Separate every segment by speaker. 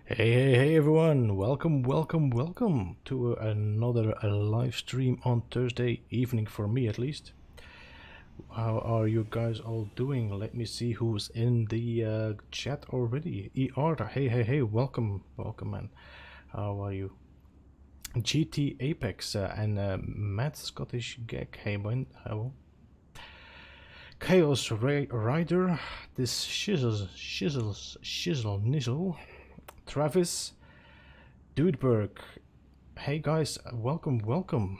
Speaker 1: Hey everyone, welcome to another live stream on Thursday evening for me at least. How are you guys all doing? Let me see who's in the chat already. ER, hey, welcome man. How are you? GT Apex and Matt Scottish Gag, hey man, how? Chaos Rider, this shizzle nizzle, Travis, Dudeberg. Hey guys, welcome.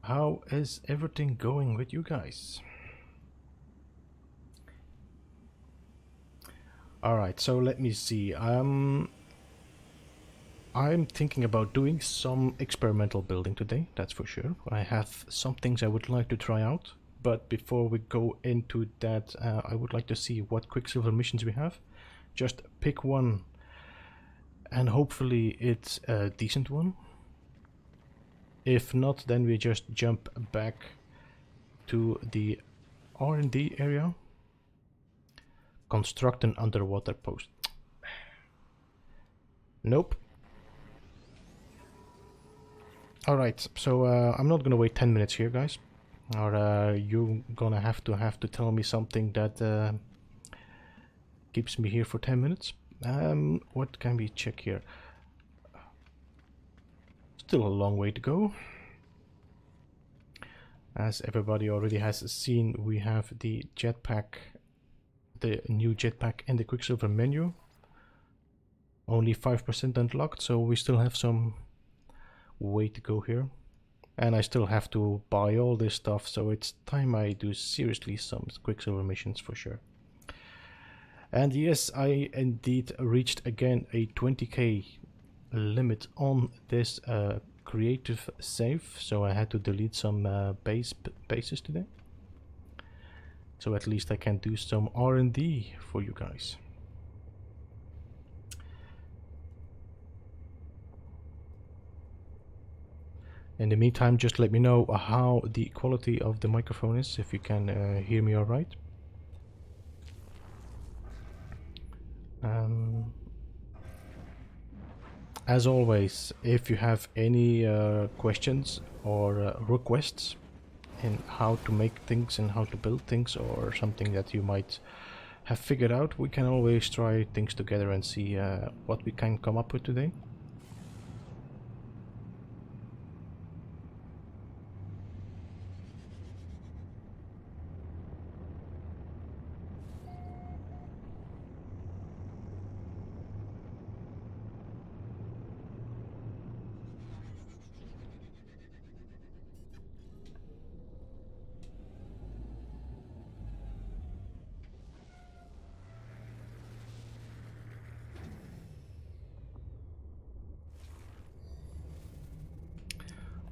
Speaker 1: How is everything going with you guys? Alright, so let me see. I'm thinking about doing some experimental building today, that's for sure. I have some things I would like to try out, but before we go into that, I would like to see what Quicksilver missions we have. Just pick one, and hopefully it's a decent one. If not, then we just jump back to the R&D area. Construct an underwater post. Nope. Alright, so I'm not gonna wait 10 minutes here, guys. Or you're gonna have to tell me something that keeps me here for 10 minutes. What can we check here? Still a long way to go. As everybody already has seen, we have the jetpack, the new jetpack in the Quicksilver menu. Only 5% unlocked, so we still have some way to go here. And I still have to buy all this stuff, so it's time I do seriously some Quicksilver missions for sure. And yes, I indeed reached again a 20k limit on this creative save, so I had to delete some bases today. So at least I can do some R&D for you guys. In the meantime, just let me know how the quality of the microphone is, if you can hear me alright. As always, if you have any questions or requests in how to make things and how to build things, or something that you might have figured out, we can always try things together and see what we can come up with today.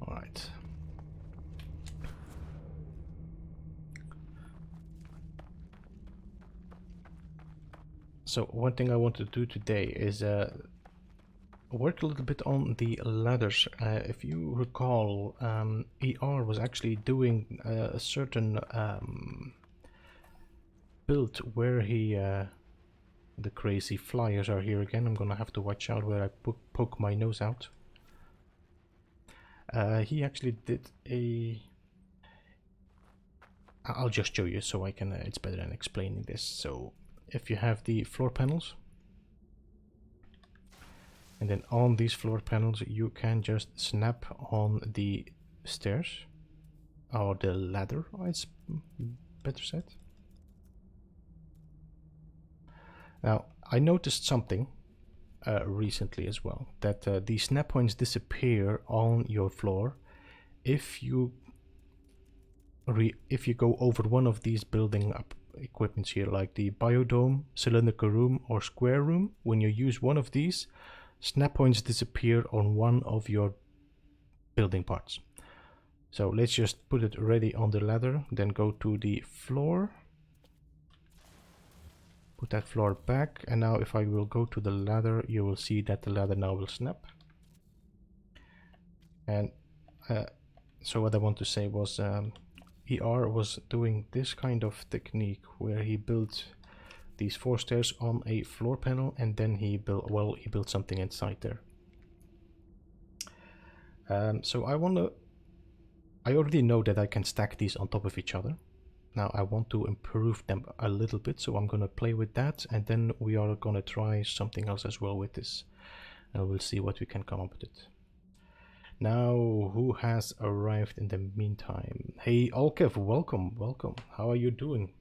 Speaker 1: Alright. So one thing I want to do today is work a little bit on the ladders. If you recall, ER was actually doing a certain build where he the crazy flyers are here again. I'm gonna have to watch out where I poke my nose out. He actually did a... I'll just show you so I can, it's better than explaining this. So if you have the floor panels, and then on these floor panels you can just snap on the stairs, or the ladder, it's better said. Now I noticed something recently as well, that the snap points disappear on your floor if you go over one of these building equipments here, like the biodome, cylindrical room, or square room. When you use one of these, snap points disappear on one of your building parts. So let's just put it ready on the ladder, then go to the floor, put that floor back, and now if I will go to the ladder, you will see that the ladder now will snap. And so what I want to say was, ER was doing this kind of technique where he built these 4 stairs on a floor panel, and then he built something inside there. So I already know that I can stack these on top of each other. Now I want to improve them a little bit, so I'm gonna play with that, and then we are gonna try something else as well with this, and we'll see what we can come up with it. Now, who has arrived in the meantime? Hey Alkev, welcome. How are you doing?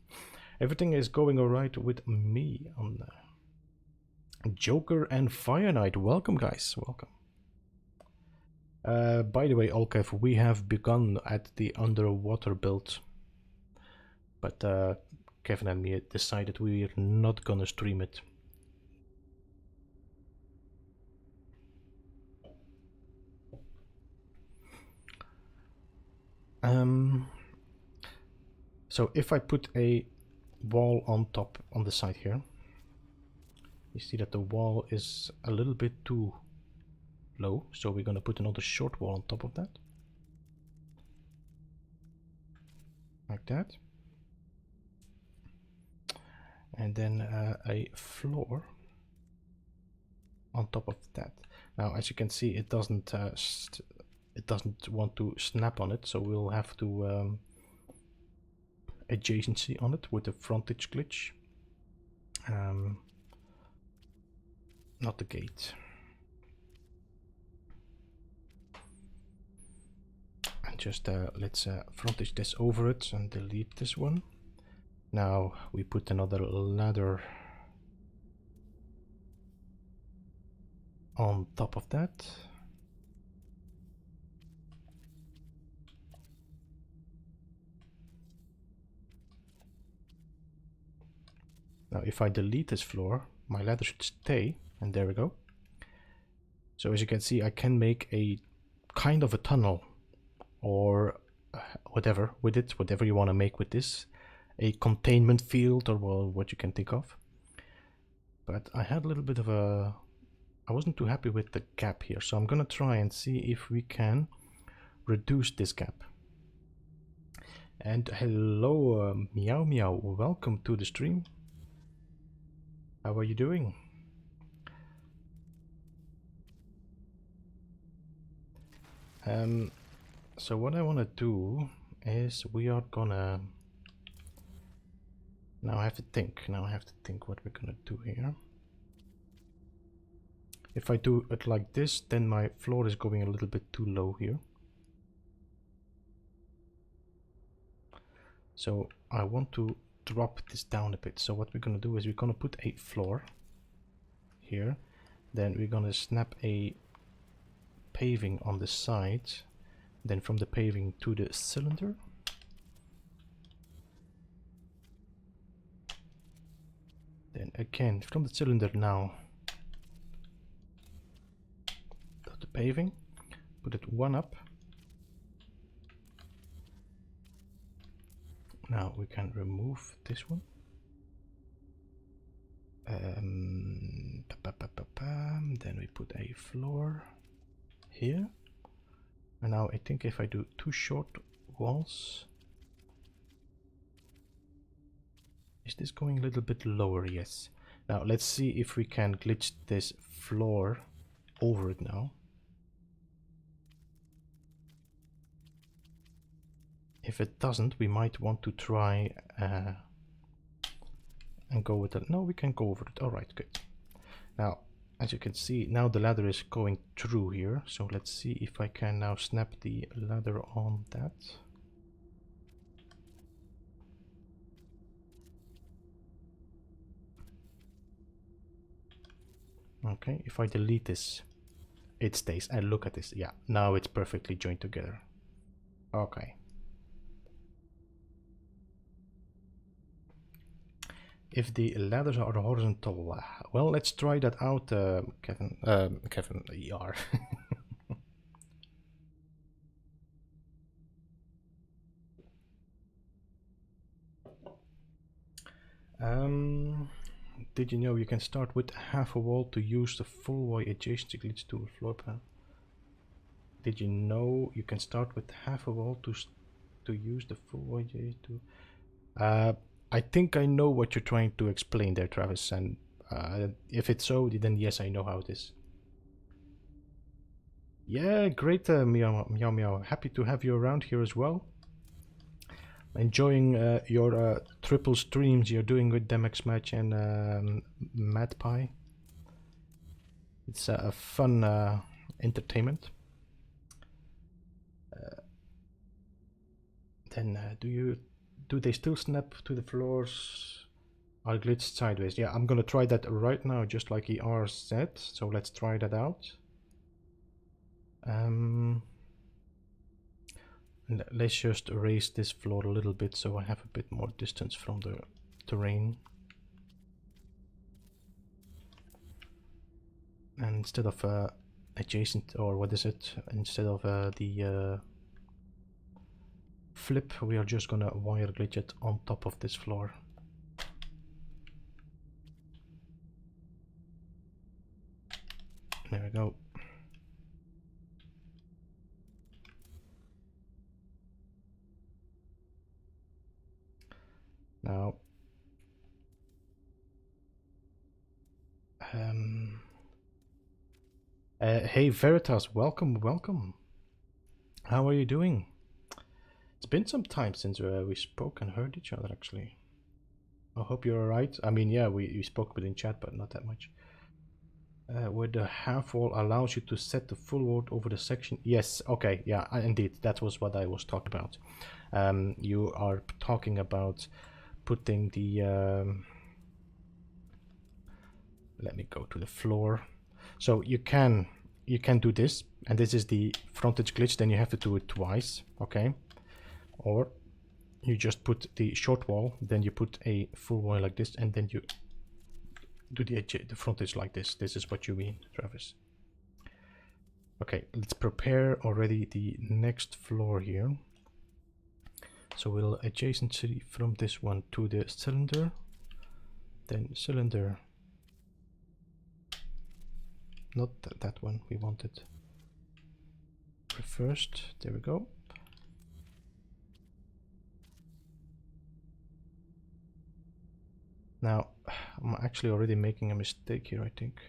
Speaker 1: Everything is going alright with me. On Joker and Fire Knight, welcome guys, welcome. By the way, Alkev, we have begun at the underwater build, but Kevin and me decided we're not gonna stream it. So if I put a wall on top on the side here, you see that the wall is a little bit too low, so we're gonna put another short wall on top of that, like that, and then a floor on top of that. Now, as you can see, it doesn't want to snap on it, so we'll have to adjacency on it with the frontage glitch, not the gate. And just let's frontage this over it and delete this one. Now we put another ladder on top of that. Now if I delete this floor, my ladder should stay, and there we go. So as you can see, I can make a kind of a tunnel, or whatever with it, whatever you want to make with this, a containment field, or well, what you can think of. But I had a little bit of a, I wasn't too happy with the gap here, so I'm gonna try and see if we can reduce this gap. And hello, Meow Meow, welcome to the stream. How are you doing? So what I want to do is we are gonna, now I have to think what we're gonna do here. If I do it like this, then my floor is going a little bit too low here. So I want to drop this down a bit. So what we're gonna do is we're gonna put a floor here, then we're gonna snap a paving on the side, then from the paving to the cylinder, then again from the cylinder now to the paving, put it one up. Now we can remove this one. Then we put a floor here. And now I think if I do 2 short walls, is this going a little bit lower? Yes. Now let's see if we can glitch this floor over it now. If it doesn't, we might want to try and go with it. No, we can go over it. All right, good. Now, as you can see, now the ladder is going through here. So let's see if I can now snap the ladder on that. Okay, if I delete this, it stays. And look at this. Yeah, now it's perfectly joined together. Okay. If the ladders are horizontal, well, let's try that out, Kevin. Kevin, ER. Did you know you can start with half a wall to use the full wall adjacency glitch to a floor plan? Did you know you can start with half a wall to use the full wall adjacency to? I think I know what you're trying to explain there, Travis, and if it's so, then yes, I know how it is. Yeah, great, Meow Meow Meow. Happy to have you around here as well. Enjoying your triple streams you're doing with Demex Match and Mad Pie. It's a fun entertainment. Then do they still snap to the floors? Are glitched sideways? Yeah, I'm gonna try that right now, just like ER said. So let's try that out. Let's just raise this floor a little bit so I have a bit more distance from the terrain. And instead of adjacent, or what is it? Instead of the flip, we are just gonna wire glitch it on top of this floor. There we go. Now, hey Veritas, welcome. How are you doing? It's been some time since we spoke and heard each other, actually. I hope you're alright. I mean, yeah, we spoke within chat, but not that much. Where the half wall allows you to set the full wall over the section. Yes, okay, yeah, indeed, that was what I was talking about. You are talking about putting the let me go to the floor. So you can do this, and this is the frontage glitch. Then you have to do it twice, okay? Or you just put the short wall, then you put a full wall like this, and then you do the frontage like this. This is what you mean, Travis. Okay, let's prepare already the next floor here. So we'll adjacency from this one to the cylinder, then cylinder, not that one we wanted first. There we go. Now I'm actually already making a mistake here, I think.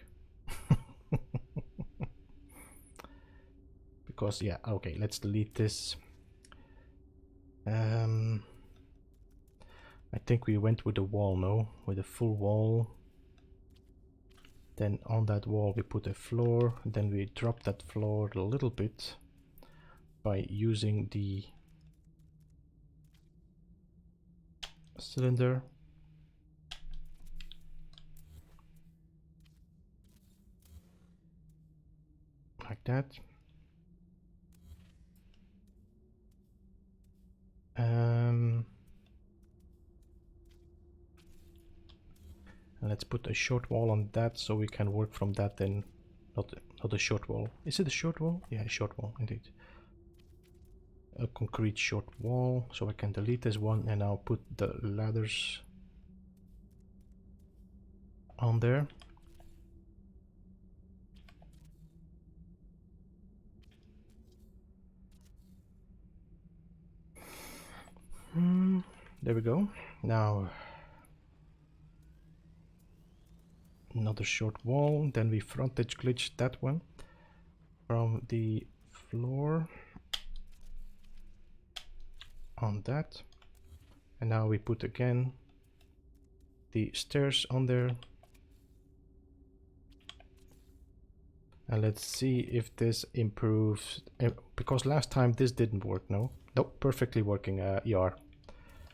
Speaker 1: Because yeah, okay, let's delete this. I think we went with the wall, no? With a full wall. Then on that wall we put a floor, then we drop that floor a little bit by using the cylinder. Like that. And let's put a short wall on that so we can work from that then. Not a short wall. Is it a short wall? Yeah, a short wall indeed. A concrete short wall, so I can delete this one and now put the ladders on there. There we go. Now another short wall, then we frontage glitch that one from the floor on that, and now we put again the stairs on there, and let's see if this improves, because last time this didn't work. Nope, perfectly working. ER.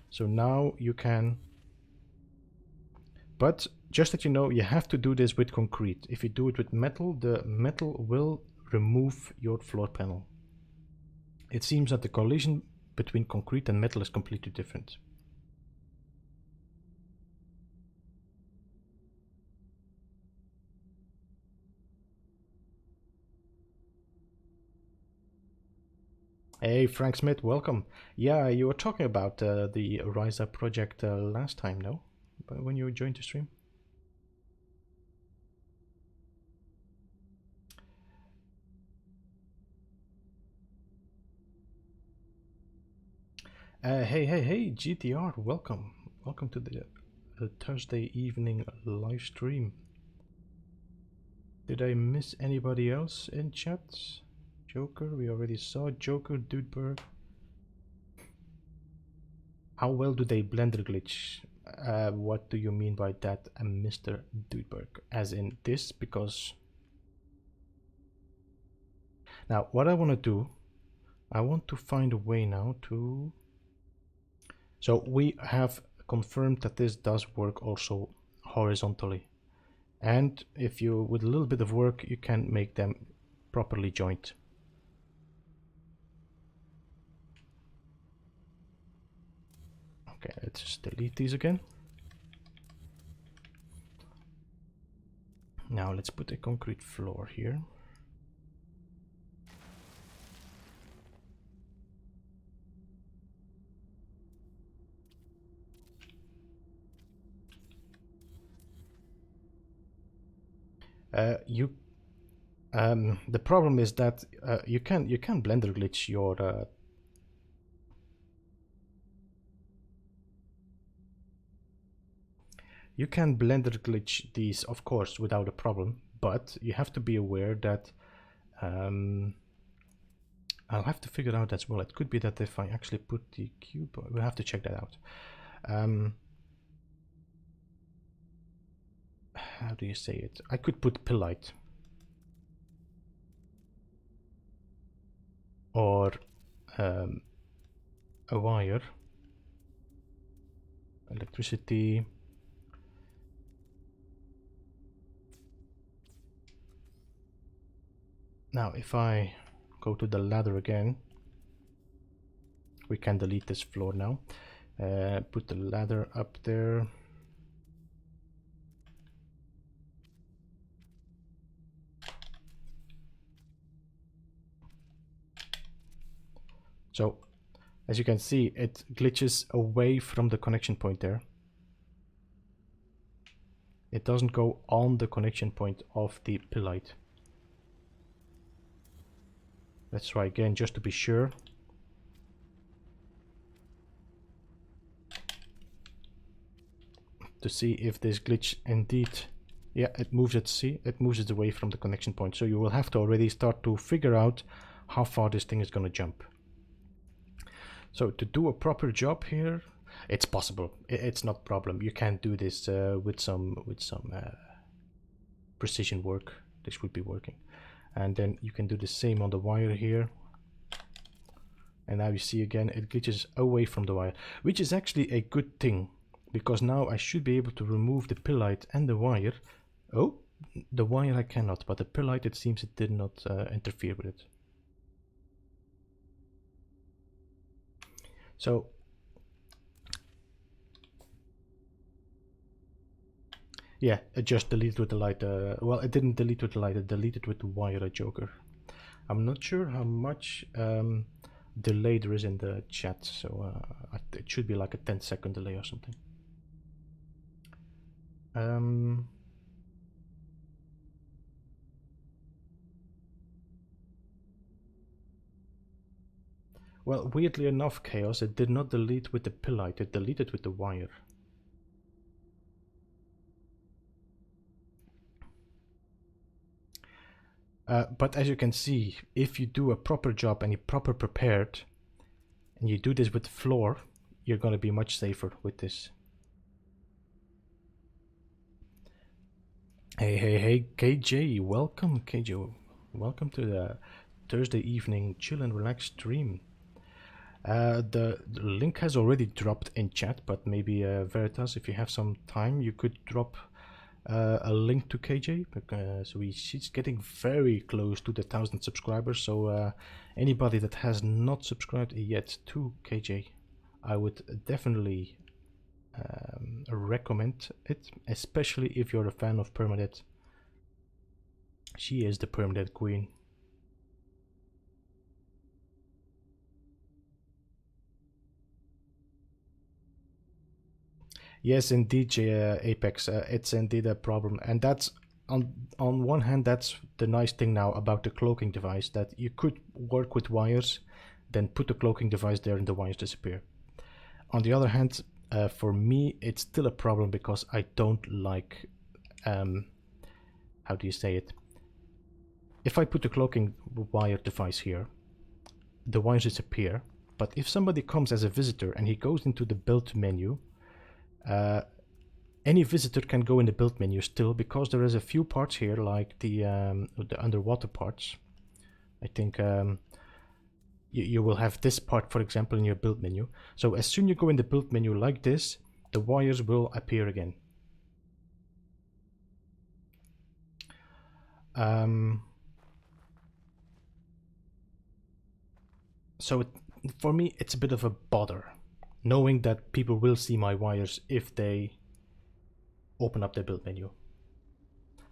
Speaker 1: So now you can, but just that you know, you have to do this with concrete. If you do it with metal, the metal will remove your floor panel. It seems that the collision between concrete and metal is completely different. Hey, Frank Smith, welcome. Yeah, you were talking about the Rise Up project last time, no? When you joined the stream? Hey, GTR, welcome. welcome to the Thursday evening live stream. Did I miss anybody else in chat? Joker, we already saw Joker, Dudeberg. How well do they blender glitch? What do you mean by that, Mr. Dudeberg? As in this, because... Now, what I want to do, I want to find a way now to... So we have confirmed that this does work also horizontally. And if you, with a little bit of work, you can make them properly joined. Okay, let's just delete these again. Now let's put a concrete floor here. The problem is that you can blender glitch your you can blender glitch these, of course, without a problem, but you have to be aware that I'll have to figure out as well. It could be that if I actually put the cube, we'll have to check that out. How do you say it? I could put pillite or a wire, electricity. Now if I go to the ladder again, we can delete this floor now. Put the ladder up there. So, as you can see, it glitches away from the connection point there. It doesn't go on the connection point of the pillite. Let's try again, just to be sure. To see if this glitch indeed... Yeah, it moves it, see? It moves it away from the connection point. So you will have to already start to figure out how far this thing is going to jump. So to do a proper job here, it's possible. It's not a problem. You can do this with some precision work. This would be working. And then you can do the same on the wire here. And now you see again, it glitches away from the wire, which is actually a good thing, because now I should be able to remove the pillite and the wire. Oh, the wire I cannot, but the pillite, it seems it did not interfere with it. So yeah, it just deleted with the light. Well, it didn't delete with the light, it deleted with the wire, Joker. I'm not sure how much delay there is in the chat, so it should be like a 10-second delay or something. Well, weirdly enough, Chaos, it did not delete with the pillite, it deleted with the wire. But as you can see, if you do a proper job and you're proper prepared, and you do this with the floor, you're going to be much safer with this. Hey, KJ, welcome, KJ. Welcome to the Thursday evening chill and relax stream. The link has already dropped in chat, but maybe Veritas, if you have some time, you could drop a link to KJ, because she's getting very close to the 1,000 subscribers. So anybody that has not subscribed yet to KJ, I would definitely recommend it, especially if you're a fan of Permadeath. She is the Permadeath queen. Yes, indeed, Apex, it's indeed a problem, and that's on one hand, that's the nice thing now about the cloaking device, that you could work with wires, then put the cloaking device there and the wires disappear. On the other hand, for me it's still a problem because I don't like, how do you say it? If I put the cloaking wire device here, the wires disappear. But if somebody comes as a visitor and he goes into the build menu, any visitor can go in the build menu still, because there is a few parts here, like the underwater parts. I think you will have this part, for example, in your build menu. So as soon as you go in the build menu like this, the wires will appear again. So for me, it's a bit of a bother, knowing that people will see my wires if they open up their build menu.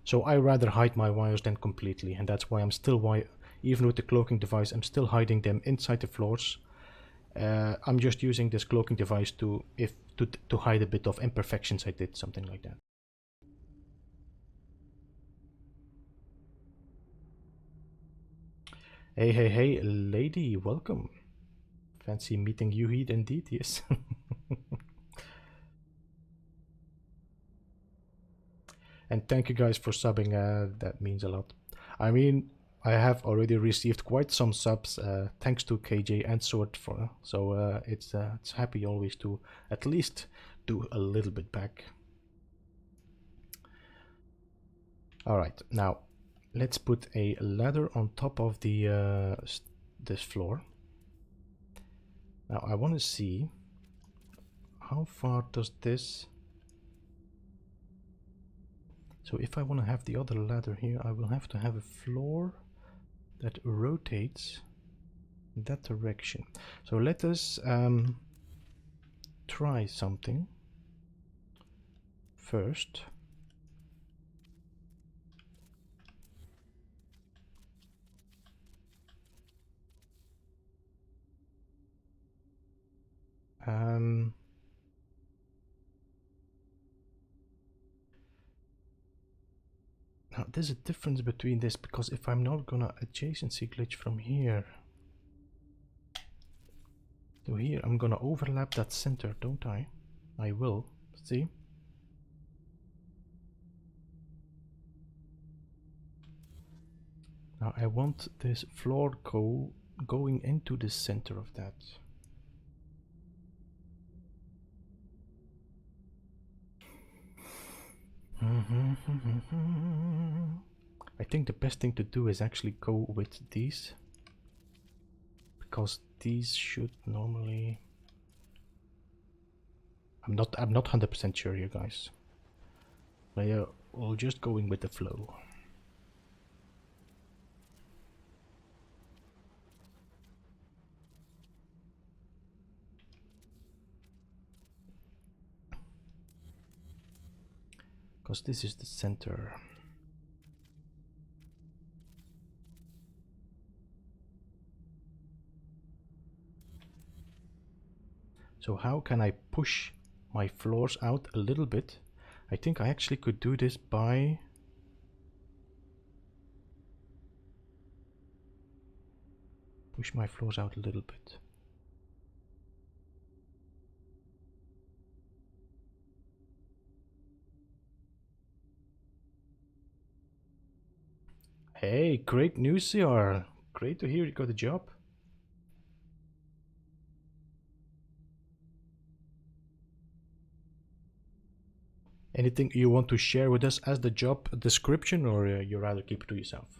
Speaker 1: So I rather hide my wires than completely, and that's why I'm still, even with the cloaking device, I'm still hiding them inside the floors. I'm just using this cloaking device to hide a bit of imperfections I did, something like that. Hey, lady, welcome. Fancy meeting you here indeed, yes. And thank you guys for subbing, that means a lot. I mean, I have already received quite some subs, thanks to KJ and Sword, so it's happy always to at least do a little bit back. Alright, now let's put a ladder on top of the this floor. Now I want to see how far does this... So if I want to have the other ladder here, I will have to have a floor that rotates in that direction. So let us try something first. Now there's a difference between this, because if I'm not gonna adjacency glitch from here to here, I'm gonna overlap that center, don't I? I will, see? Now I want this floor going into the center of that. I think the best thing to do is actually go with these, because these should normally... I'm not 100% sure here, guys. But we're just going with the flow. Because this is the center. So how can I push my floors out a little bit? I think I actually could do this by... push my floors out a little bit. Hey, great news, CR. Great to hear you got a job. Anything you want to share with us as the job description, or you rather keep it to yourself?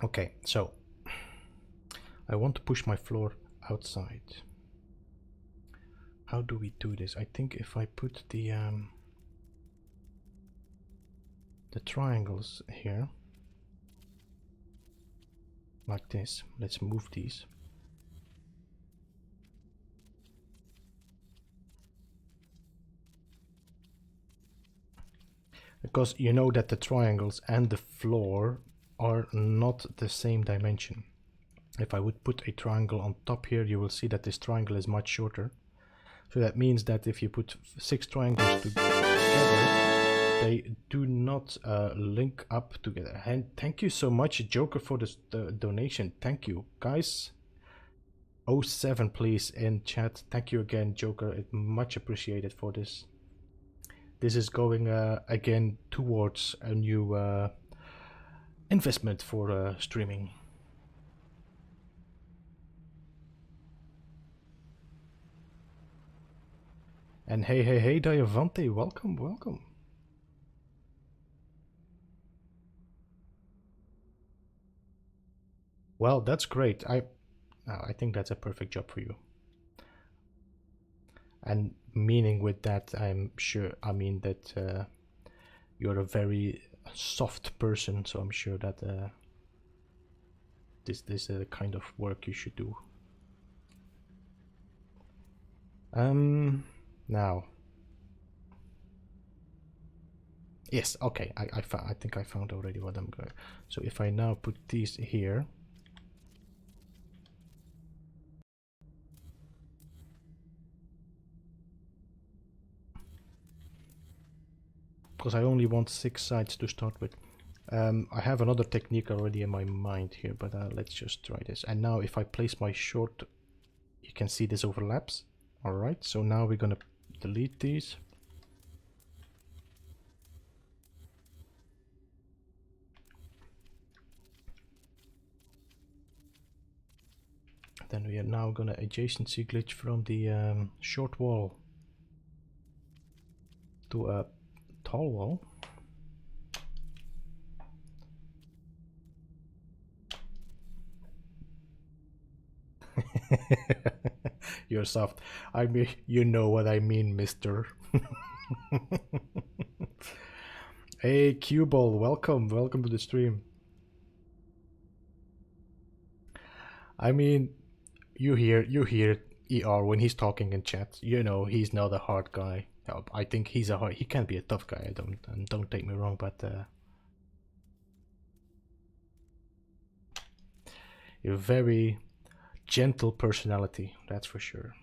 Speaker 1: Okay, so I want to push my floor outside. How do we do this? I think if I put the triangles here, like this, let's move these. Because you know that the triangles and the floor are not the same dimension. If I would put a triangle on top here, you will see that this triangle is much shorter. So that means that if you put 6 triangles together, they do not link up together. And thank you so much, Joker, for this donation. Thank you, guys. 07 please in chat. Thank you again, Joker. It's much appreciated for this. This is going again towards a new investment for streaming. And hey, Diavante, welcome. Well, that's great. I think that's a perfect job for you. And meaning with that, I mean that you're a very soft person, so I'm sure that this is the kind of work you should do. Now. Yes, okay, I think I found already what I'm going. So if I now put these here. Because I only want 6 sides to start with. I have another technique already in my mind here, but let's just try this. And now if I place my short, you can see this overlaps. Alright, so now we're gonna delete these. Then we are now gonna adjacency glitch from the short wall to a tall wall. You're soft. I mean, you know what I mean, mister. Hey, Cuball, welcome to the stream. I mean, you hear ER when he's talking in chat. You know he's not a hard guy. I think he can be a tough guy. Don't take me wrong, but you're a very gentle personality, that's for sure.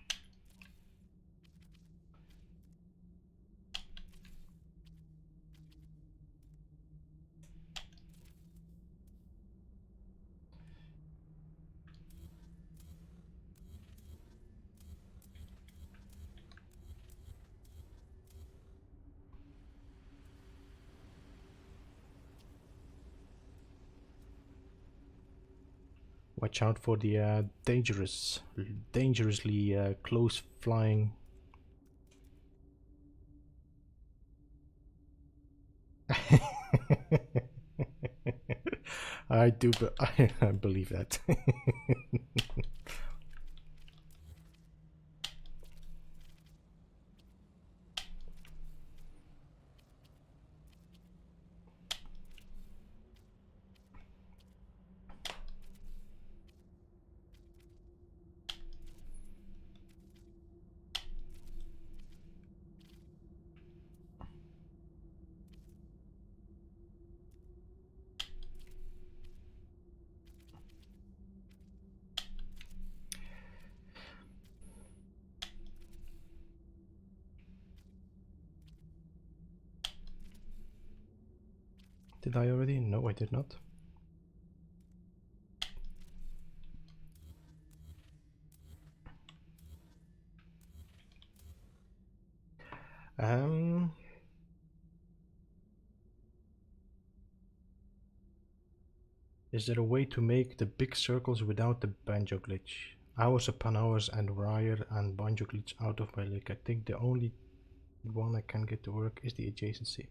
Speaker 1: Watch out for the dangerously close flying. I do, but I believe that. Did I already? No, I did not. Is there a way to make the big circles without the banjo glitch? Hours upon hours and wire and banjo glitch out of my leg. I think the only one I can get to work is the adjacency.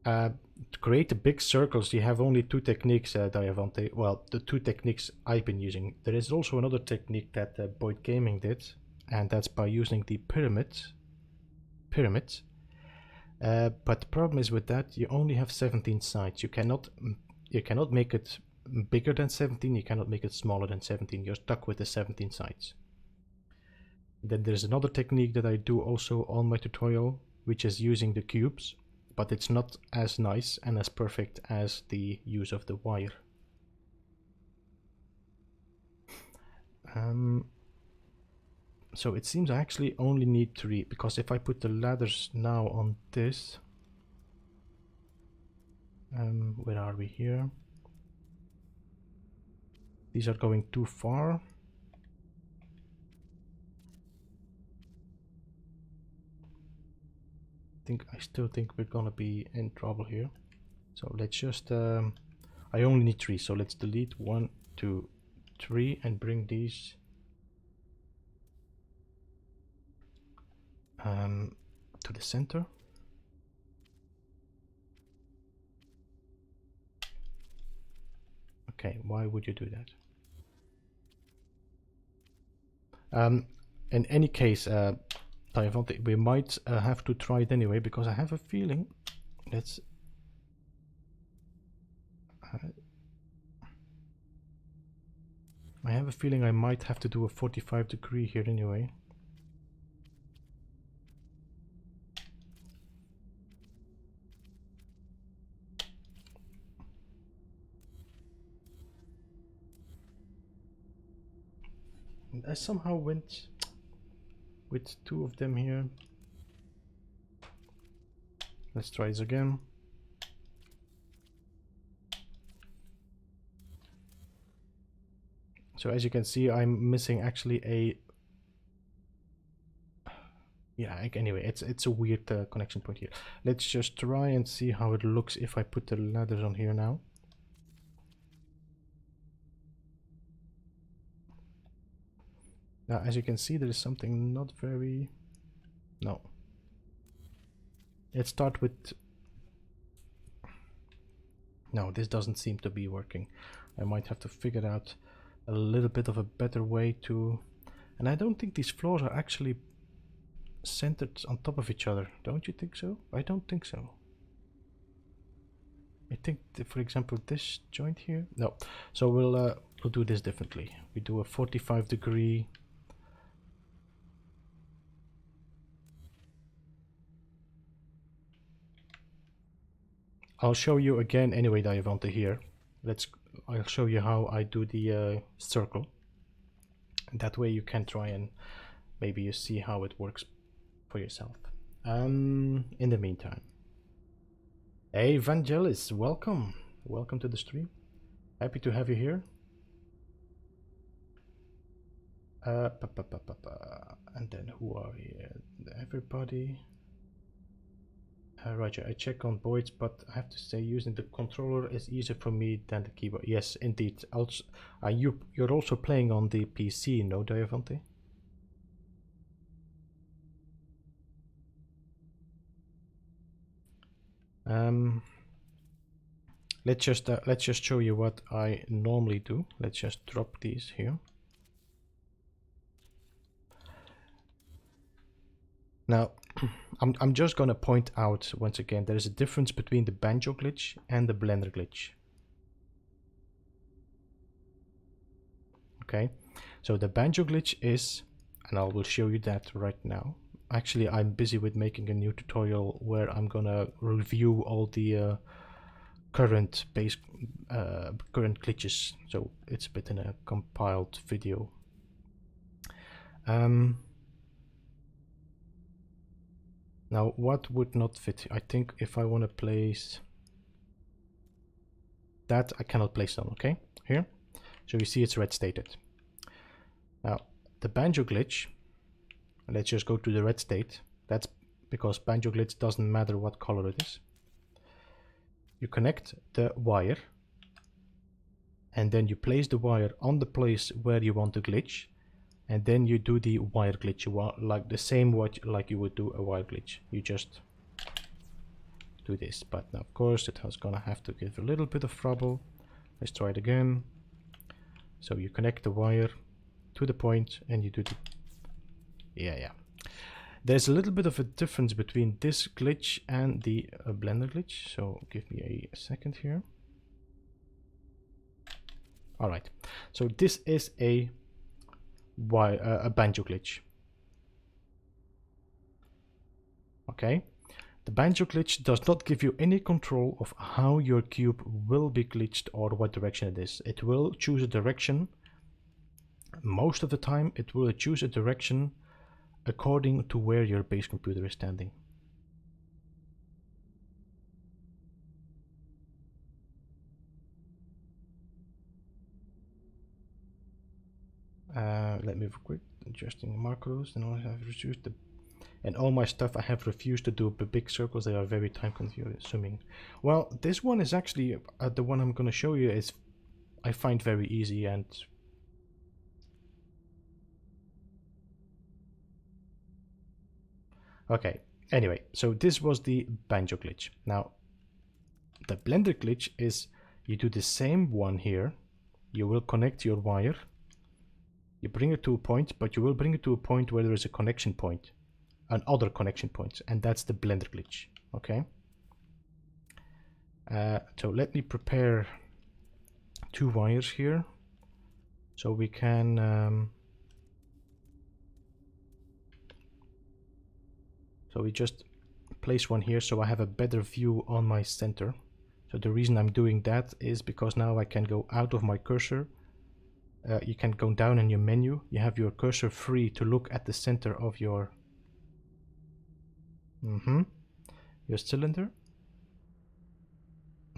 Speaker 1: To create the big circles, you have only 2 techniques, Diavante. Well, the 2 techniques I've been using. There is also another technique that Boyd Gaming did, and that's by using the pyramid. But the problem is with that, you only have 17 sides. You cannot make it bigger than 17. You cannot make it smaller than 17. You're stuck with the 17 sides. Then there's another technique that I do also on my tutorial, which is using the cubes, but it's not as nice and as perfect as the use of the wire. So it seems I actually only need 3, because if I put the ladders now on this, where are we here? These are going too far. I still think we're gonna be in trouble here. So let's just I only need 3, so let's delete 1, 2, 3 and bring these to the center. Okay, why would you do that? In any case, we might have to try it anyway, because I have a feeling let's I have a feeling I might have to do a 45-degree here anyway. And I somehow went with 2 of them here. Let's try this again. So as you can see, I'm missing actually a... Yeah, anyway, it's a weird connection point here. Let's just try and see how it looks if I put the ladders on here now. Now, as you can see, there is something not very... No. Let's start with... No, this doesn't seem to be working. I might have to figure out a little bit of a better way to... And I don't think these floors are actually centered on top of each other. Don't you think so? I don't think so. I think, for example, this joint here. No. So we'll do this differently. We do a 45-degree. I'll show you again anyway, Diavante here. I'll show you how I do the circle. That way you can try and maybe you see how it works for yourself. In the meantime, hey Vangelis, welcome to the stream. Happy to have you here. And then who are we? Everybody. Roger, I check on Boyd's, but I have to say using the controller is easier for me than the keyboard. Yes, indeed. Also, you're also playing on the PC, no, Diavante? Let's just show you what I normally do. Let's just drop these here. Now, I'm just gonna point out once again, there is a difference between the banjo glitch and the blender glitch. Okay, so the banjo glitch is, and I will show you that right now. Actually, I'm busy with making a new tutorial where I'm gonna review all the current glitches, so it's a bit in a compiled video. Now, what would not fit? I think if I want to place that, I cannot place them, okay? Here. So you see it's red stated. Now, the banjo glitch, let's just go to the red state. That's because banjo glitch doesn't matter what color it is. You connect the wire, and then you place the wire on the place where you want the glitch. And then you do the wire glitch, like the same like you would do a wire glitch. You just do this, but now of course it has gonna have to give a little bit of trouble. Let's try it again. So you connect the wire to the point and you do the... Yeah. There's a little bit of a difference between this glitch and the blender glitch. So give me a second here. All right. So this is a banjo glitch. Okay, the banjo glitch does not give you any control of how your cube will be glitched or what direction it is. It will choose a direction. Most of the time it will choose a direction according to where your base computer is standing. Let me quit adjusting macros, and I have reduced the, and all my stuff I have refused to do big circles. They are very time consuming. Well, this one is actually the one I'm going to show you is I find very easy. And okay, anyway, so this was the banjo glitch. Now the blender glitch is you do the same one here. You will connect your wire, you bring it to a point, but you will bring it to a point where there is a connection point, another connection point, and that's the blender glitch. Okay, so let me prepare 2 wires here so we can so we just place one here so I have a better view on my center. So the reason I'm doing that is because now I can go out of my cursor. You can go down in your menu, you have your cursor free to look at the center of your cylinder.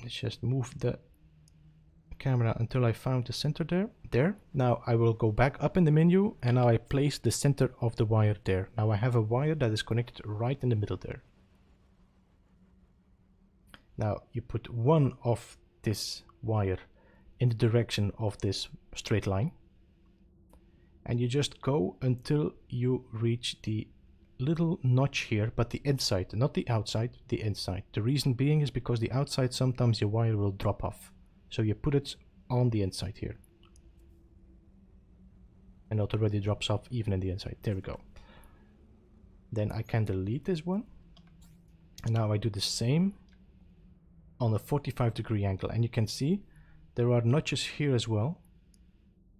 Speaker 1: Let's just move the camera until I found the center there. Now I will go back up in the menu, and now I place the center of the wire there. Now I have a wire that is connected right in the middle there. Now you put one of this wire in the direction of this straight line, and you just go until you reach the little notch here, but the inside, not the outside, the inside. The reason being is because the outside sometimes your wire will drop off, so you put it on the inside here, and it already drops off even in the inside. There we go. Then I can delete this one, and now I do the same on a 45-degree angle, and you can see there are notches here as well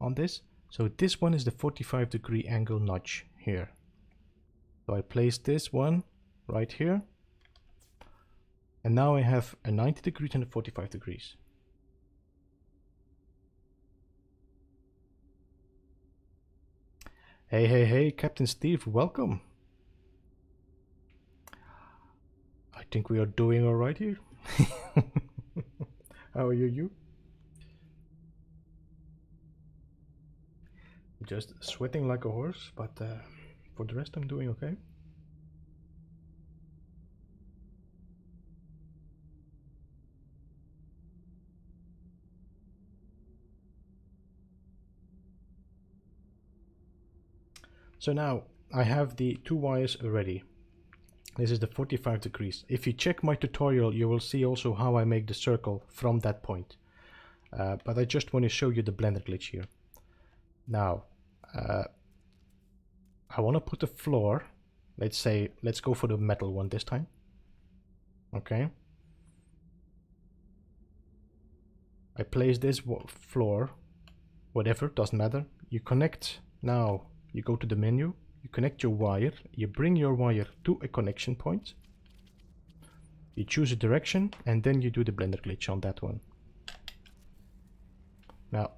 Speaker 1: on this. So this one is the 45-degree angle notch here. So I place this one right here, and now I have a 90 degrees and a 45 degrees. Hey, Captain Steve, welcome. I think we are doing all right here. How are you? Just sweating like a horse, but for the rest I'm doing okay. So now I have the 2 wires ready. This is the 45 degrees. If you check my tutorial, you will see also how I make the circle from that point. But I just want to show you the blender glitch here. Now, I want to put the floor, let's go for the metal one this time. Okay. I place this floor, whatever, doesn't matter. You connect, now you go to the menu, you connect your wire, you bring your wire to a connection point, you choose a direction, and then you do the blender glitch on that one. Now,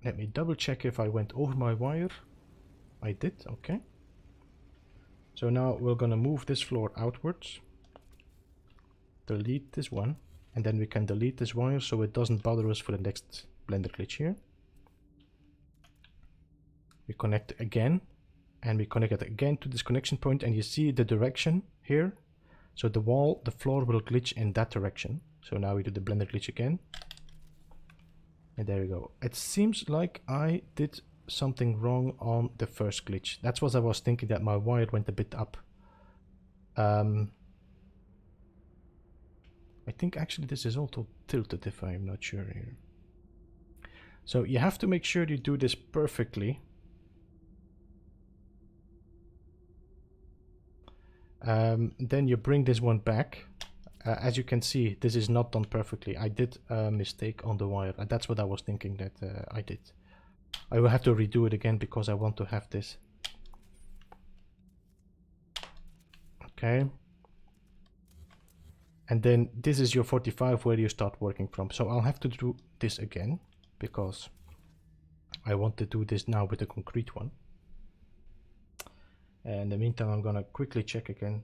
Speaker 1: let me double check if I went over my wire. I did, okay. So now we're gonna move this floor outwards, delete this one, and then we can delete this wire so it doesn't bother us for the next blender glitch here. We connect again, and we connect it again to this connection point, and you see the direction here. So the floor will glitch in that direction. So now we do the blender glitch again. And there we go. It seems like I did something wrong on the first glitch. That's what I was thinking, that my wire went a bit up. I think actually this is also tilted, if I'm not sure here. So you have to make sure you do this perfectly. Then you bring this one back. As you can see, this is not done perfectly. I did a mistake on the wire. That's what I was thinking that I did. I will have to redo it again because I want to have this. Okay. And then this is your 45 where you start working from. So I'll have to do this again because I want to do this now with the concrete one. In the meantime, I'm gonna quickly check again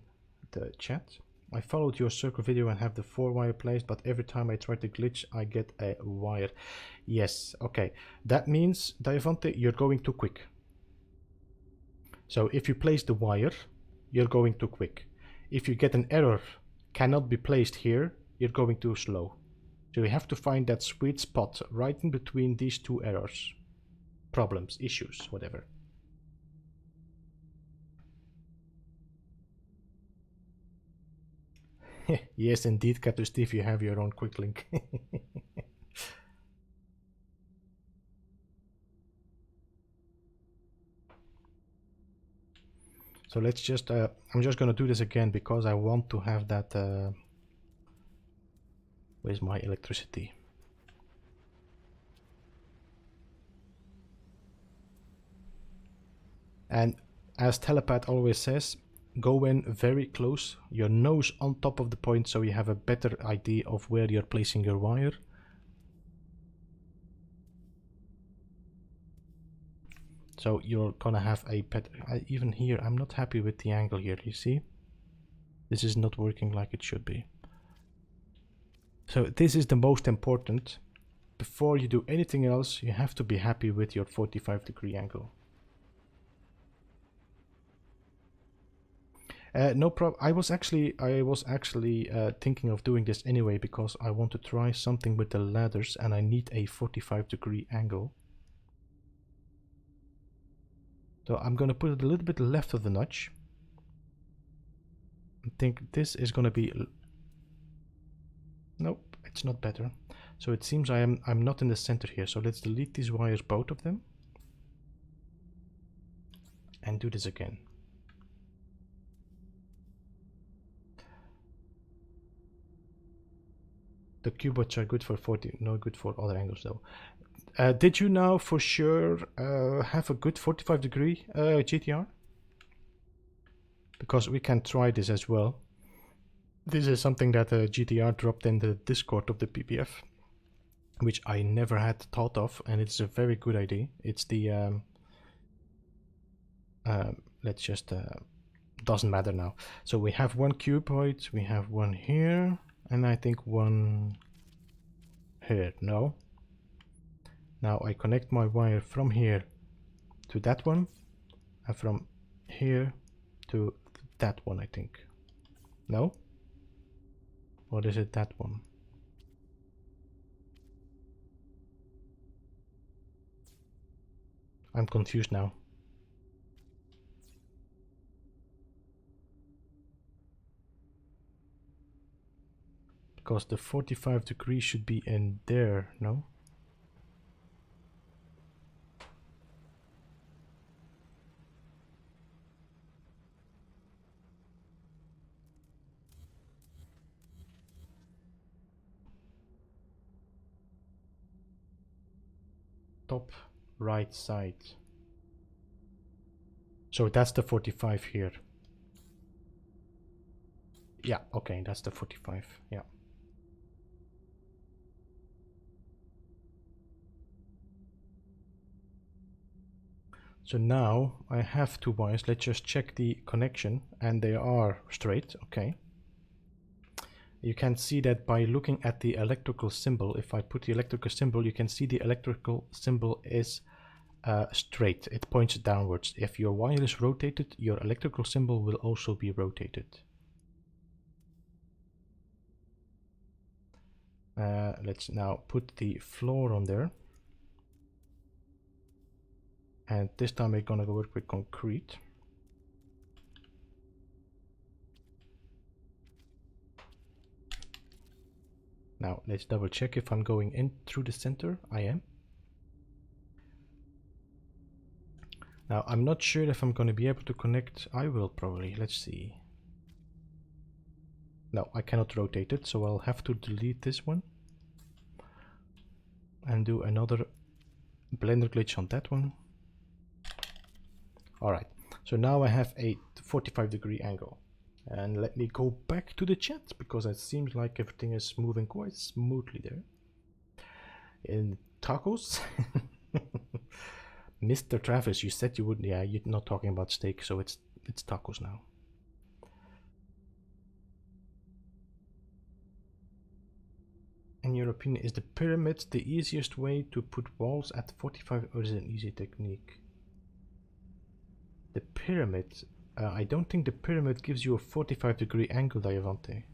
Speaker 1: the chat. I followed your circle video and have the 4-wire placed, but every time I try to glitch, I get a wire. Yes, okay. That means, Diavante, you're going too quick. So if you place the wire, you're going too quick. If you get an error, cannot be placed here, you're going too slow. So you have to find that sweet spot right in between these two errors. Problems, issues, whatever. Yes, indeed, Captain Steve, you have your own quick link. So let's just, I'm just gonna do this again because I want to have that, where's my electricity? And as Telepath always says, go in very close, your nose on top of the point, so you have a better idea of where you're placing your wire. So you're gonna have a better, even here, I'm not happy with the angle here, you see? This is not working like it should be. So this is the most important. Before you do anything else, you have to be happy with your 45-degree angle. No problem. I was actually thinking of doing this anyway because I want to try something with the ladders and I need a 45-degree angle. So I'm gonna put it a little bit left of the notch. I think this is gonna be. Nope, it's not better. So it seems I'm not in the center here. So let's delete these wires, both of them, and do this again. The cuboids are good for 40, not good for other angles though. Did you now for sure have a good 45-degree GTR? Because we can try this as well. This is something that GTR dropped in the Discord of the PPF, which I never had thought of, and it's a very good idea. It's the let's just doesn't matter now. So we have one cuboid, we have one here, and I think one here. No. Now I connect my wire from here to that one, and from here to that one, I think. No? Or is it that one? I'm confused now. Because the 45 degrees should be in there, no? Top right side. So that's the 45 here. Yeah, okay, that's the 45, yeah. So now I have two wires. Let's just check the connection, and they are straight, okay. You can see that by looking at the electrical symbol. If I put the electrical symbol, you can see the electrical symbol is straight. It points downwards. If your wire is rotated, your electrical symbol will also be rotated. Let's now put the floor on there. And this time we're gonna work with concrete. Now let's double check if I'm going in through the center. I am. Now I'm not sure if I'm going to be able to connect. I will probably. Let's see. No, I cannot rotate it, so I'll have to delete this one and do another Blender glitch on that one. Alright, so now I have a 45-degree angle. And let me go back to the chat, because it seems like everything is moving quite smoothly there. In tacos? Mr. Travis, you said you wouldn't. Yeah, you're not talking about steak, so it's it's tacos now. In your opinion, is the pyramid the easiest way to put walls at 45, or is it an easy technique? The pyramid, I don't think the pyramid gives you a 45-degree angle, Diavante.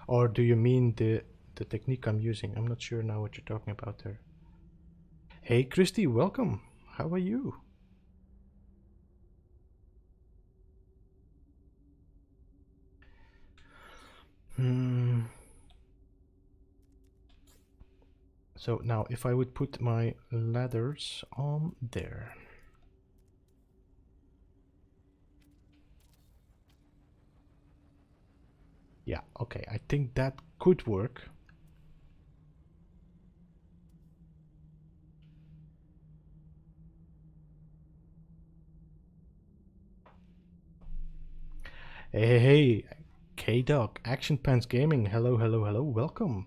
Speaker 1: Or do you mean the technique I'm using? I'm not sure now what you're talking about there. Hey Christy, welcome. How are you? So now if I would put my ladders on there. Yeah, okay, I think that could work. Hey, K-Dog, Action Pants Gaming, hello, hello, hello, welcome.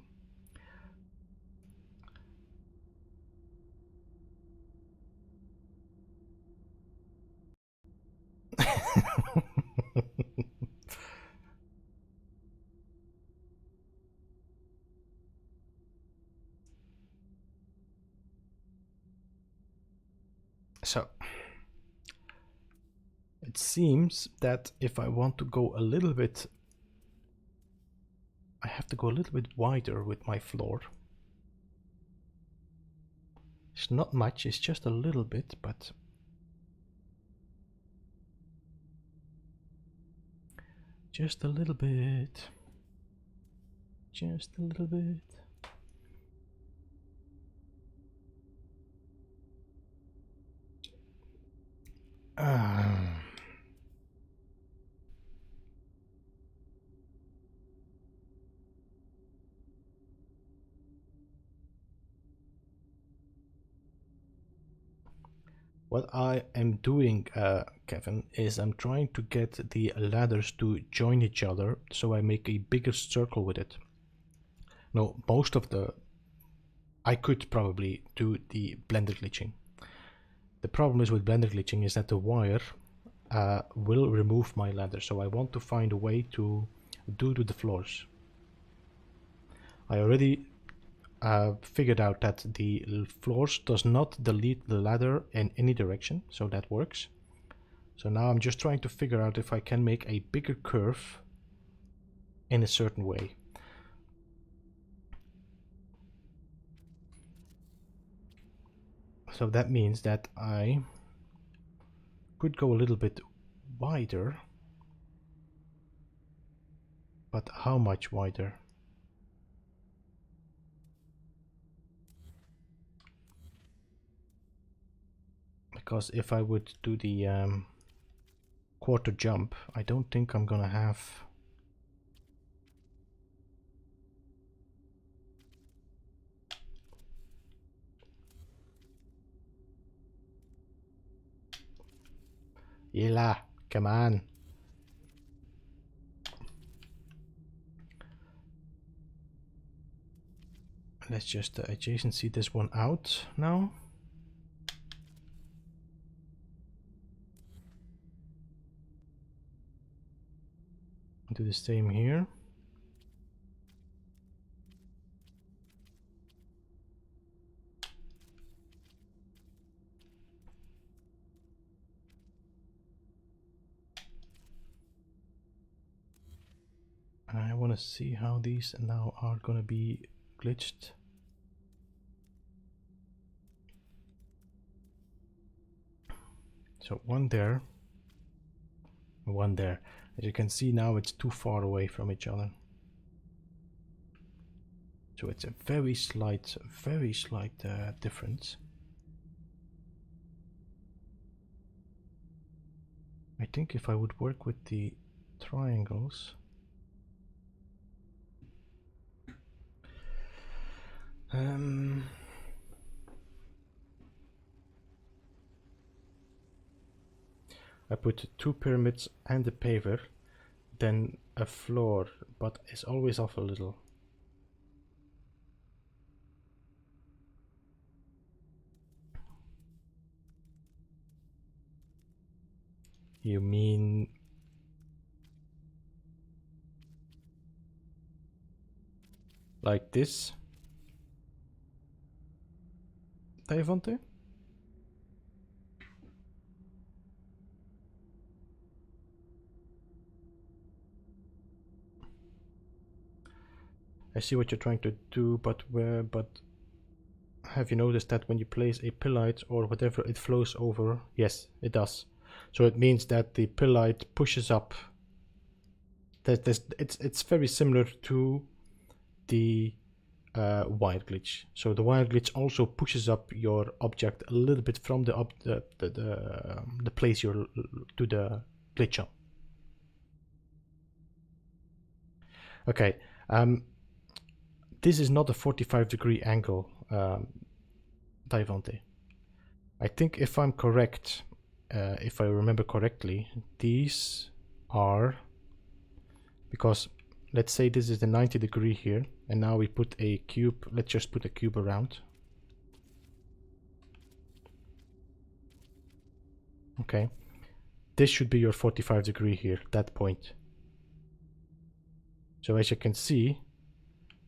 Speaker 1: So, it seems that if I want to go a little bit, I have to go a little bit wider with my floor. It's not much, it's just a little bit, but just a little bit. Just a little bit. What I am doing, Kevin, is I'm trying to get the ladders to join each other, so I make a bigger circle with it. No, most of the... I could probably do the blender glitching. The problem is with blender glitching is that the wire will remove my ladder, so I want to find a way to do to the floors. I already figured out that the floors does not delete the ladder in any direction, so that works. So now I'm just trying to figure out if I can make a bigger curve in a certain way. So that means that I could go a little bit wider, but how much wider? Because if I would do the quarter jump, I don't think I'm gonna have... Yela, come on. Let's just adjacency this one out now. Do the same here. And I want to see how these now are going to be glitched. So one there, one there. As you can see now, it's too far away from each other. So it's a very slight difference. I think if I would work with the triangles, I put two pyramids and a paver, then a floor, but it's always off a little. You mean like this, Davante? I see what you're trying to do, but have you noticed that when you place a pill light or whatever, it flows over? Yes, it does. So it means that the pill light pushes up. It's very similar to the wire glitch. So the wire glitch also pushes up your object a little bit from the place you're to the glitch on. Okay. This is not a 45-degree angle, Davante. I think if I'm correct, if I remember correctly, these are, because let's say this is the 90-degree here, and now we put a cube. Let's just put a cube around. Okay. This should be your 45-degree here, that point. So as you can see,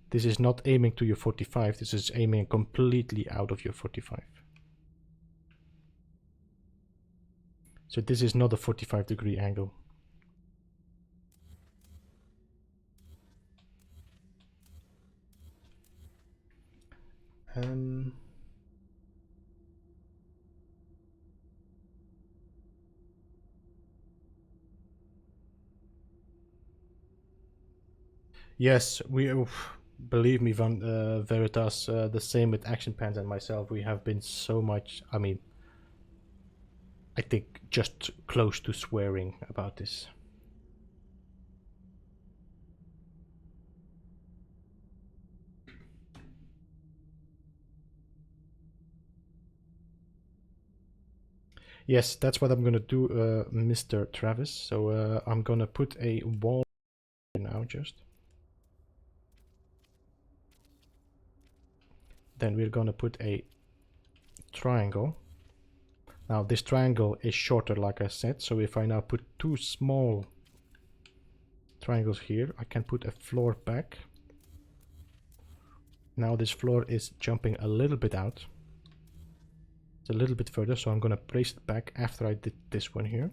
Speaker 1: this is not aiming to your 45, this is aiming completely out of your 45. So this is not a 45-degree angle. Yes, believe me, Veritas, the same with Action Pants and myself. We have been so much, I mean, I think just close to swearing about this. Yes, that's what I'm gonna do, Mr. Travis. So I'm gonna put a wall now just. Then we're gonna put a triangle. Now this triangle is shorter, like I said, so if I now put two small triangles here, I can put a floor back. Now this floor is jumping a little bit out. It's a little bit further, so I'm gonna place it back after I did this one here.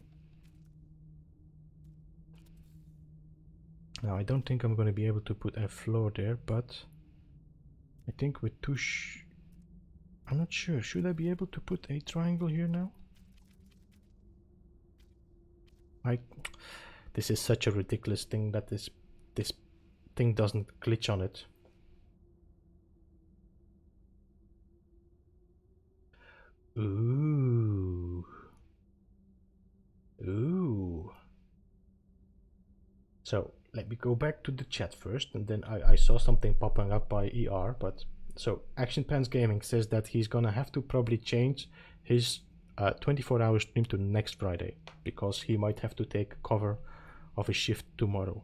Speaker 1: Now I don't think I'm gonna be able to put a floor there, but I think with two I'm not sure. Should I be able to put a triangle here now? This is such a ridiculous thing that this thing doesn't glitch on it. Ooh. Ooh. So let me go back to the chat first, and then I saw something popping up by ER, but so Action Pants Gaming says that he's gonna have to probably change his 24-hour stream to next Friday, because he might have to take cover of a shift tomorrow.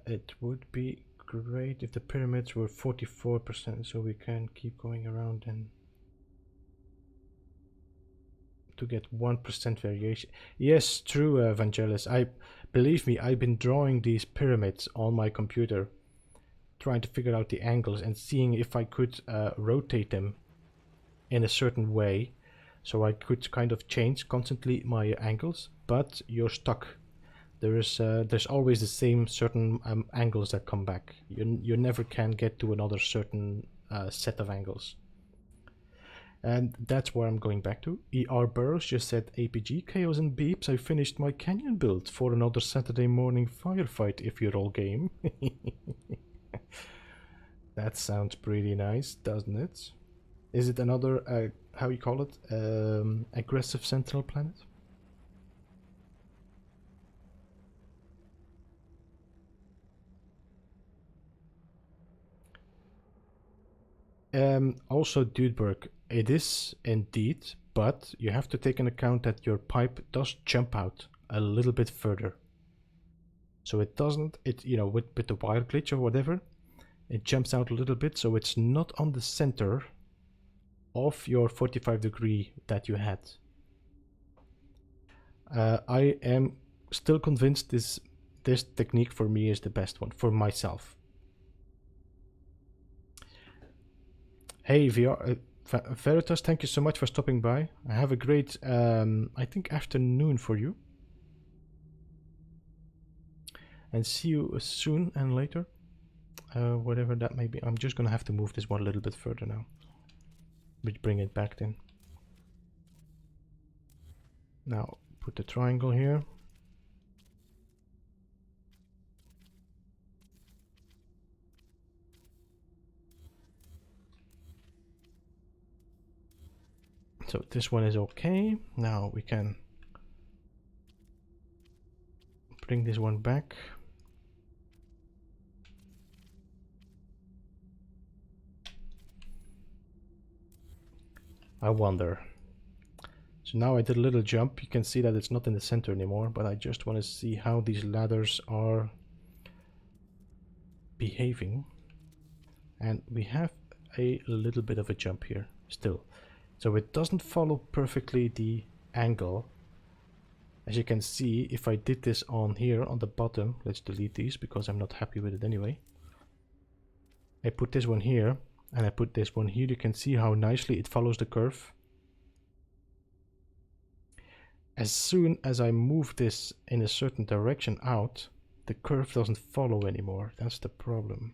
Speaker 1: It would be great if the pyramids were 44%, so we can keep going around and to get 1% variation. Yes, true, Vangelis. Believe me, I've been drawing these pyramids on my computer, trying to figure out the angles and seeing if I could rotate them in a certain way, so I could kind of change constantly my angles. But you're stuck. There's always the same certain angles that come back. You never can get to another certain set of angles. And that's where I'm going back to. ER Burrows just said, APG, Chaos and Beeps, I finished my canyon build for another Saturday morning firefight if you're all game. That sounds pretty nice, doesn't it? Is it another, how you call it, aggressive Sentinel planet? Also, Dudeberg, it is indeed, but you have to take into account that your pipe does jump out a little bit further. So it doesn't, you know, with the wire glitch or whatever, it jumps out a little bit, so it's not on the center of your 45° that you had. I am still convinced this technique for me is the best one for myself. Hey VR, Veritas, thank you so much for stopping by. I have a great, I think, afternoon for you. And see you soon and later. Whatever that may be. I'm just gonna have to move this one a little bit further now. But bring it back then. Now put the triangle here. So this one is okay. Now we can bring this one back. I wonder. So now I did a little jump. You can see that it's not in the center anymore, but I just want to see how these ladders are behaving. And we have a little bit of a jump here still. So it doesn't follow perfectly the angle. As you can see, if I did this on here on the bottom, let's delete these because I'm not happy with it anyway. I put this one here and I put this one here. You can see how nicely it follows the curve. As soon as I move this in a certain direction out, the curve doesn't follow anymore. That's the problem.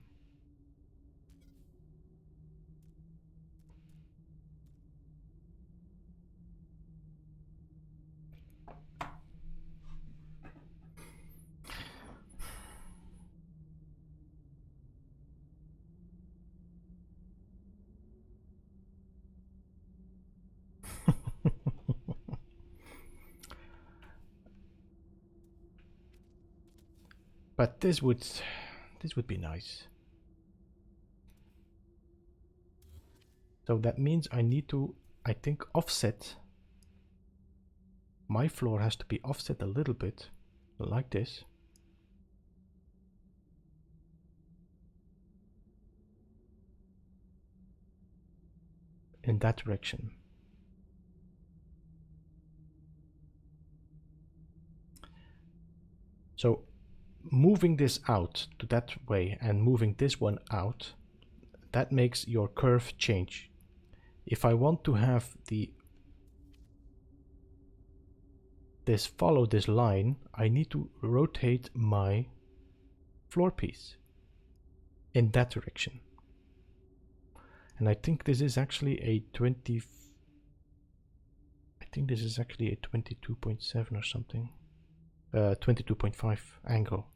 Speaker 1: But this would be nice. So that means I need to, I think, offset. My floor has to be offset a little bit, like this. In that direction. So moving this out to that way and moving this one out, that makes your curve change. If I want to have this follow this line, I need to rotate my floor piece in that direction. And I think this is actually a 20. I think this is actually a 22.7 or something. 22.5 angle.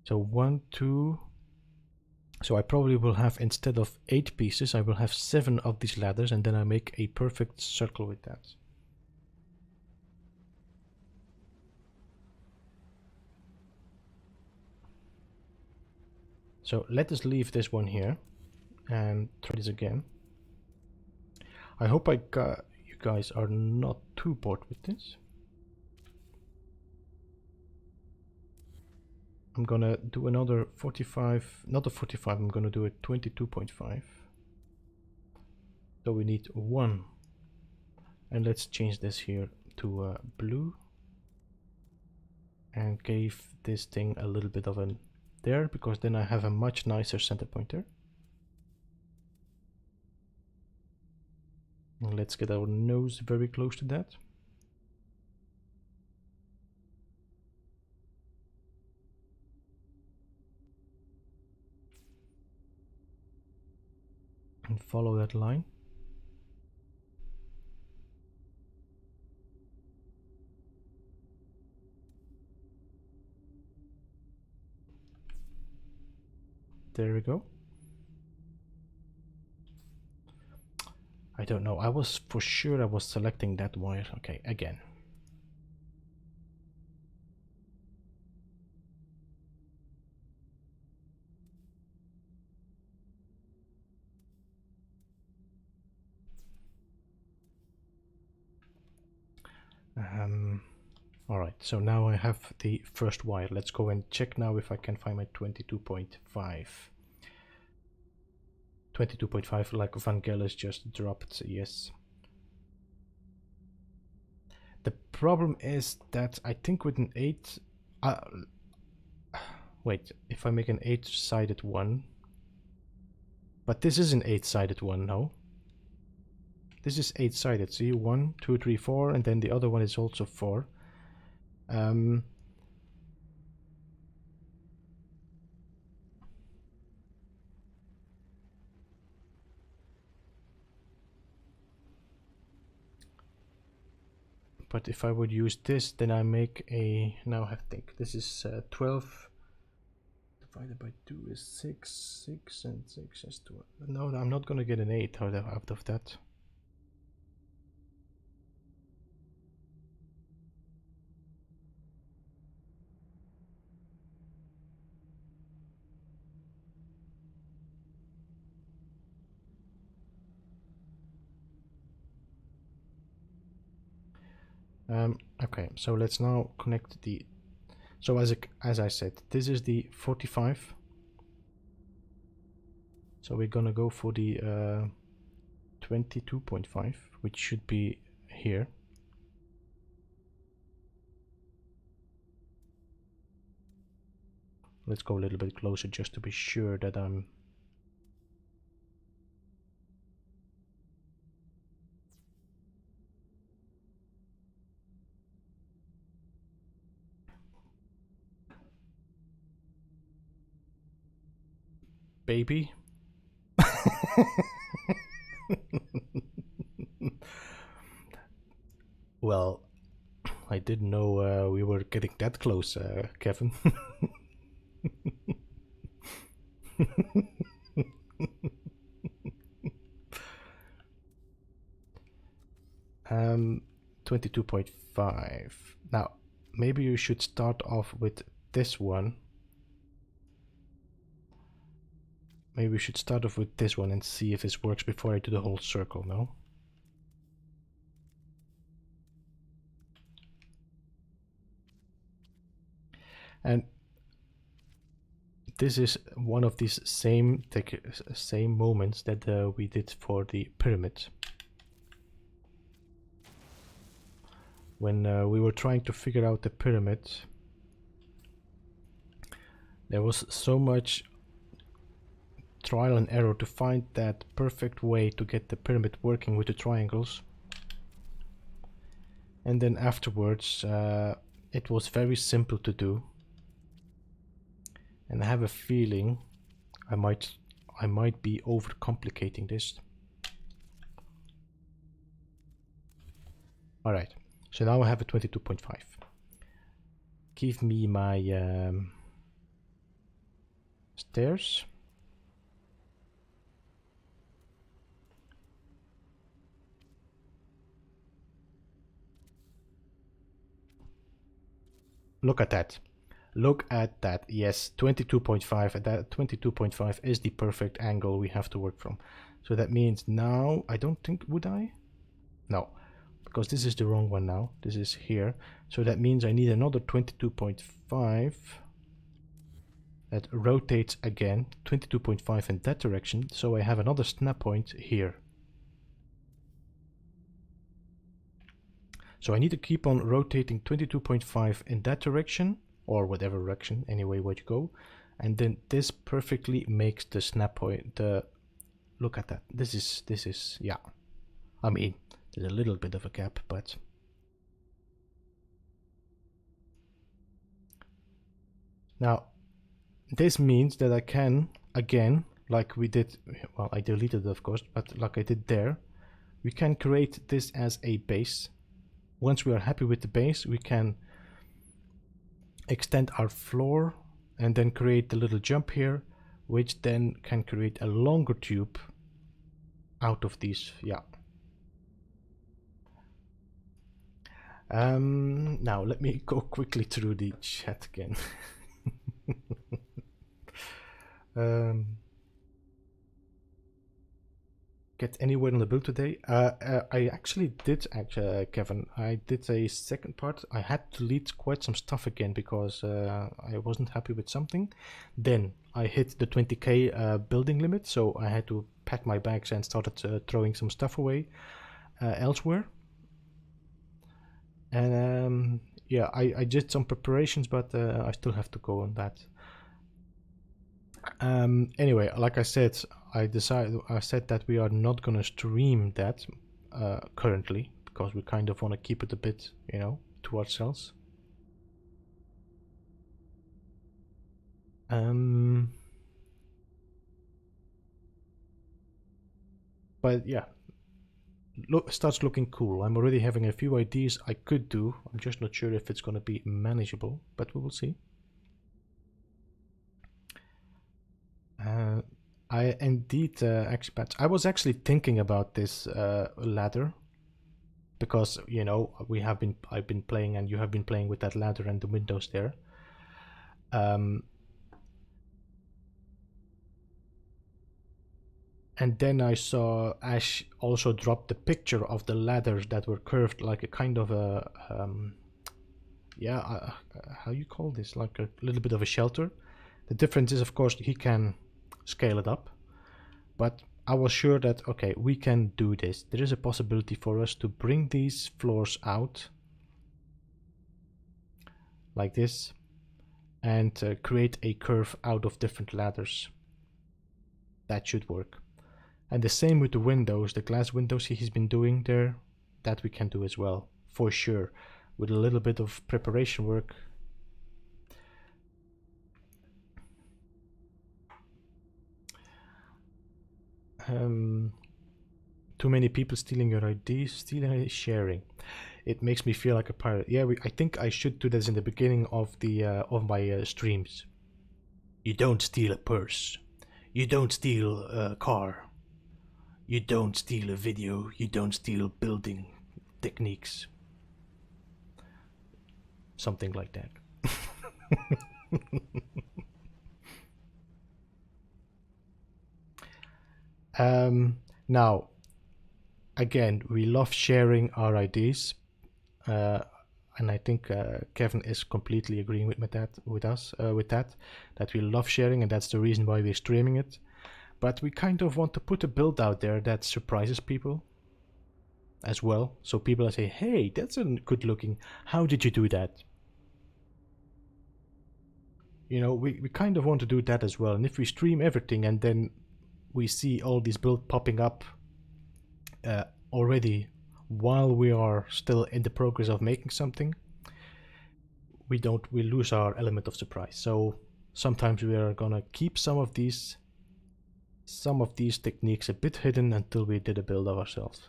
Speaker 1: So 1, 2. So I probably will have, instead of 8 pieces, I will have 7 of these ladders, and then I make a perfect circle with that. So let us leave this one here and try this again. I hope you guys are not too bored with this. I'm gonna do another 45, not a 45, I'm gonna do a 22.5. So we need 1. And let's change this here to blue. And give this thing a little bit of an there, because then I have a much nicer center pointer. And let's get our nose very close to that. And follow that line. There we go. I don't know, I was for sure I was selecting that wire. Okay, again. Alright, so now I have the first wire. Let's go and check now if I can find my 22.5. 22.5, like Vangelis just dropped, yes. The problem is that I think with an 8... wait, if I make an 8-sided one... But this is an 8-sided one, no? This is 8-sided, see? 1, 2, 3, 4, and then the other one is also 4. But if I would use this, then I make a... Now I think this is 12 divided by 2 is 6. 6 and 6 is 12. No, I'm not going to get an 8 out of that. Okay, so let's now connect the... So as I said, this is the 45. So we're gonna go for the 22.5, which should be here. Let's go a little bit closer just to be sure that I'm... Baby. Well, I didn't know we were getting that close, Kevin. 22.5. Now, maybe you should start off with this one. Maybe we should start off with this one and see if this works before I do the whole circle, no? And this is one of these same moments that we did for the pyramid. When we were trying to figure out the pyramid, there was so much trial and error to find that perfect way to get the pyramid working with the triangles. And then afterwards, it was very simple to do. And I have a feeling I might be overcomplicating this. All right, so now I have a 22.5. Give me my stairs. Look at that. Look at that. Yes, 22.5. And that 22.5 is the perfect angle we have to work from. So that means now, I don't think, would I? No, because this is the wrong one now. This is here. So that means I need another 22.5 that rotates again, 22.5 in that direction. So I have another snap point here. So I need to keep on rotating 22.5 in that direction, or whatever direction, anyway, where you go. And then this perfectly makes the snap point. Look at that. This is, yeah. I mean, there's a little bit of a gap, but... Now, this means that I can, again, like we did, well, I deleted it, of course, but like I did there, we can create this as a base. Once we are happy with the base, we can extend our floor and then create the little jump here, which then can create a longer tube out of these, yeah. Now let me go quickly through the chat again. get anywhere on the build today. I actually did, Kevin. I did a second part. I had to delete quite some stuff again because I wasn't happy with something. Then I hit the 20k building limit, so I had to pack my bags and started throwing some stuff away elsewhere. And yeah, I did some preparations, but I still have to go on that. Anyway, like I said, I said that we are not gonna stream that currently because we kind of want to keep it a bit, you know, to ourselves. But yeah, starts looking cool. I'm already having a few ideas I could do. I'm just not sure if it's gonna be manageable, but we will see. I indeed, expat. I was actually thinking about this ladder because you know I've been playing and you have been playing with that ladder and the windows there. And then I saw Ash also drop the picture of the ladders that were curved like a kind of a yeah, how you call this, like a little bit of a shelter. The difference is, of course, he can scale it up, but I was sure that, okay, we can do this. There is a possibility for us to bring these floors out like this and create a curve out of different ladders. That should work. And the same with the windows, the glass windows he's been doing there, that we can do as well, for sure, with a little bit of preparation work. Too many people stealing your ideas, stealing and sharing. It makes me feel like a pirate. Yeah, I think I should do this in the beginning of the of my streams. You don't steal a purse. You don't steal a car. You don't steal a video. You don't steal building techniques. Something like that. Now, again, we love sharing our ideas, and I think Kevin is completely agreeing with that we love sharing, and that's the reason why we're streaming it. But we kind of want to put a build out there that surprises people as well, so people say, "Hey, that's a good looking. How did you do that?" You know, we kind of want to do that as well. And if we stream everything and then we see all these builds popping up already while we are still in the progress of making something, we lose our element of surprise. So sometimes we are gonna keep some of these techniques a bit hidden until we did a build of ourselves.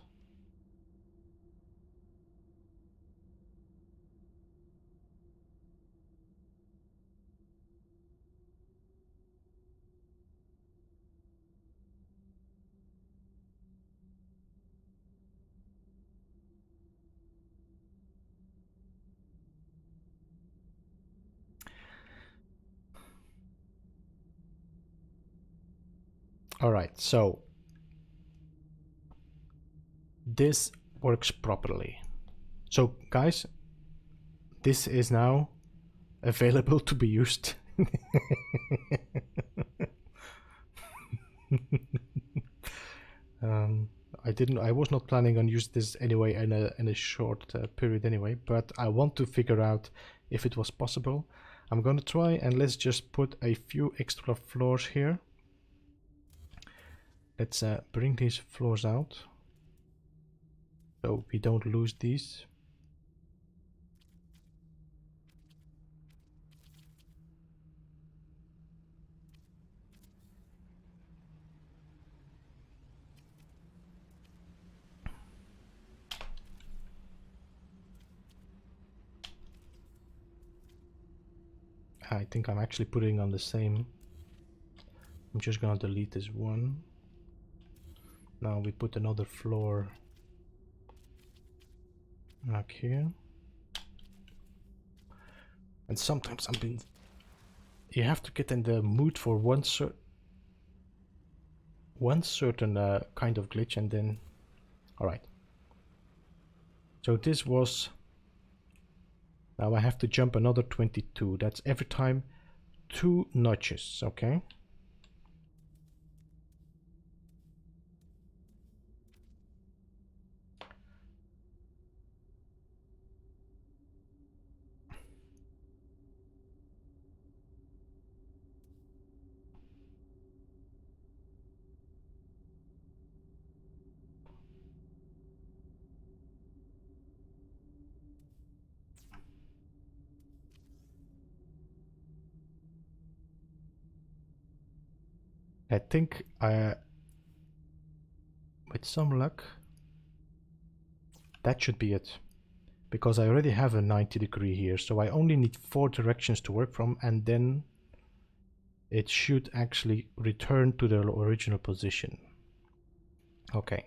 Speaker 1: Alright, so this works properly. So guys, this is now available to be used. I was not planning on using this anyway in a short period anyway, but I want to figure out if it was possible. I'm gonna try, and let's just put a few extra floors here. Let's bring these floors out so we don't lose these. I think I'm actually putting on the same. I'm just gonna delete this one. Now we put another floor back here. And sometimes you have to get in the mood for one one certain kind of glitch and then... Alright. So this was... Now I have to jump another 22. That's every time 2 notches, okay? I think with some luck that should be it, because I already have a 90° here, so I only need 4 directions to work from, and then it should actually return to the original position. Okay,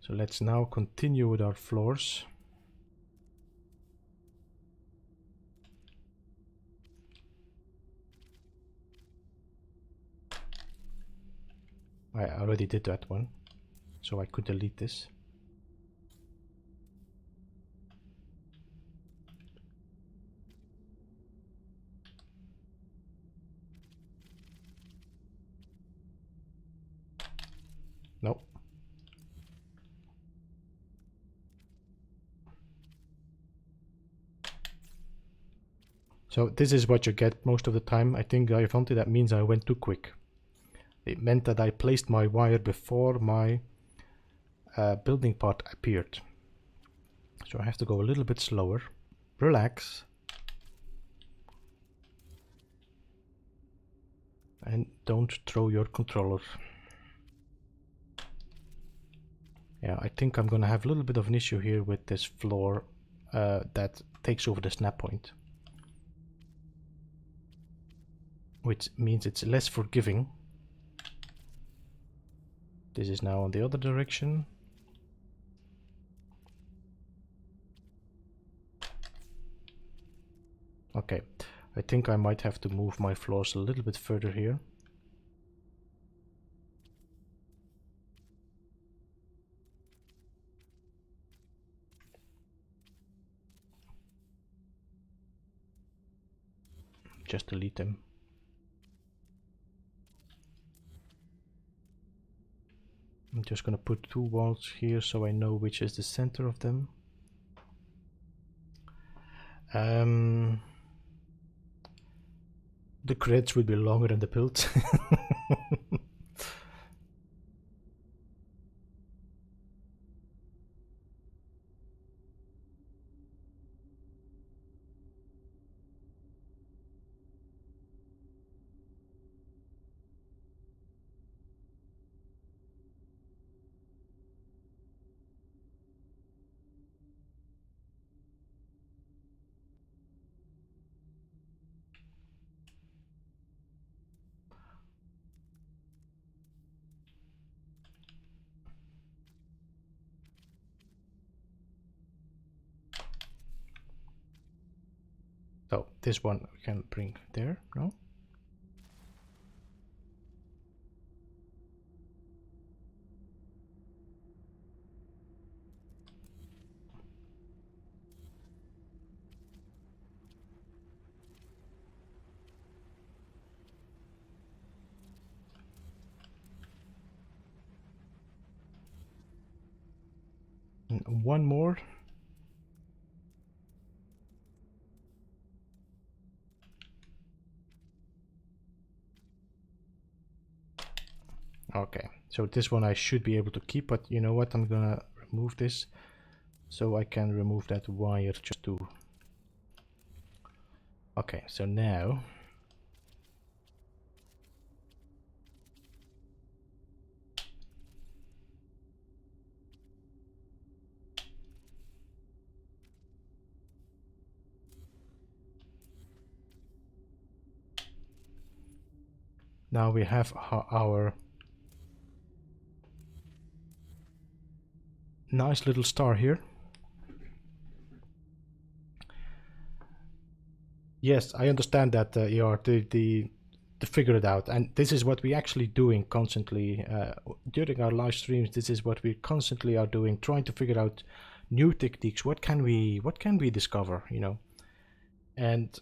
Speaker 1: so let's now continue with our floors. I already did that one, so I could delete this. Nope. So this is what you get most of the time. I think Ivanti, that means I went too quick. It meant that I placed my wire before my building part appeared. So I have to go a little bit slower. Relax. And don't throw your controller. Yeah, I think I'm gonna have a little bit of an issue here with this floor that takes over the snap point. Which means it's less forgiving. This is now on the other direction. Okay, I think I might have to move my floors a little bit further here. Just delete them. I'm just gonna put 2 walls here so I know which is the center of them. The creds would be longer than the build. So this one we can bring there, no? And one more. Okay, so this one I should be able to keep, but you know what, I'm gonna remove this so I can remove that wire just to... Okay, so now we have our nice little star here. Yes, I understand that, the to figure it out. And this is what we actually doing constantly during our live streams. This is what we constantly are doing, trying to figure out new techniques. What can we discover, you know? And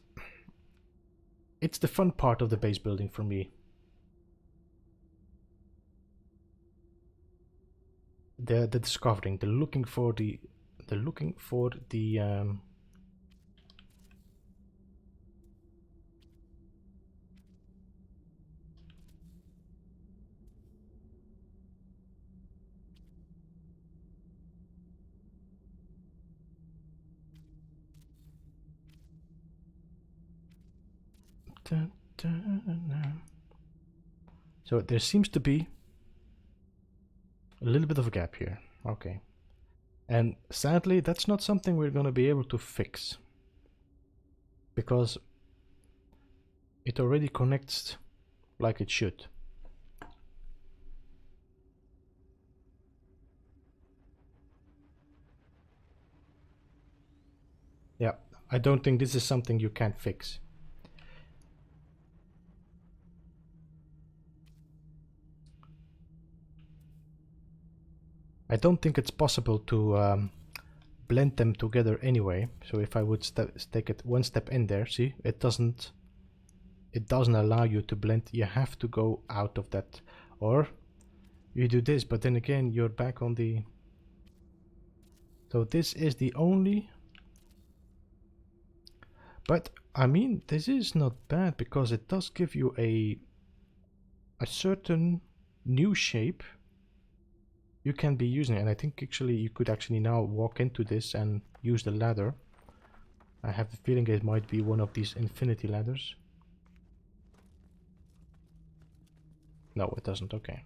Speaker 1: it's the fun part of the base building for me. The discovering, the looking for the so there seems to be a little bit of a gap here. Okay. And sadly, that's not something we're going to be able to fix, because it already connects like it should. Yeah, I don't think this is something you can fix. I don't think it's possible to blend them together anyway. So if I would take it one step in there, see, it doesn't allow you to blend. You have to go out of that, or you do this, but then again you're back on the... So this is the only... But I mean, this is not bad, because it does give you a certain new shape you can be using. And I think actually you could actually now walk into this and use the ladder. I have a feeling it might be one of these infinity ladders. No, it doesn't. Okay.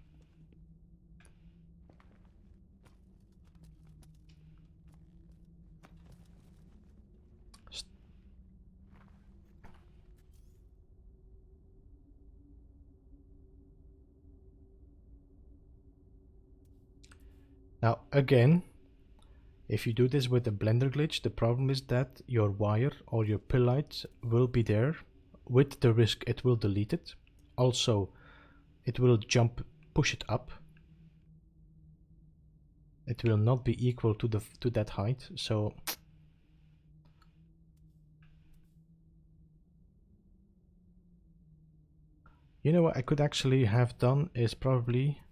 Speaker 1: Now again, if you do this with a blender glitch, the problem is that your wire or your pill light will be there, with the risk it will delete it. Also, it will push it up. It will not be equal to that height. So you know what I could actually have done is probably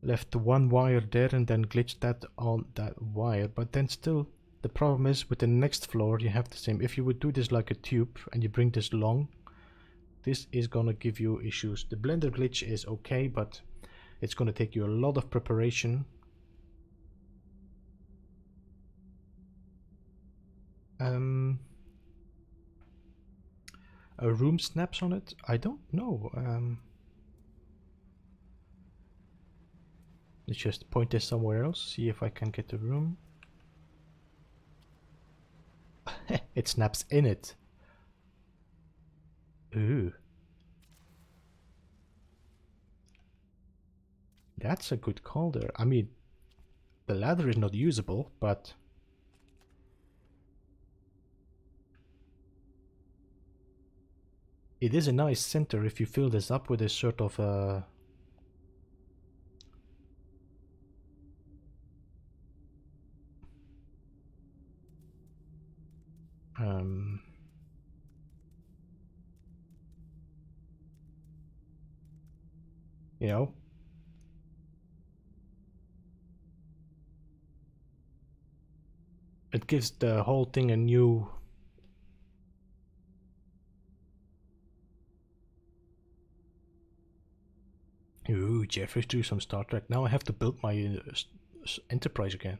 Speaker 1: left one wire there and then glitched that on that wire. But then still, the problem is with the next floor you have the same. If you would do this like a tube and you bring this long, this is gonna give you issues. The blender glitch is okay, but it's gonna take you a lot of preparation. A room snaps on it? I don't know. Let's just point this somewhere else, see if I can get the room. It snaps in it. Ooh. That's a good call there. I mean, the ladder is not usable, but... it is a nice center if you fill this up with a sort of you know, it gives the whole thing a new... Ooh, Jeffrey's doing some Star Trek. Now I have to build my Enterprise again.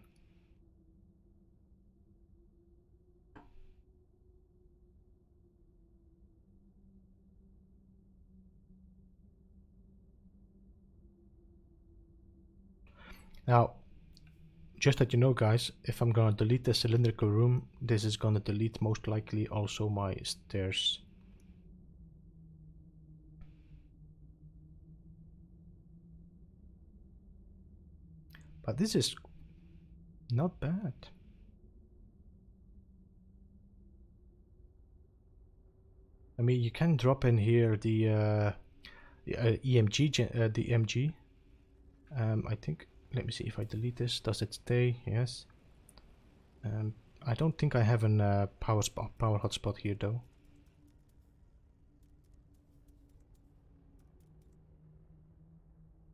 Speaker 1: Now, just that you know, guys, if I'm gonna delete the cylindrical room, this is gonna delete most likely also my stairs. But this is not bad. mean, you can drop in here the the MG. I think. Let me see if I delete this. Does it stay? Yes. I don't think I have a power hotspot here though.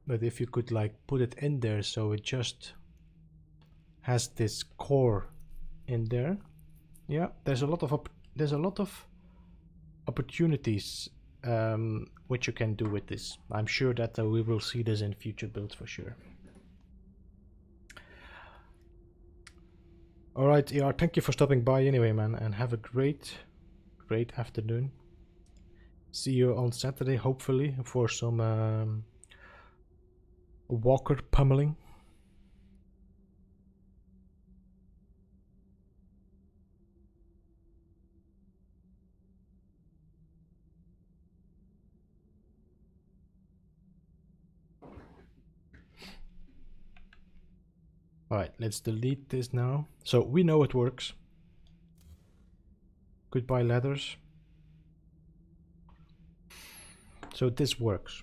Speaker 1: But if you could like put it in there so it just has this core in there, yeah, there's a lot of opportunities what you can do with this. I'm sure that we will see this in future builds for sure. All right, ER, thank you for stopping by anyway, man, and have a great afternoon. See you on Saturday, hopefully, for some walker pummeling. Alright, let's delete this now. So we know it works. Goodbye ladders. So this works.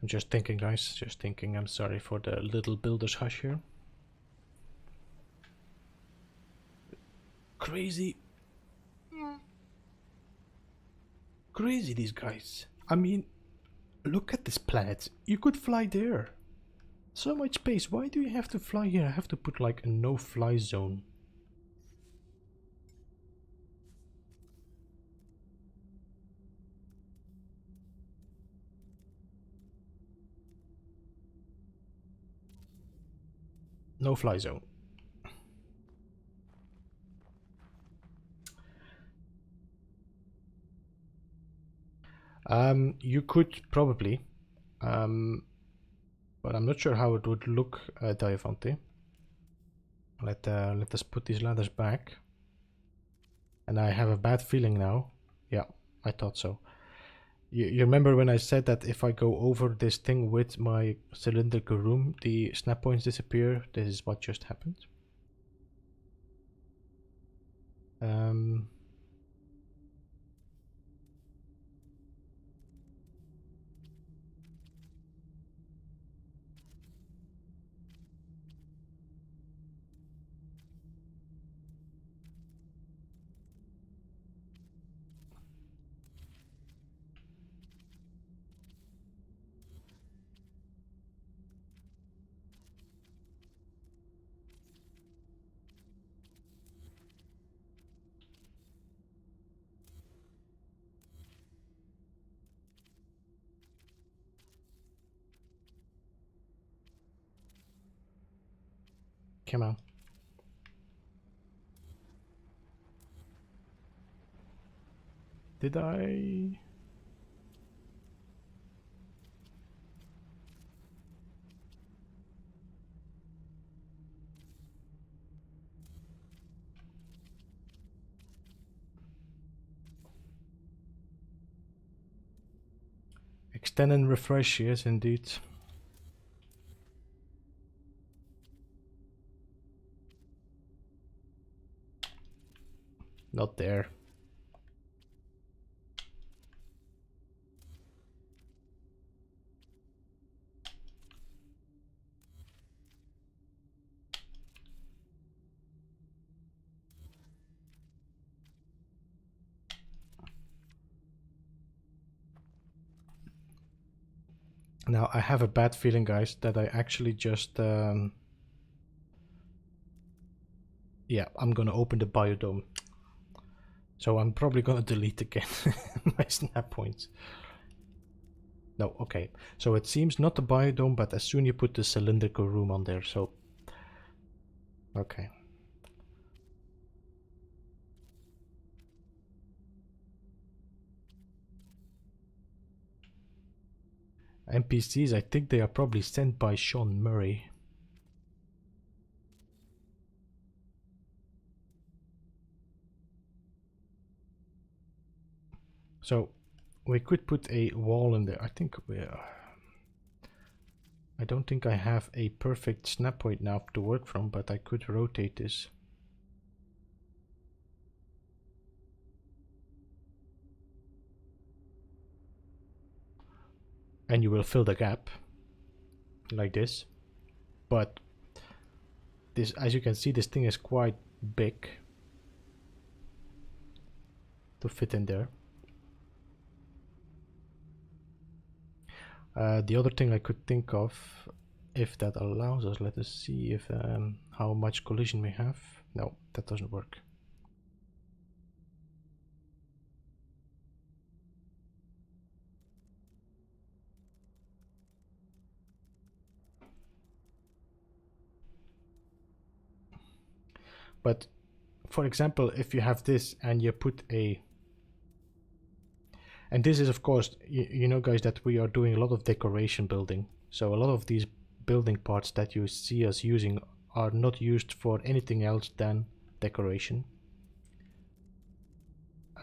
Speaker 1: I'm just thinking, guys, just thinking. I'm sorry for the little builder's hush here. Crazy. Crazy, these guys. I mean, look at this planet. You could fly there. So much space. Why do you have to fly here? I have to put like a no-fly zone. No-fly zone. You could probably, but I'm not sure how it would look, Diavante. Let us put these ladders back. And I have a bad feeling now. Yeah, I thought so. You remember when I said that if I go over this thing with my cylindrical room, the snap points disappear? This is what just happened. Come on. Did I? Extend and refresh, yes indeed. Not there. Now I have a bad feeling, guys, that I actually just yeah, I'm gonna open the biodome. So I'm probably gonna delete again my snap points. No, okay. So it seems not the biodome, but as soon you put the cylindrical room on there, so okay. NPCs, I think they are probably sent by Sean Murray. So we could put a wall in there. I think I don't think I have a perfect snap point now to work from, but I could rotate this. And you will fill the gap like this. But this, as you can see, this thing is quite big to fit in there. The other thing I could think of, if that allows us, let us see if how much collision we have. No, that doesn't work. But for example, if you have this and you put a, and this is of course, you know guys, that we are doing a lot of decoration building. So a lot of these building parts that you see us using are not used for anything else than decoration.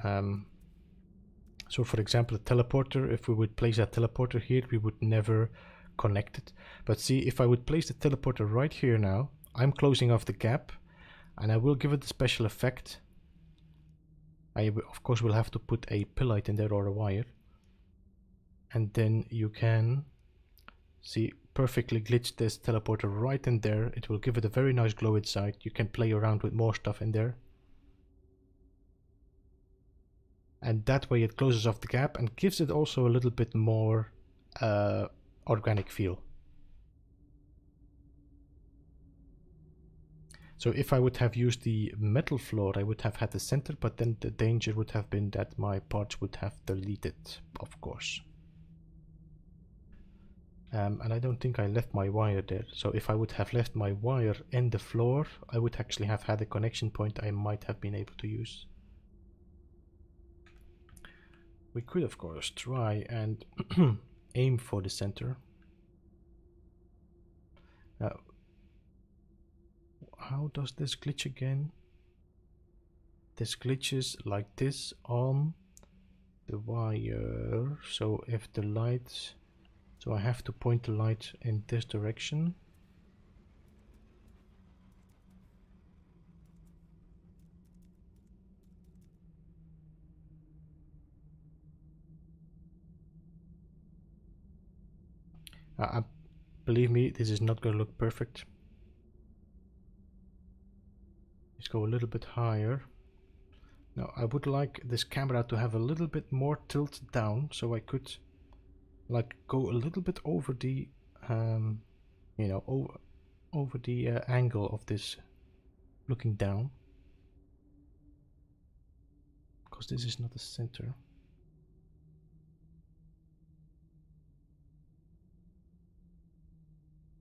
Speaker 1: So for example, a teleporter, if we would place a teleporter here, we would never connect it. But see, if I would place the teleporter right here now, I'm closing off the gap, and I will give it a special effect. I of course will have to put a pillite in there or a wire. And then you can see perfectly glitch this teleporter right in there. It will give it a very nice glow inside. You can play around with more stuff in there. And that way it closes off the gap and gives it also a little bit more organic feel. So if I would have used the metal floor, I would have had the center, but then the danger would have been that my parts would have deleted, of course. And I don't think I left my wire there. So if I would have left my wire in the floor, I would actually have had a connection point I might have been able to use. We could of course try and aim for the center. Now, how does this glitch again? This glitches like this on the wire. So if the light, so I have to point the light in this direction. Believe me, this is not going to look perfect. Let's go a little bit higher. Now I would like this camera to have a little bit more tilt down, so I could like go a little bit over the you know, over the angle of this looking down, because this is not the center.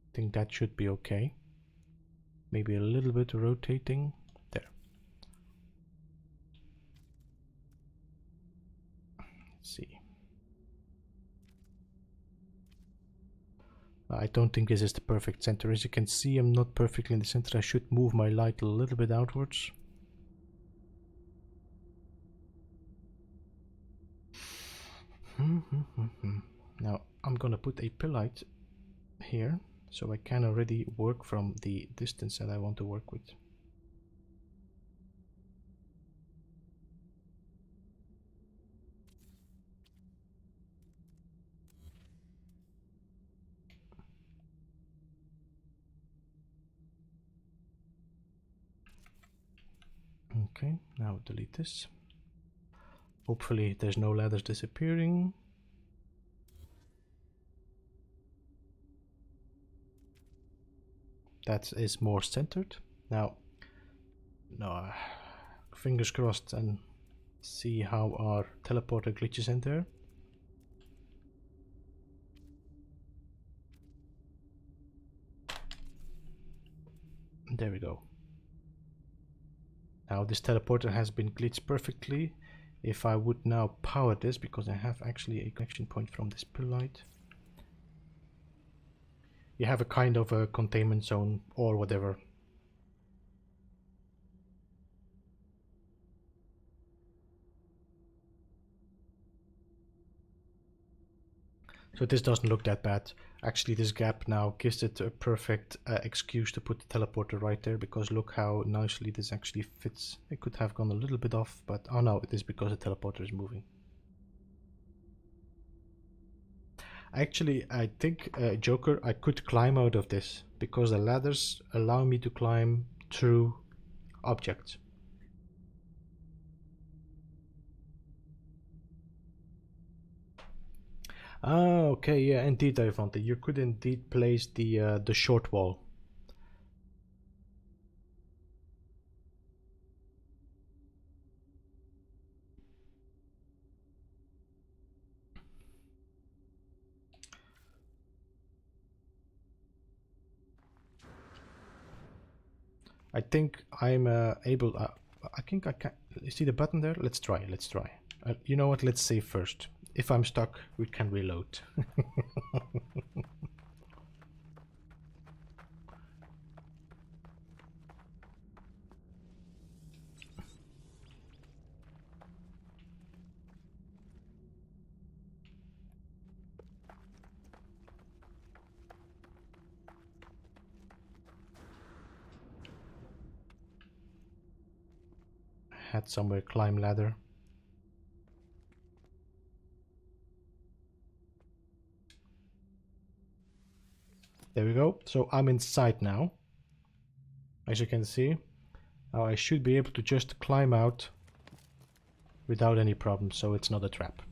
Speaker 1: I think that should be okay. Maybe a little bit rotating there. Let's see. I don't think this is the perfect center. As you can see, I'm not perfectly in the center. I should move my light a little bit outwards. Now I'm gonna put a pillite here, so I can already work from the distance that I want to work with. Okay, now delete this. Hopefully there's no ladders disappearing. That is more centered. Now, no, fingers crossed, and see how our teleporter glitches in there. There we go. Now this teleporter has been glitched perfectly. If I would now power this, because I have actually a connection point from this pillite, you have a kind of a containment zone or whatever. So this doesn't look that bad. Actually, this gap now gives it a perfect excuse to put the teleporter right there, because look how nicely this actually fits. It could have gone a little bit off, but oh no, it is because the teleporter is moving. Actually, I think, Joker, I could climb out of this, because the ladders allow me to climb through objects. Ah, okay, yeah, indeed, Ivante. You could indeed place the short wall. I think I'm able. I think I can. You see the button there? Let's try. Let's try. You know what? Let's save first. If I'm stuck, we can reload. Had somewhere climb ladder. There we go. So I'm inside now. As you can see, now I should be able to just climb out without any problem, so it's not a trap.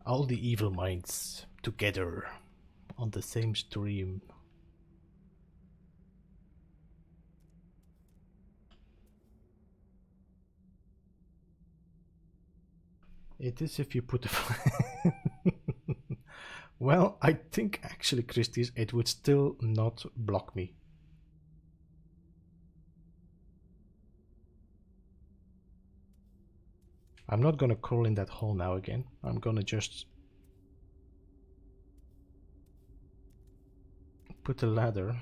Speaker 1: All the evil minds together on the same stream. It is if you put a... Well, I think actually, Christie's, it would still not block me. I'm not gonna crawl in that hole now again. I'm gonna just put a ladder.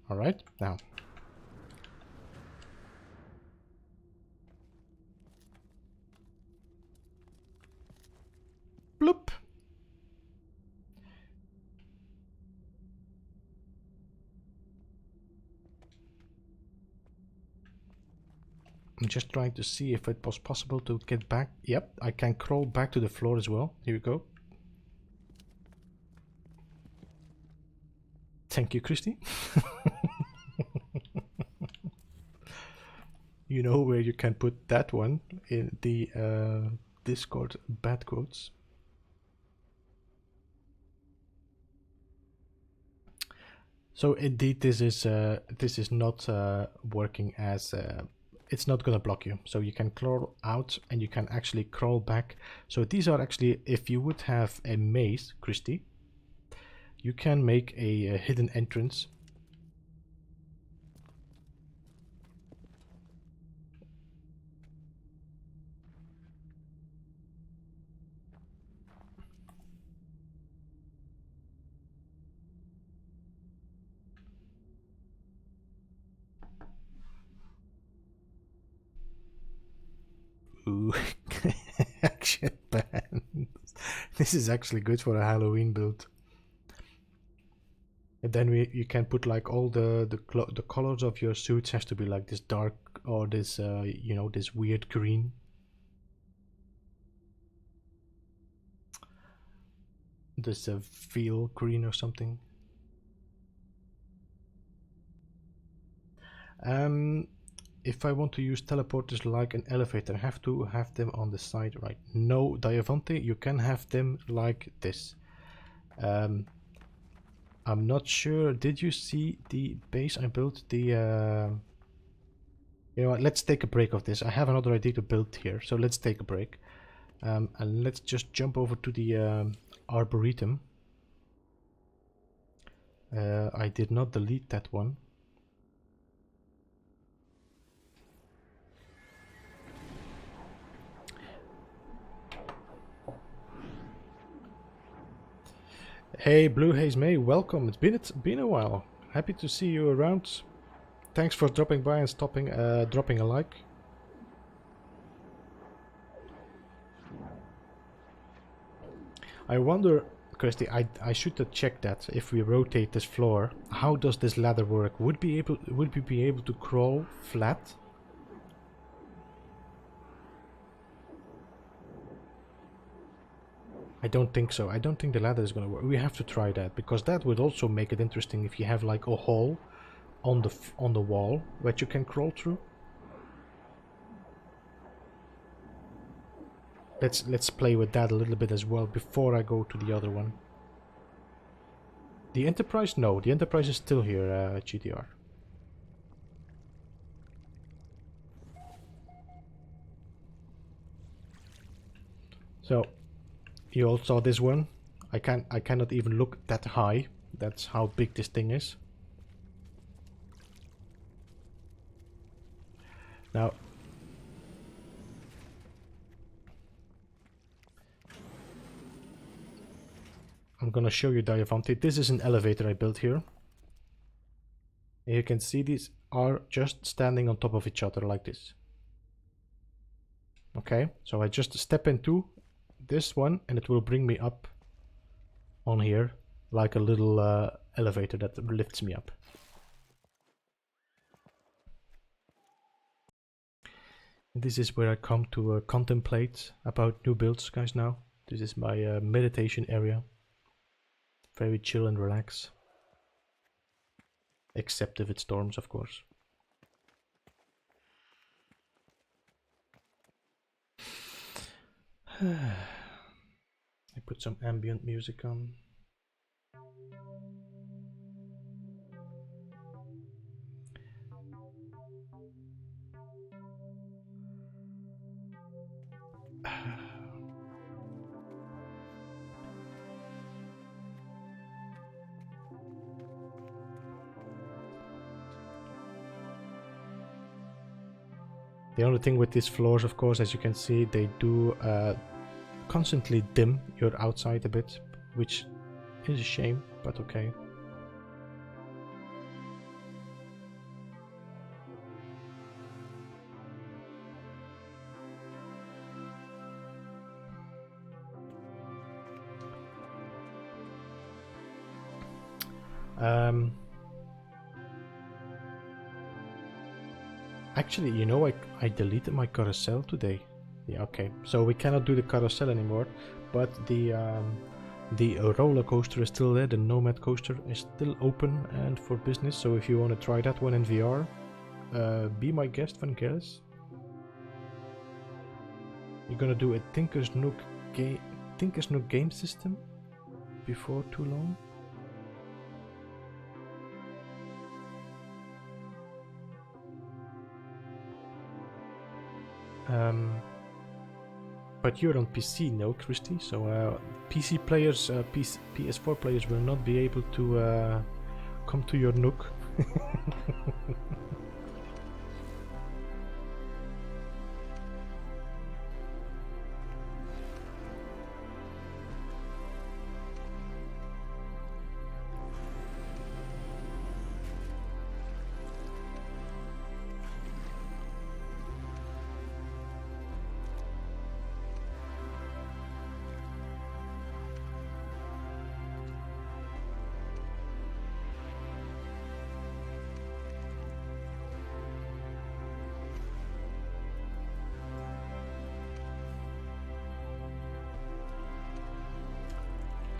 Speaker 1: All right, now. Bloop. I'm just trying to see if it was possible to get back. Yep, I can crawl back to the floor as well. Here we go. Thank you, Christy. You know where you can put that one in the Discord bad quotes. So indeed, this is not working as it's not gonna block you. So you can crawl out and you can actually crawl back. So these are actually, if you would have a maze, Christy, you can make a hidden entrance. Ooh, action bands. This is actually good for a Halloween build. And then you can put like all the colors of your suits has to be like this dark or this you know, this weird green. This veal green or something. If I want to use teleporters like an elevator, I have to have them on the side, right? No, Diavante, you can have them like this. I'm not sure. Did you see the base I built? You know what? Let's take a break of this. I have another idea to build here, so let's take a break. And let's just jump over to the Arboretum. I did not delete that one. Hey, Blue Haze May, welcome. It's been a while. Happy to see you around. Thanks for dropping by and dropping a like. I wonder, Kirsty, I should have checked that. If we rotate this floor, how does this ladder work? Would we be able to crawl flat? I don't think so. I don't think the ladder is gonna work. We have to try that, because that would also make it interesting if you have like a hole on the wall that you can crawl through. Let's play with that a little bit as well before I go to the other one. The Enterprise? No, the Enterprise is still here, GTR. So you all saw this one. I cannot even look that high. That's how big this thing is. Now I'm gonna show you Diavante. This is an elevator I built here. And you can see these are just standing on top of each other like this. Okay, so I just step into this one and it will bring me up on here like a little elevator that lifts me up. This is where I come to contemplate about new builds, guys. Now this is my meditation area. Very chill and relax, except if it storms, of course. I put some ambient music on. The only thing with these floors, of course, as you can see, they do constantly dim your outside a bit, which is a shame, but okay. Actually, you know, I deleted my carousel today. Yeah, okay. So we cannot do the carousel anymore, but the roller coaster is still there. The Nomad coaster is still open and for business. So if you want to try that one in VR, be my guest, Van Geris. You're gonna do a Tinker's Nook game system before too long. But you're on PC, no, Christy? So PC players, PS4 players will not be able to come to your Nook.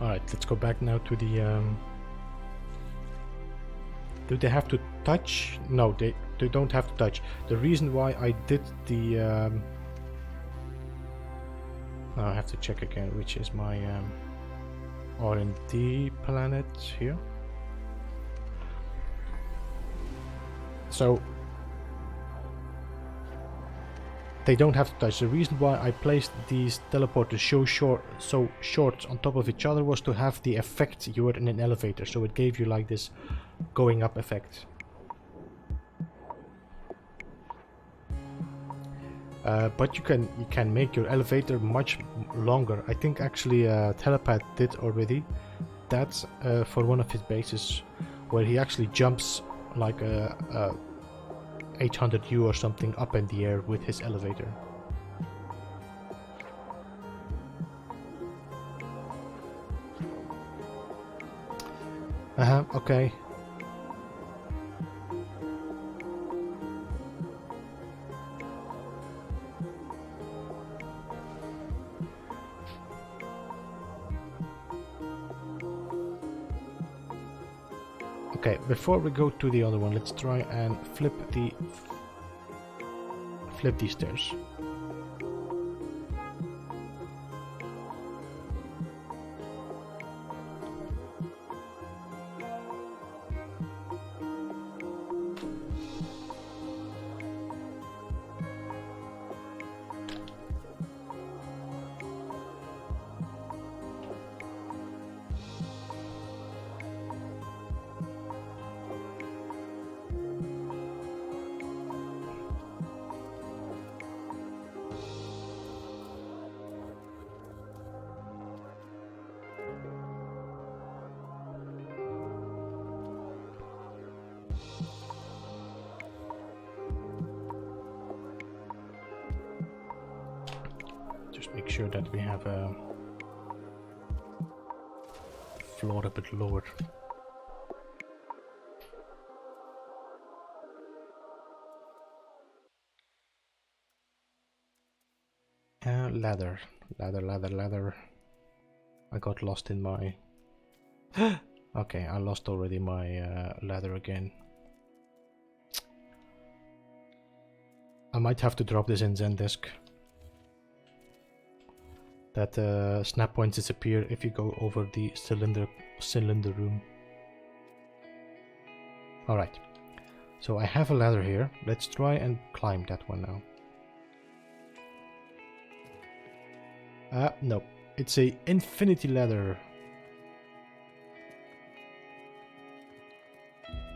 Speaker 1: Alright, let's go back now to the... Do they have to touch? No, they don't have to touch. The reason why I did the... I have to check again, which is my R&D planet here. So they don't have to touch. The reason why I placed these teleporters so short on top of each other was to have the effect you were in an elevator, so it gave you like this going up effect. But you can make your elevator much longer. I think actually Telepath did already that for one of his bases, where he actually jumps like 800U or something up in the air with his elevator. Okay. Okay, before we go to the other one, let's try and flip these stairs. Just make sure that we have a floor a bit lower. Ladder. I got lost in my... Okay, I lost already my ladder again. I might have to drop this in Zendesk. That snap points disappear if you go over the cylinder room. Alright, so I have a ladder here. Let's try and climb that one now. No, it's a infinity ladder.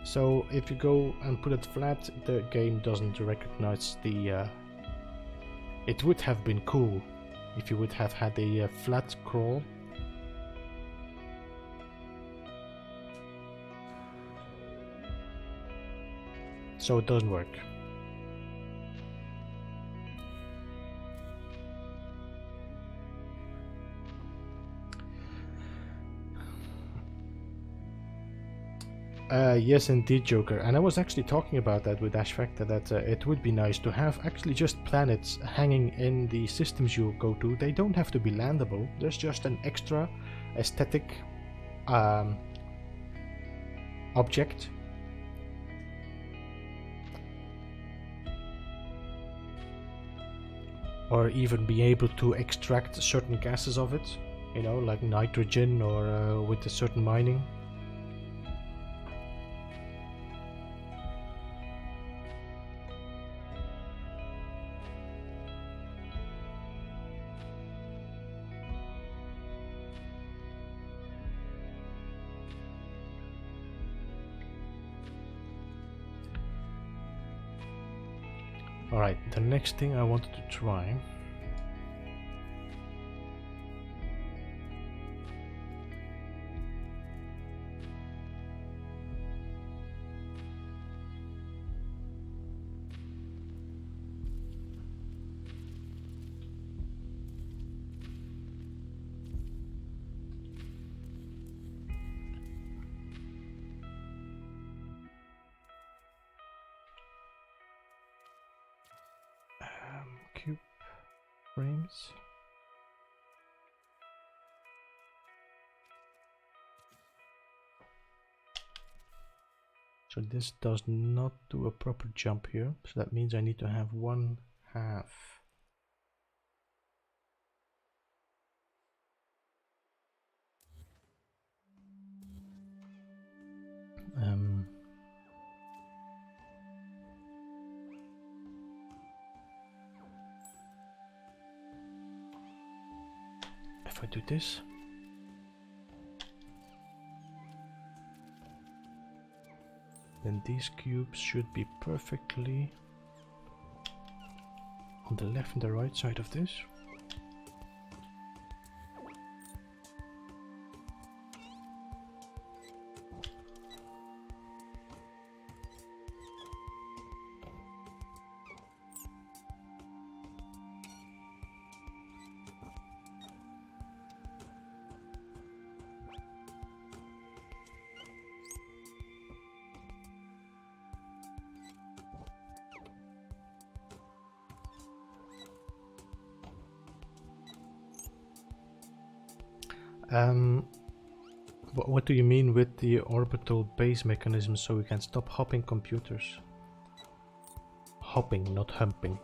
Speaker 1: So if you go and put it flat, the game doesn't recognize the... It would have been cool if you would have had a flat crawl. So it doesn't work. Yes, indeed, Joker. And I was actually talking about that with Ash Factor, that it would be nice to have actually just planets hanging in the systems you go to. They don't have to be landable. There's just an extra aesthetic object. Or even be able to extract certain gases of it. You know, like nitrogen or with a certain mining. Alright, the next thing I wanted to try cube frames. So this does not do a proper jump here. So that means I need to have 1/2. If I do this, then these cubes should be perfectly on the left and the right side of this. What do you mean with the orbital base mechanism so we can stop hopping computers? Hopping, not humping.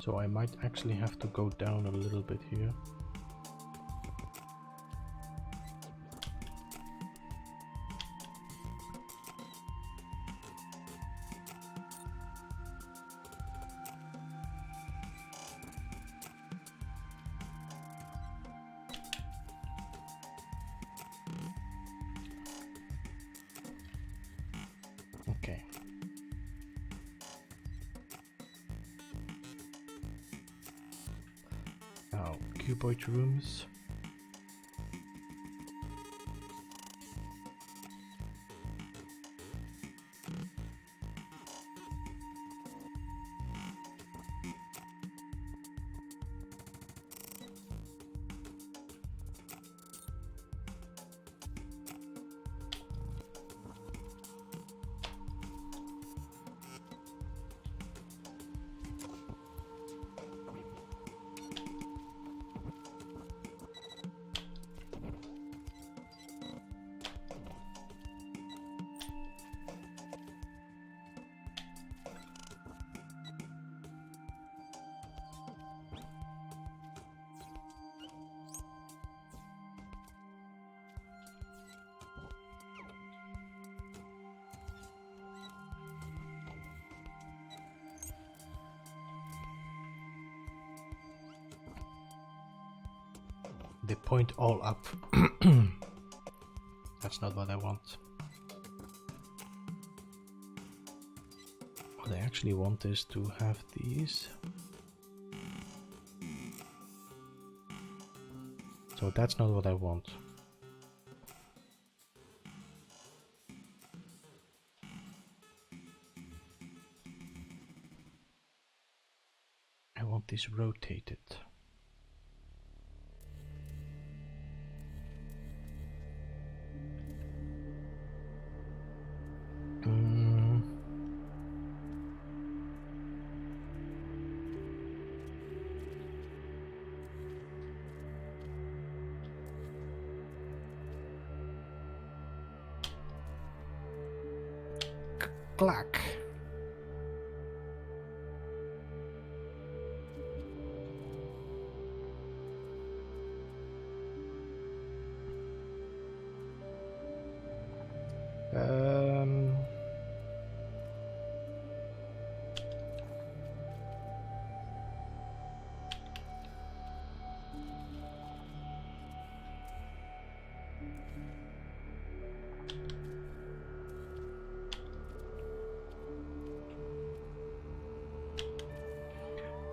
Speaker 1: So I might actually have to go down a little bit here. Okay. Now, cuboid rooms. They point all up. That's not what I want. What I actually want is to have these. So that's not what I want. I want this rotated. Clack.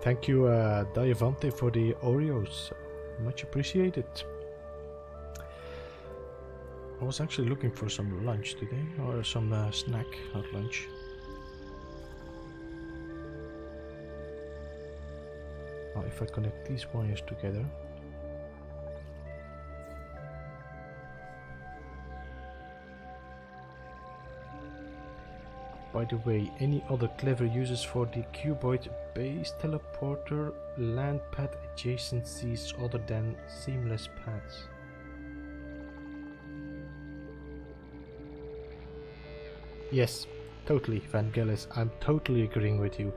Speaker 1: Thank you, Diavante, for the Oreos. Much appreciated. I was actually looking for some lunch today, or some snack, not lunch. Oh, if I connect these wires together. By the way, any other clever uses for the cuboid base teleporter land pad adjacencies other than seamless paths? Yes, totally, Vangelis. I'm totally agreeing with you.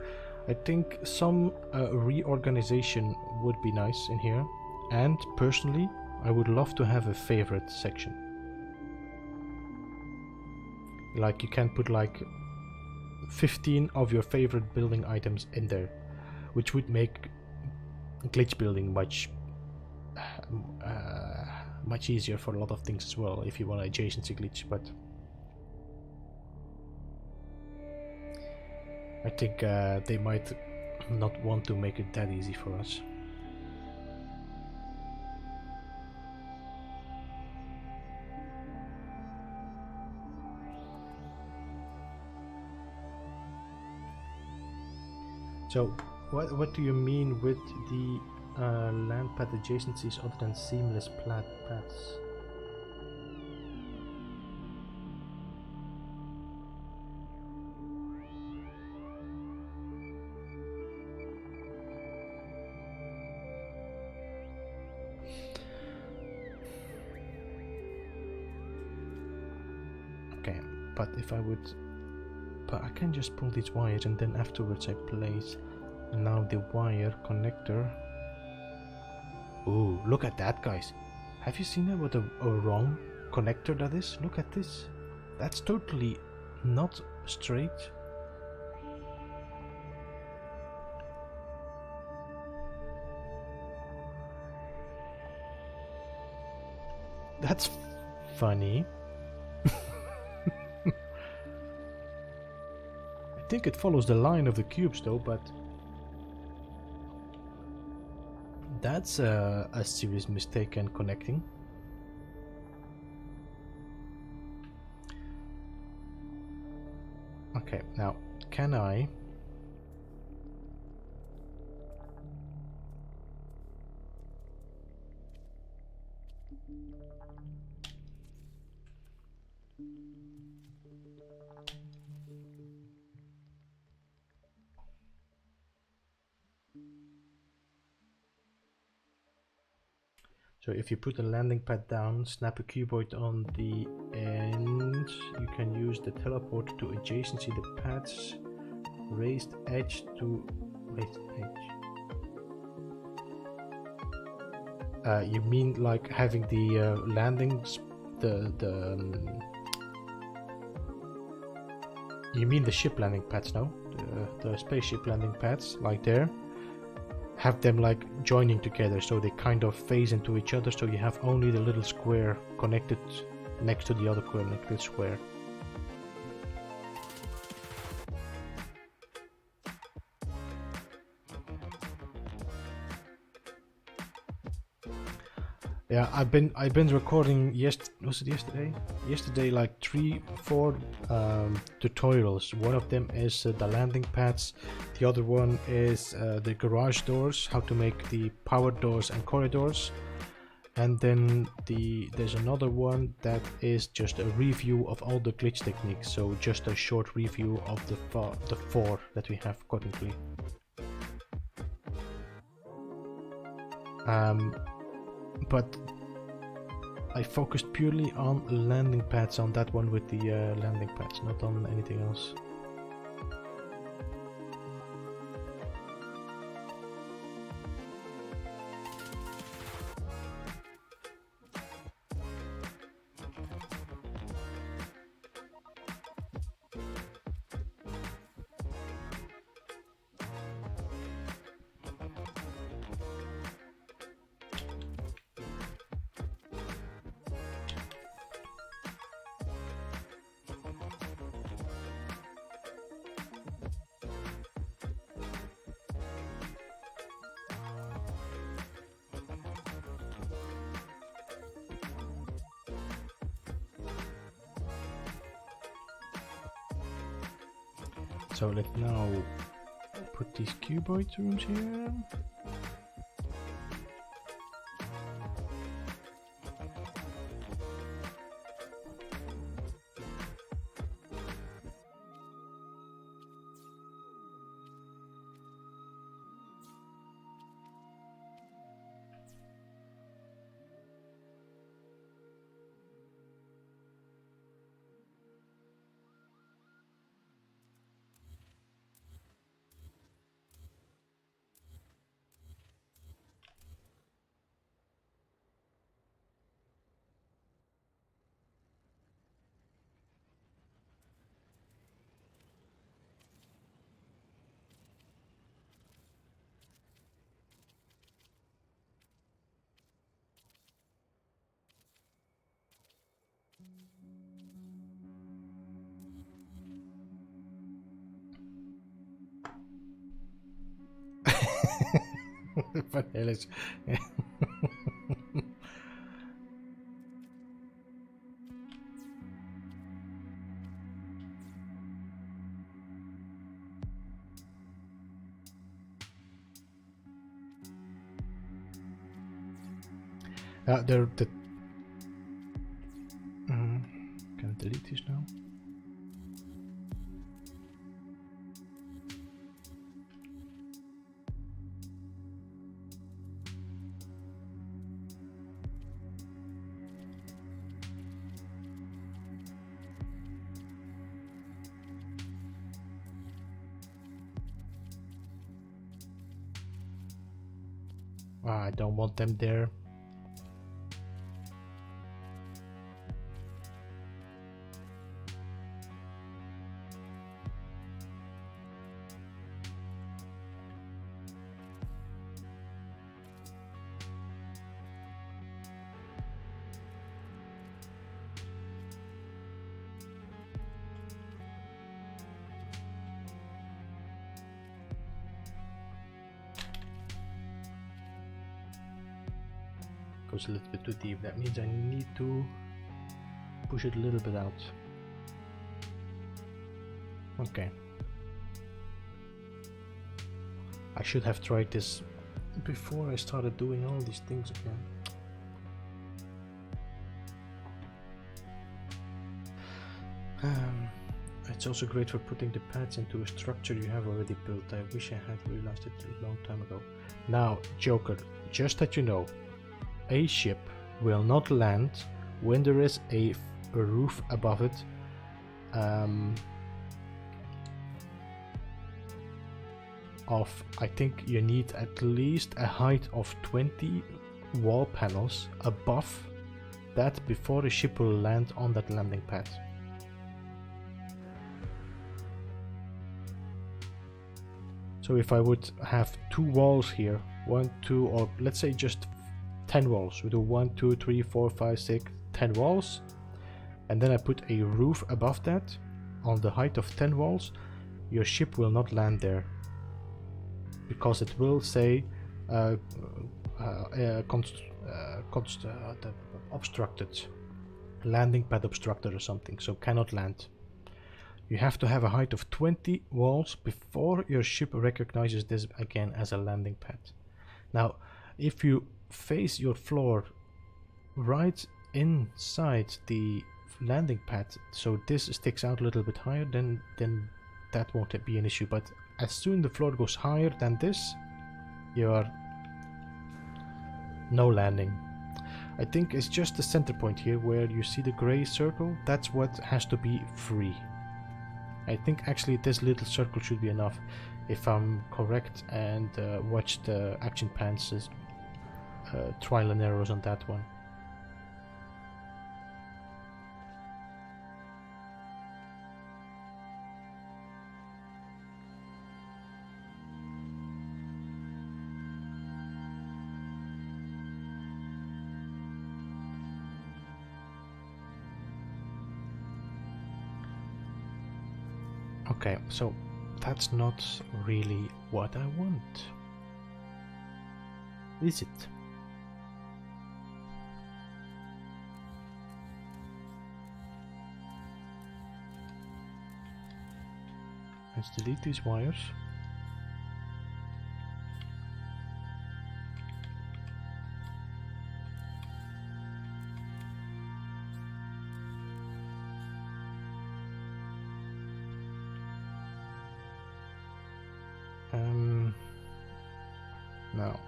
Speaker 1: I think some reorganization would be nice in here, and personally, I would love to have a favorite section. Like you can put like 15 of your favorite building items in there, which would make glitch building much easier for a lot of things as well if you want an adjacency glitch, but I think they might not want to make it that easy for us. So, what do you mean with the land pad adjacencies other than seamless paths? Okay, but if I would... But I can just pull these wires and then afterwards I place now the wire connector. Ooh, look at that, guys. Have you seen that? What a wrong connector that is? Look at this. That's totally not straight. That's funny. I think it follows the line of the cubes though, but that's a serious mistake in connecting. Okay, now can I... So if you put a landing pad down, snap a cuboid on the end, you can use the teleport to adjacency the pads, raised edge to raised edge. You mean like having the landings, you mean the ship landing pads, no? The spaceship landing pads, like there. Have them like joining together so they kind of phase into each other, so you have only the little square connected next to the other connected square. Yeah, I've been recording was it yesterday? Yesterday, like 3-4 tutorials. One of them is the landing pads. The other one is the garage doors, how to make the power doors and corridors. And then there's another one that is just a review of all the glitch techniques. So just a short review of the four that we have currently. But I focused purely on landing pads on that one with the landing pads, not on anything else. So let's now put these cuboid rooms here. What the hell is... they're the... Can I delete this now? I don't want them there. Goes a little bit too deep. That means I need to push it a little bit out. Okay. I should have tried this before I started doing all these things again. It's also great for putting the pads into a structure you have already built. I wish I had realized it a long time ago. Now, Joker, just that you know, a ship will not land when there is a roof above it. I think you need at least a height of 20 wall panels above that before the ship will land on that landing pad. So if I would have 2 walls here, 1, 2, or let's say just 10 walls, we do 1, 2, 3, 4, 5, 6, 10 walls, and then I put a roof above that on the height of 10 walls, your ship will not land there, because it will say obstructed, landing pad obstructed or something, so cannot land. You have to have a height of 20 walls before your ship recognizes this again as a landing pad. Now, if you face your floor right inside the landing pad, so this sticks out a little bit higher, then that won't be an issue. But as soon the floor goes higher than this, you are no landing. I think it's just the center point here where you see the gray circle. That's what has to be free. I think actually this little circle should be enough, if I'm correct, and watch the action pants trial and errors on that one. Okay, so that's not really what I want, is it? Let's delete these wires. No.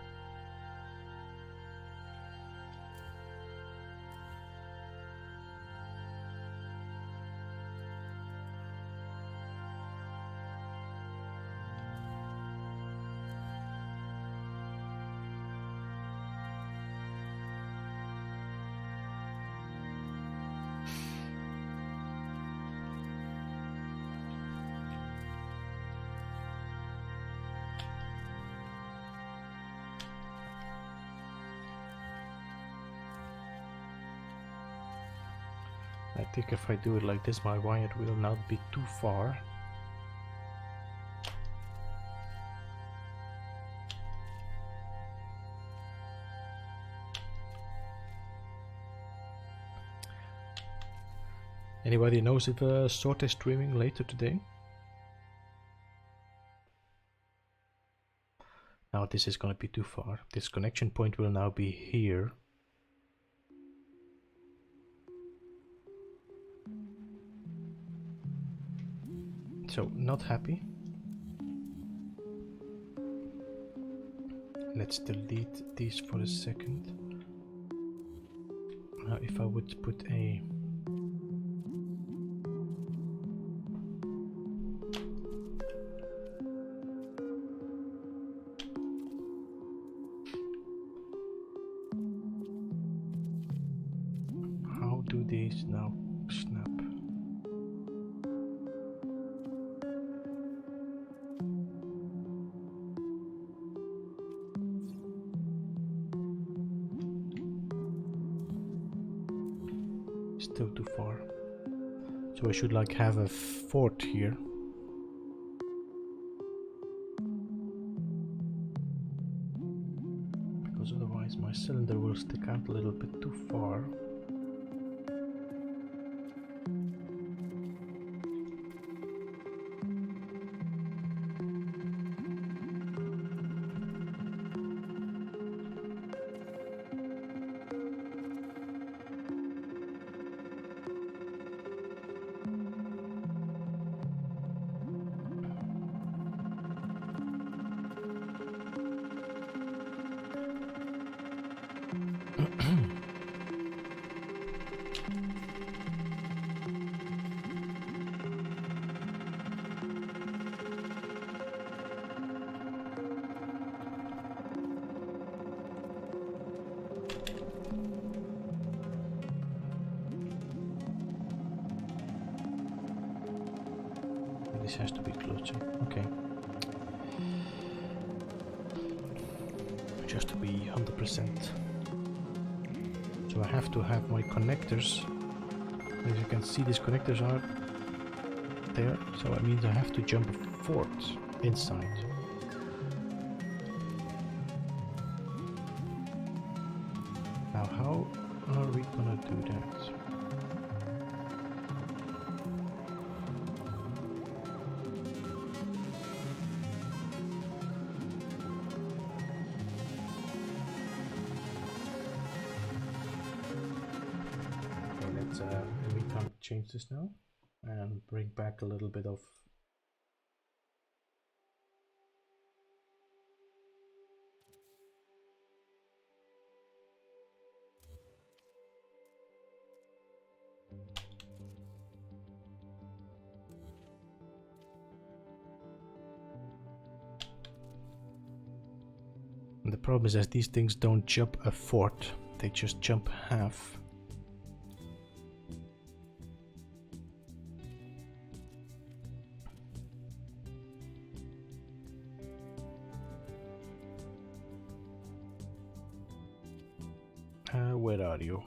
Speaker 1: I think if I do it like this, my wire will not be too far. Anybody knows if Sort is streaming later today? Now this is gonna be too far. This connection point will now be here. So, not happy. Let's delete these for a second. Now if I would put a... How do these now snap? Still too far. So I should like have a fort here. Because otherwise my cylinder will stick out a little bit too far. This has to be closer. Okay. Just to be 100%. So I have to have my connectors. As you can see, these connectors are there. So it means I have to jump a fort inside. Now how are we gonna do that? In the meantime, change this now and bring back a little bit of and the problem is that these things don't jump a fort, they just jump half. Where are you?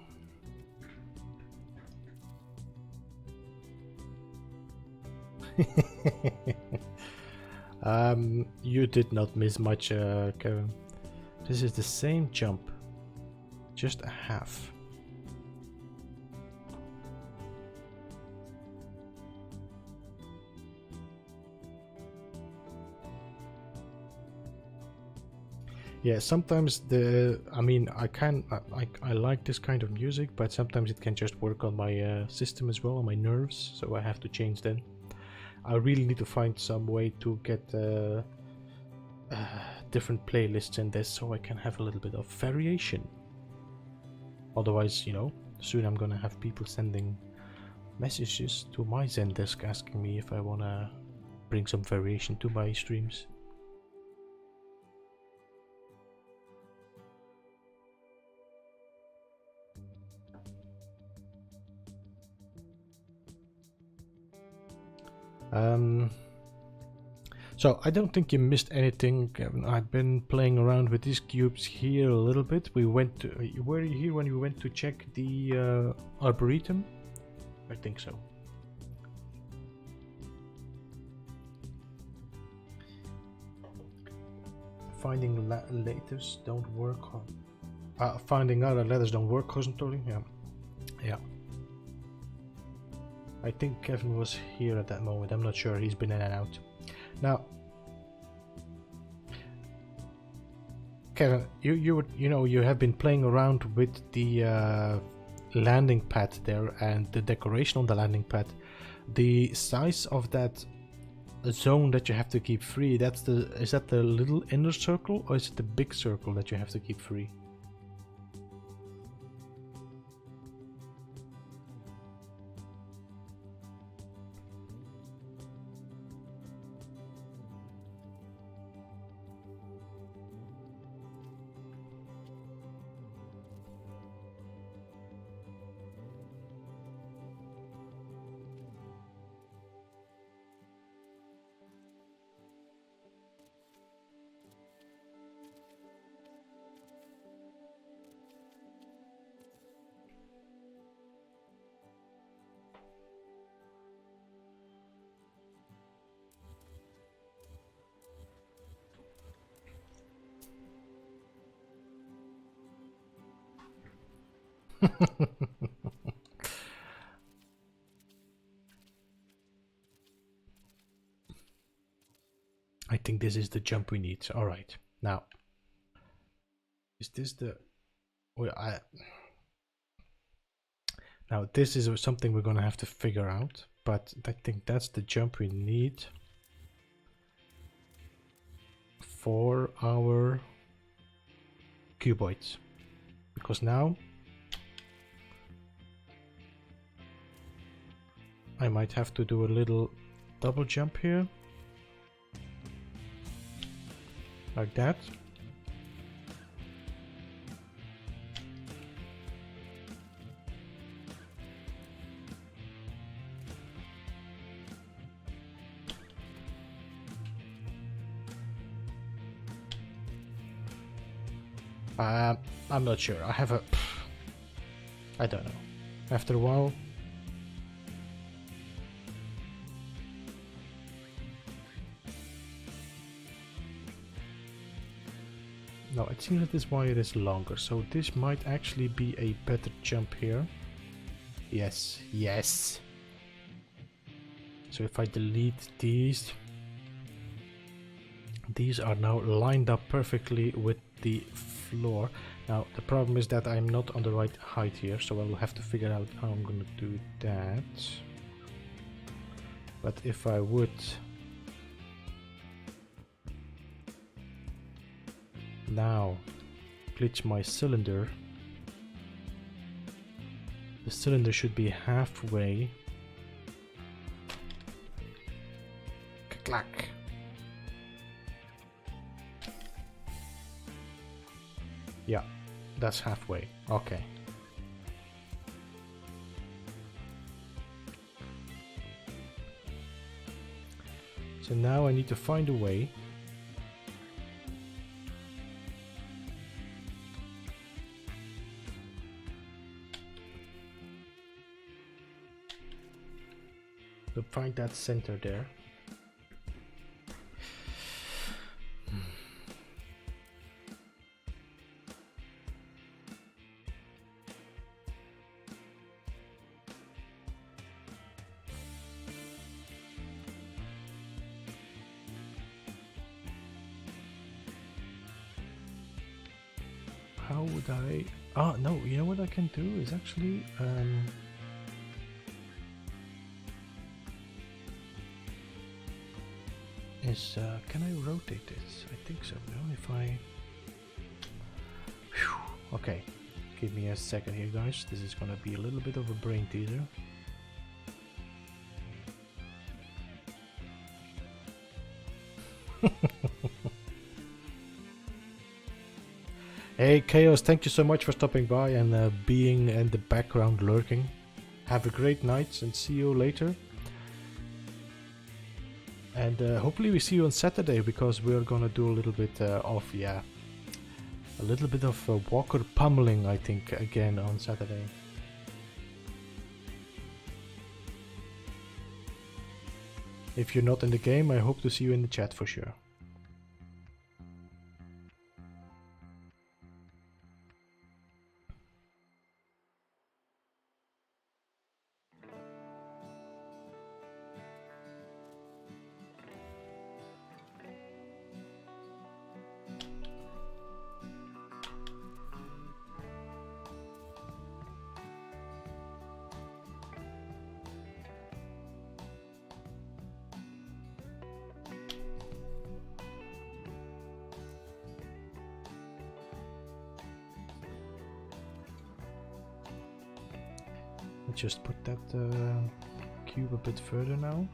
Speaker 1: You did not miss much, Kevin. This is the same jump, just a half. Yeah, sometimes I mean, I like this kind of music, but sometimes it can just work on my system as well, on my nerves, so I have to change them. I really need to find some way to get different playlists in this so I can have a little bit of variation. Otherwise, you know, soon I'm gonna have people sending messages to my Zendesk asking me if I wanna bring some variation to my streams. So I don't think you missed anything, Kevin. I've been playing around with these cubes here a little bit. We went to, were you here when we went to check the arboretum? I think so. Finding letters don't work. Finding out that letters don't work horizontally. Yeah. Yeah. I think Kevin was here at that moment. I'm not sure. He's been in and out. Now, Kevin, you have been playing around with the landing pad there and the decoration on the landing pad. The size of that zone that you have to keep free, is that the little inner circle or is it the big circle that you have to keep free? I think this is the jump we need. All right. Now, is this the... Well, now, this is something we're going to have to figure out, but I think that's the jump we need for our cuboids. Because now I might have to do a little double jump here. Like that. I'm not sure. I don't know. After a while. No, it seems that this wire is longer, so this might actually be a better jump here. Yes, yes. So if I delete these are now lined up perfectly with the floor. Now the problem is that I'm not on the right height here, so I will have to figure out how I'm gonna do that. But if I would now glitch my cylinder, the cylinder should be halfway. Clack. Yeah, that's halfway. Okay. So now I need to find a way to find that center there. how would I... Oh, no, you know what I can do is actually... can I rotate this? I think so, no? If I... Whew, okay, give me a second here, guys. This is gonna be a little bit of a brain teaser. Hey Chaos, thank you so much for stopping by and being in the background lurking. Have a great night and see you later. And hopefully we see you on Saturday, because we're gonna do a little bit of, yeah, a little bit of walker pummeling, I think, again on Saturday. If you're not in the game, I hope to see you in the chat for sure. Just put that cube a bit further now.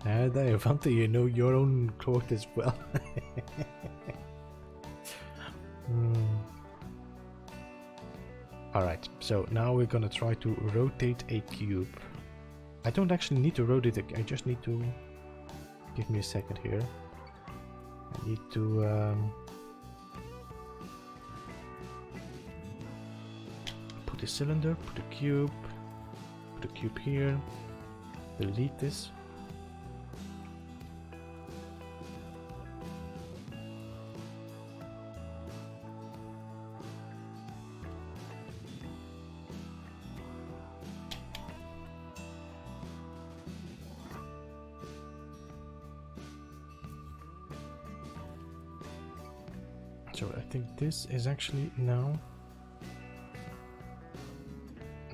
Speaker 1: Devante, you know your own quote as well. Alright, so now we're gonna try to rotate a cube. I don't actually need to rotate it, I just need to... Give me a second here. I need to put a cylinder, put a cube here, delete this. So I think this is actually now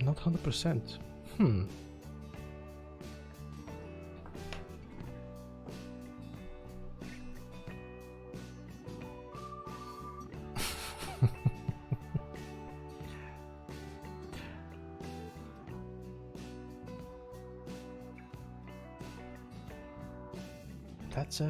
Speaker 1: not 100%. That's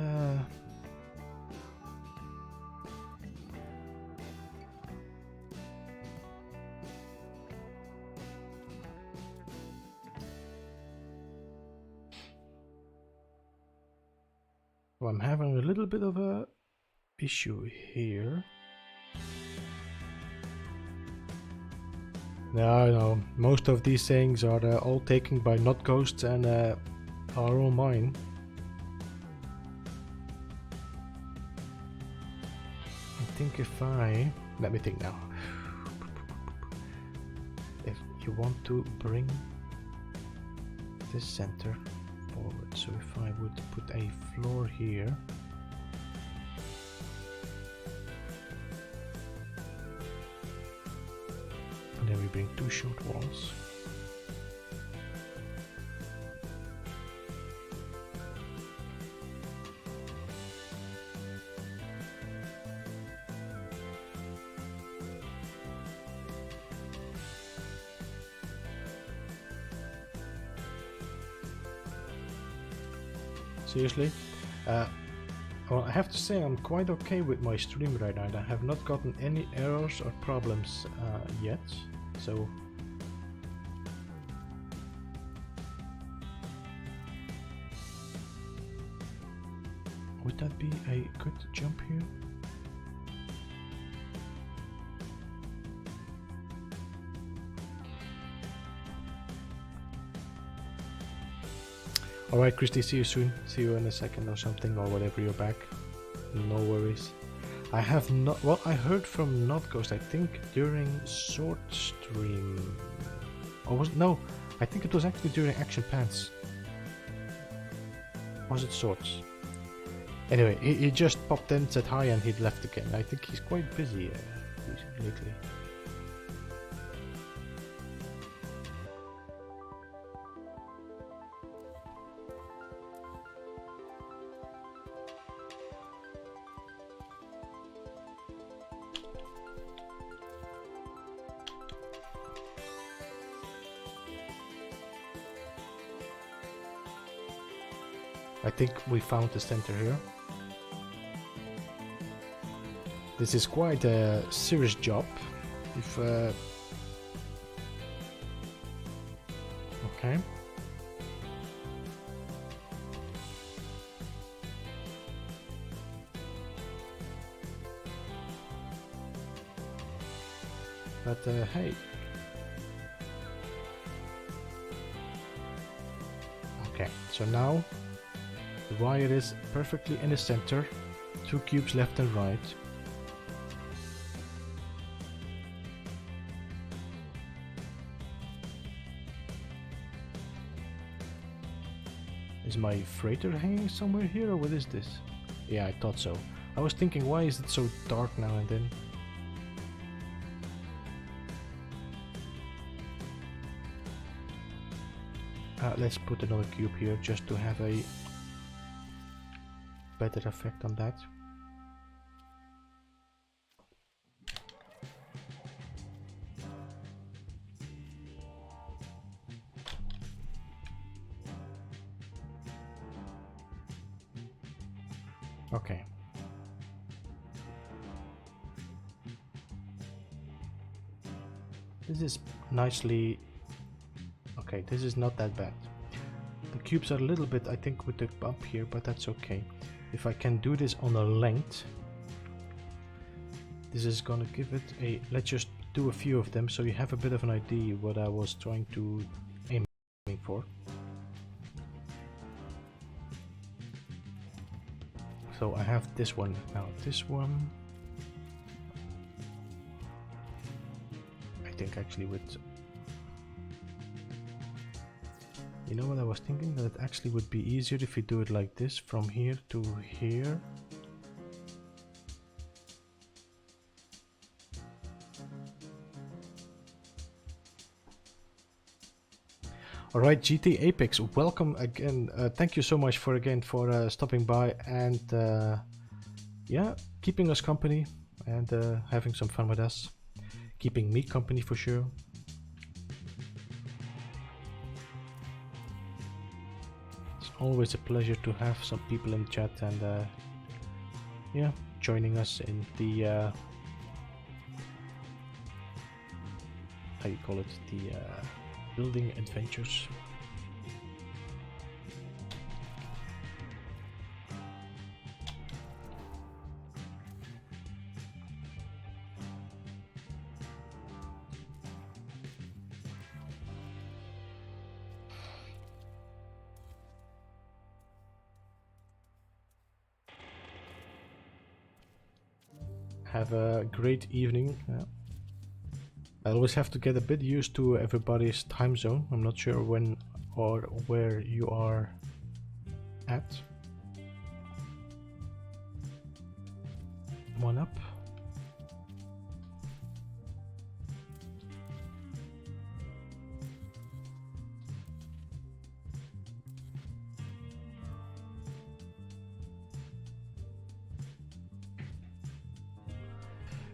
Speaker 1: well, I'm having a little bit of a issue here. No, most of these things are all taken by not ghosts and are all mine. I think if I... let me think now. If you want to bring this center forward, so if I would put a floor here, and then we bring two short walls. Seriously? Well, I have to say I'm quite okay with my stream right now. I have not gotten any errors or problems yet, so... Would that be a good jump here? Alright, Christy, see you soon. See you in a second or something, or whatever, you're back. No worries. I have not... well, I heard from Not Ghost, I think, during Sword Stream. Or was it? No, I think it was actually during Action Pants. Was it swords? Anyway, he just popped in, said hi, and he left again. I think he's quite busy lately. I think we found the center here. This is quite a serious job. If okay. But hey. Okay, so now the wire is perfectly in the center. 2 cubes left and right. Is my freighter hanging somewhere here, or what is this? Yeah, I thought so. I was thinking, why is it so dark now and then? Let's put another cube here just to have a better effect on that. Okay. This is nicely... Okay, this is not that bad. The cubes are a little bit, I think, with the bump here, but that's okay. If I can do this on a length, this is gonna give it a... Let's just do a few of them so you have a bit of an idea what I was trying to aim for. So I have this one now. This one, I think actually with... You know what I was thinking? That it actually would be easier if you do it like this, from here to here. Alright, GT Apex, welcome again. Thank you so much for stopping by and yeah, keeping us company and having some fun with us. Keeping me company for sure. It's always a pleasure to have some people in chat and yeah, joining us in the how you call it, the building adventures. Have a great evening. I always have to get a bit used to everybody's time zone. I'm not sure when or where you are at. One up.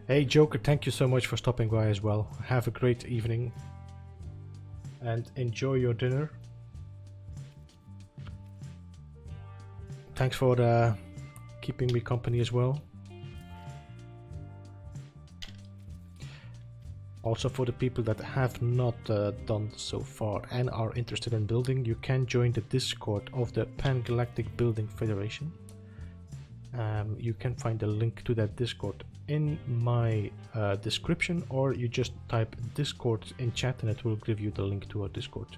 Speaker 1: Hey Joker, thank you so much for stopping by as well. Have a great evening and enjoy your dinner. Thanks for keeping me company as well. Also, for the people that have not done so far and are interested in building, you can join the Discord of the Pan-Galactic Building Federation. You can find the link to that Discord in my description, or you just type Discord in chat and it will give you the link to our Discord.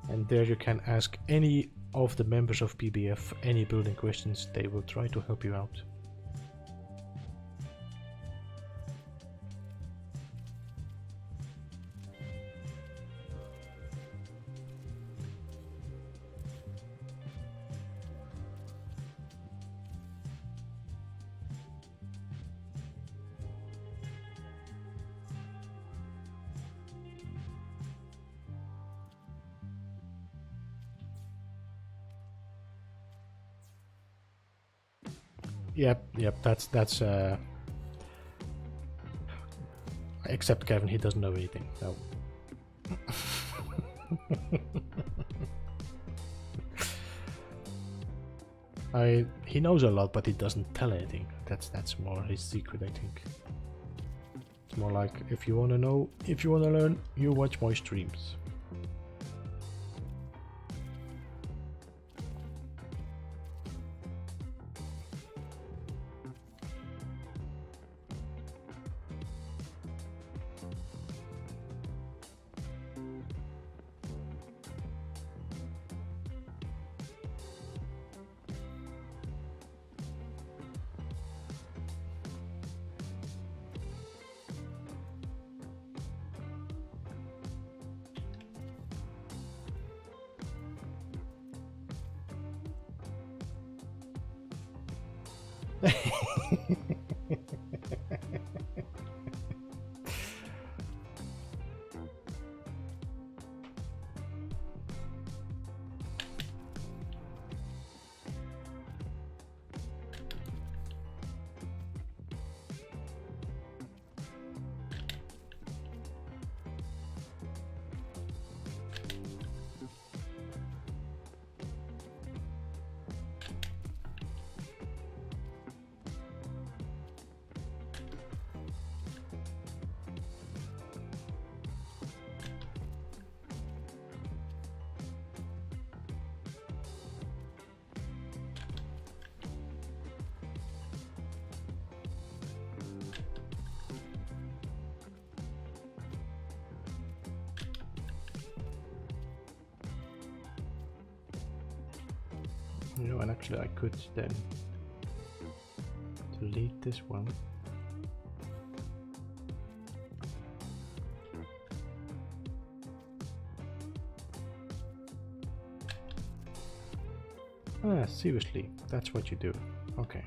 Speaker 1: And there you can ask any of the members of PBF any building questions. They will try to help you out. Yep. That's except Kevin, he doesn't know anything. No. He knows a lot, but he doesn't tell anything. That's more his secret, I think. It's more like, if you want to know, if you want to learn, you watch my streams. You know, and actually I could then delete this one. Ah, seriously, that's what you do. Okay.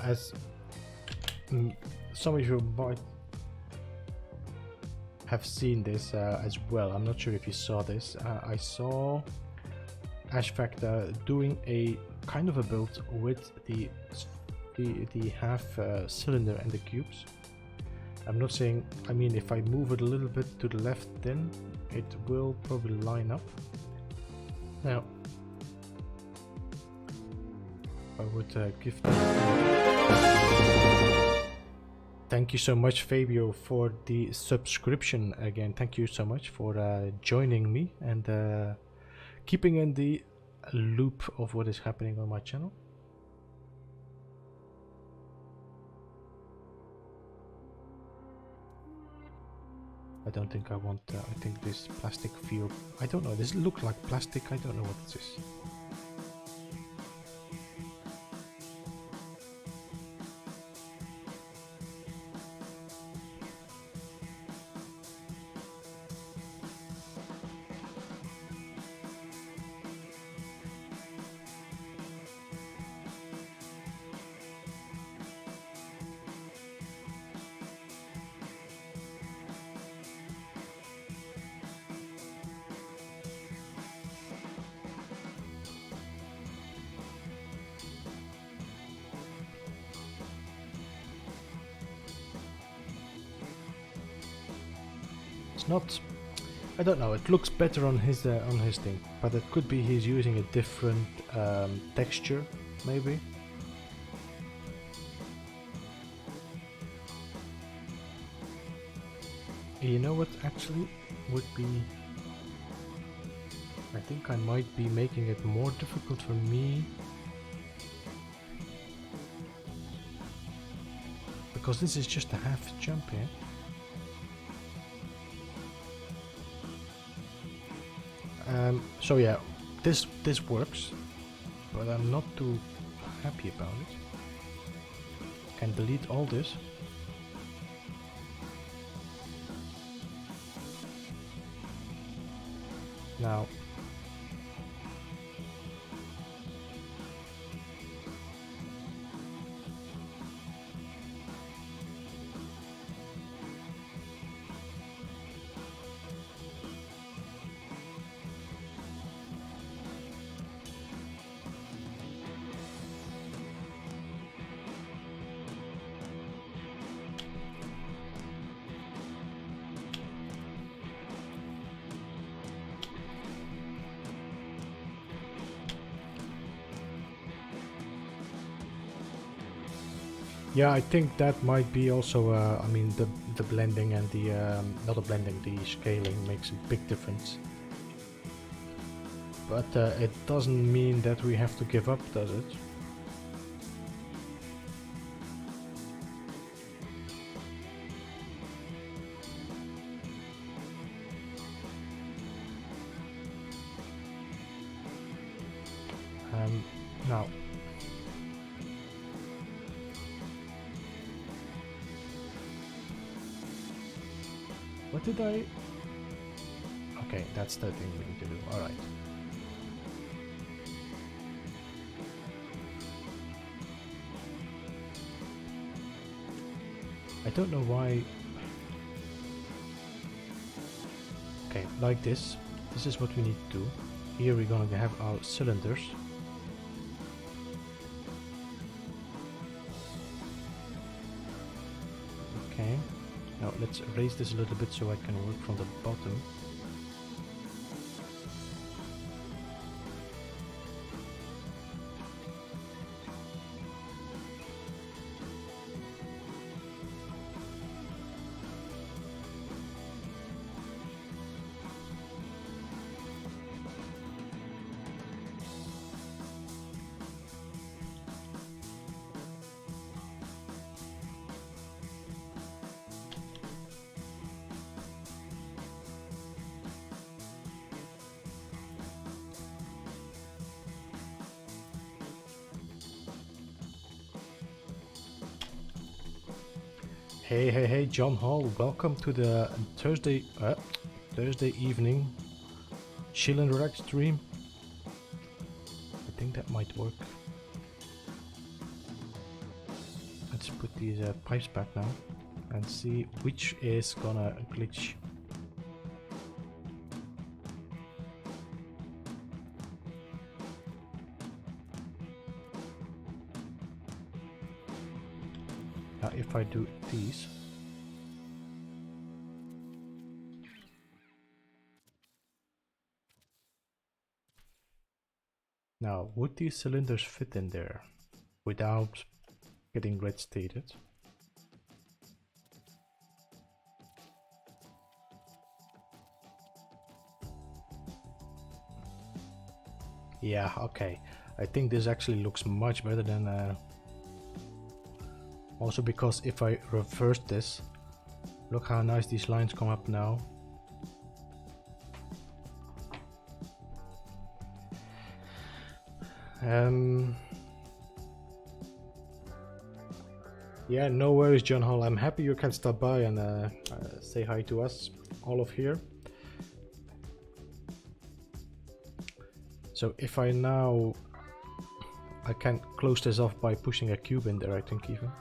Speaker 1: As some of you might have seen this as well, I'm not sure if you saw this. I saw Ash Factor doing a kind of a build with the half cylinder and the cubes. I'm not saying, I mean, if I move it a little bit to the left, then it will probably line up. Now, I would give thank you so much, Fabio, for the subscription again. Thank you so much for joining me and keeping in the loop of what is happening on my channel. I don't think I want, I think this plastic feel, I don't know, does it look like plastic? I don't know what this is. Not, I don't know, it looks better on his thing, but it could be he's using a different texture, maybe. You know what actually would be, I think I might be making it more difficult for me, because this is just a half jump here. So yeah, this works, but I'm not too happy about it. Can delete all this. Now, Yeah, I think that might be also, I mean, the blending and the, not the blending, the scaling makes a big difference. But it doesn't mean that we have to give up, does it? Now, what did I... Okay, that's the thing we need to do. Alright. I don't know why... Okay, like this. This is what we need to do. Here we're gonna have our cylinders. Okay. Now let's raise this a little bit so I can work from the bottom. Hey, John Hall, welcome to the Thursday evening chill and relax stream. I think that might work. Let's put these pipes back now and see which is gonna glitch. Now if I do these, now would these cylinders fit in there without getting red stated? Yeah, okay. I think this actually looks much better than also because if I reverse this, look how nice these lines come up now. Yeah, no worries, John Hall. I'm happy you can stop by and say hi to us, all of here. So if I now... I can close this off by pushing a cube in there, I think, even.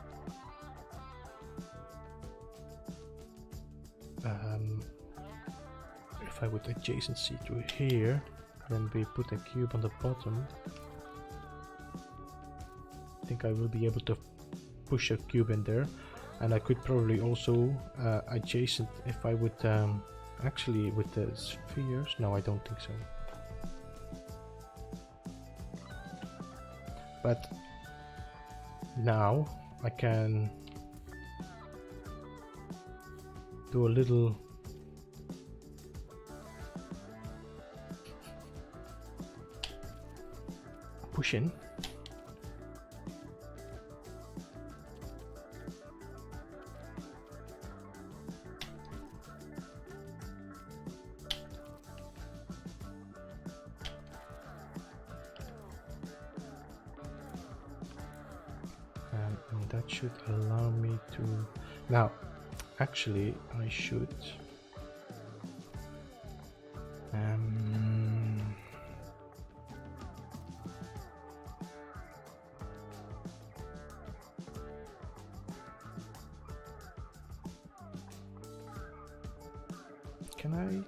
Speaker 1: If I would adjacency to here, then we put a cube on the bottom. I think I will be able to push a cube in there, and I could probably also adjacent if I would actually with the spheres. No, I don't think so. But now I can do a little push in. And that should allow me to... Now, actually, I should...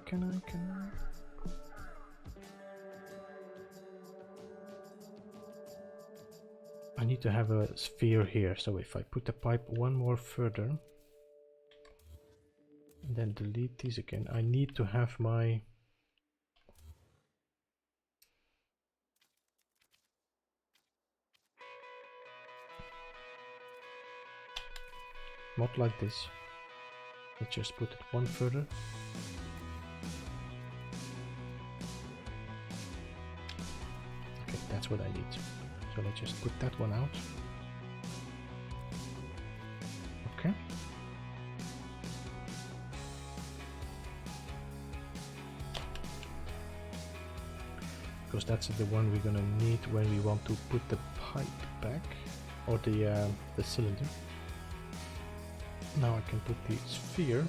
Speaker 1: Can I? I need to have a sphere here, so if I put the pipe one more further, and then delete these again, I need to have my... not like this. Let's just put it one further. Okay, that's what I need. So let's just put that one out. Okay. Because that's the one we're gonna need when we want to put the pipe back, or the cylinder. Now I can put the sphere.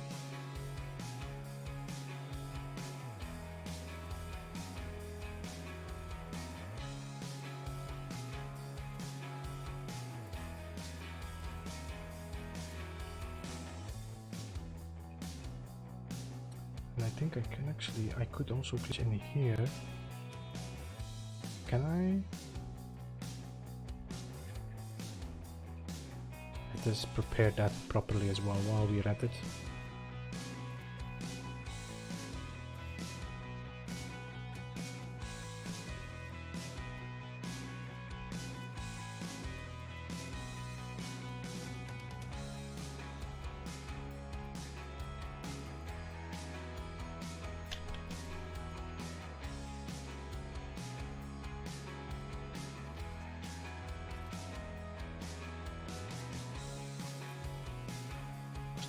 Speaker 1: And I think I can actually, I could also place in here. Can I? Let us prepare that properly as well while we're at it.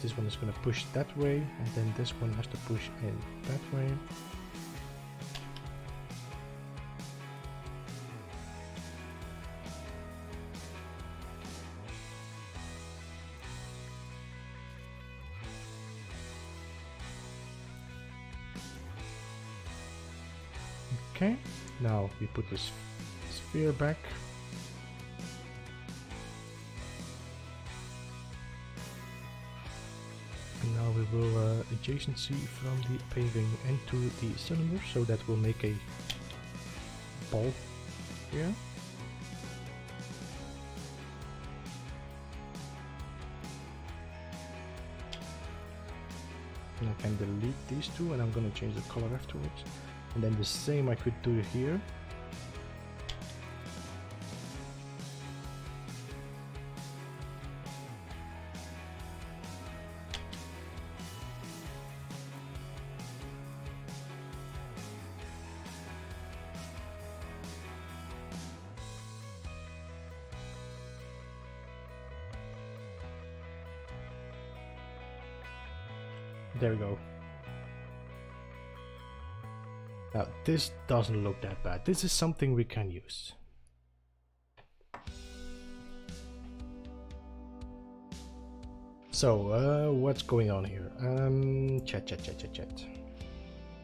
Speaker 1: This one is going to push that way, and then this one has to push in that way. Okay, now we put this sphere back. Now we will adjacency from the paving into the cylinder, so that will make a ball here. And I can delete these two, and I'm going to change the color afterwards. And then the same I could do here. There we go. Now this doesn't look that bad. This is something we can use. So what's going on here? Chat.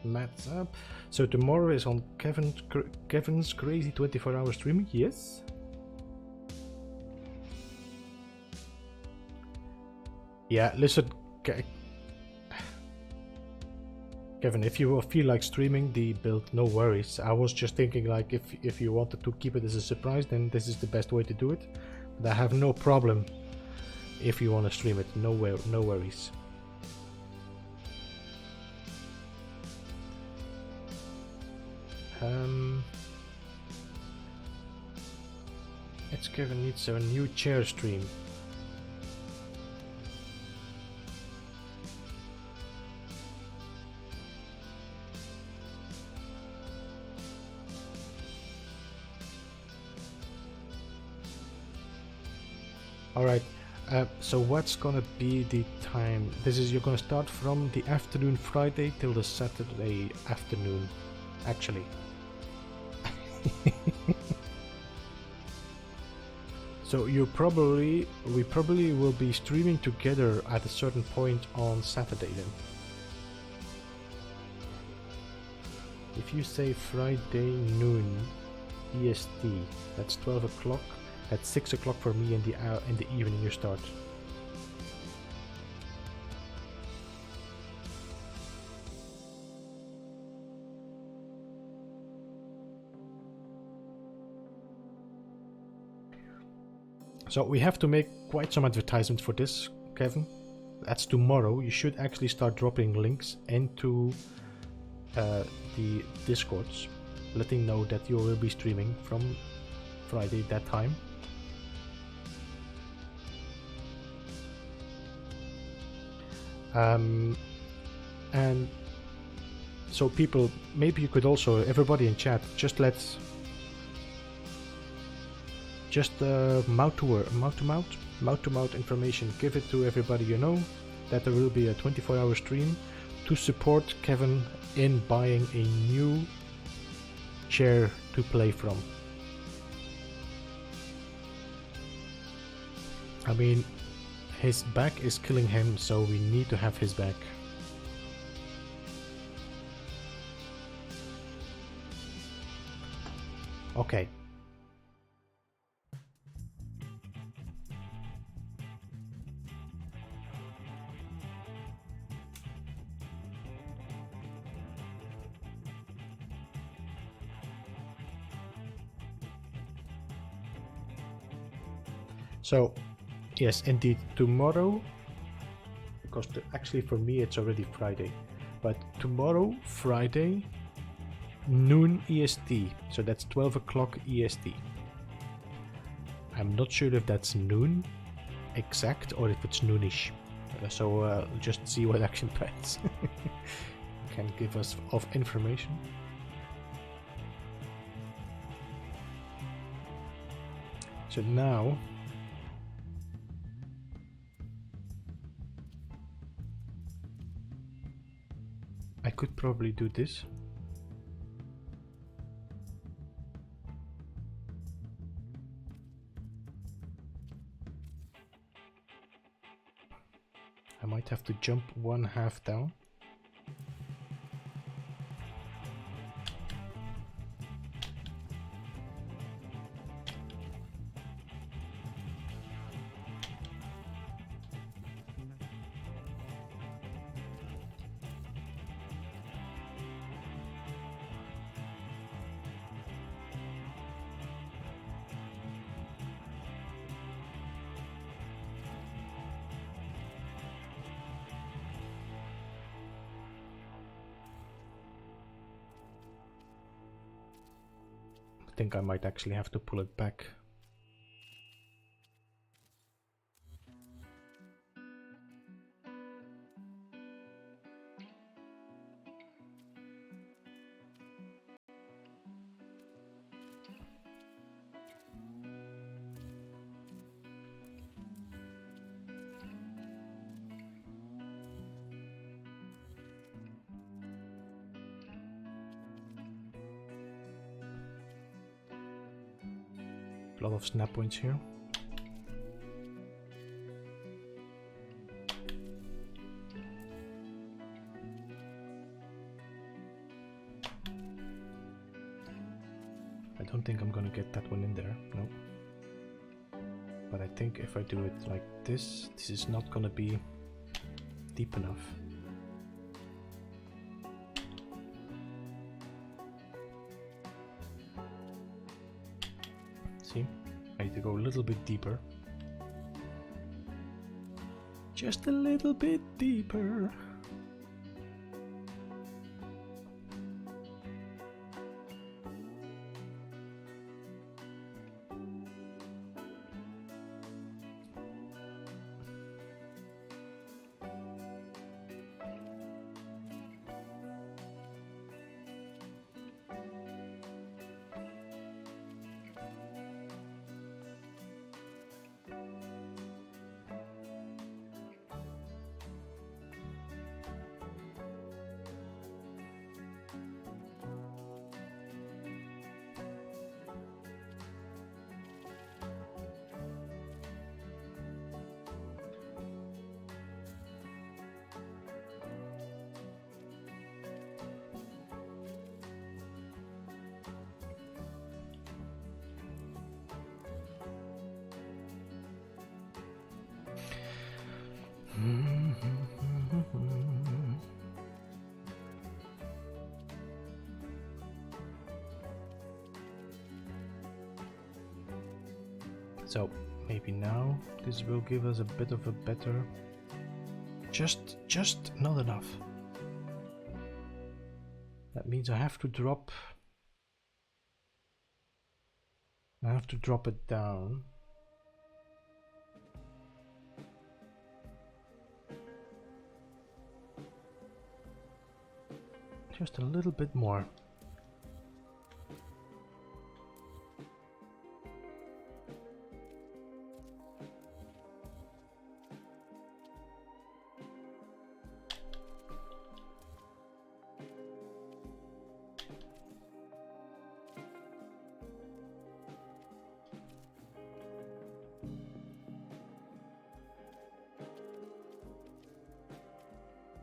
Speaker 1: Matt's up. So tomorrow is on Kevin's crazy 24-hour streaming. Yes. Yeah. Listen. Kevin, if you feel like streaming the build, no worries. I was just thinking, like, if you wanted to keep it as a surprise, then this is the best way to do it. But I have no problem if you want to stream it. No worries. It's Kevin needs a new chair stream. Alright, so what's gonna be the time? You're gonna start from the afternoon Friday till the Saturday afternoon, actually. So we probably will be streaming together at a certain point on Saturday then. If you say Friday noon EST, that's 12 o'clock. At 6 o'clock for me in the evening you start. So we have to make quite some advertisements for this, Kevin. That's tomorrow. You should actually start dropping links into the Discords, letting know that you will be streaming from Friday that time. And so people, maybe you could also, everybody in chat, just let's mouth to mouth information, give it to everybody you know, that there will be a 24-hour stream to support Kevin in buying a new chair to play from. I mean, his back is killing him, so we need to have his back. Okay. So, yes, indeed, tomorrow, because actually for me it's already Friday, but tomorrow, Friday, noon EST, so that's 12 o'clock EST. I'm not sure if that's noon exact or if it's noonish, so just see what Action Pads can give us of information. So now I could probably do this. I might have to jump 1/2 down. I think I might actually have to pull it back. A lot of snap points here. I don't think I'm gonna get that one in there, no. But I think if I do it like this, this is not gonna be deep enough. See? I need to go a little bit deeper. Just a little bit deeper. So maybe now this will give us a bit of a better, just not enough. That means I have to drop it down. Just a little bit more.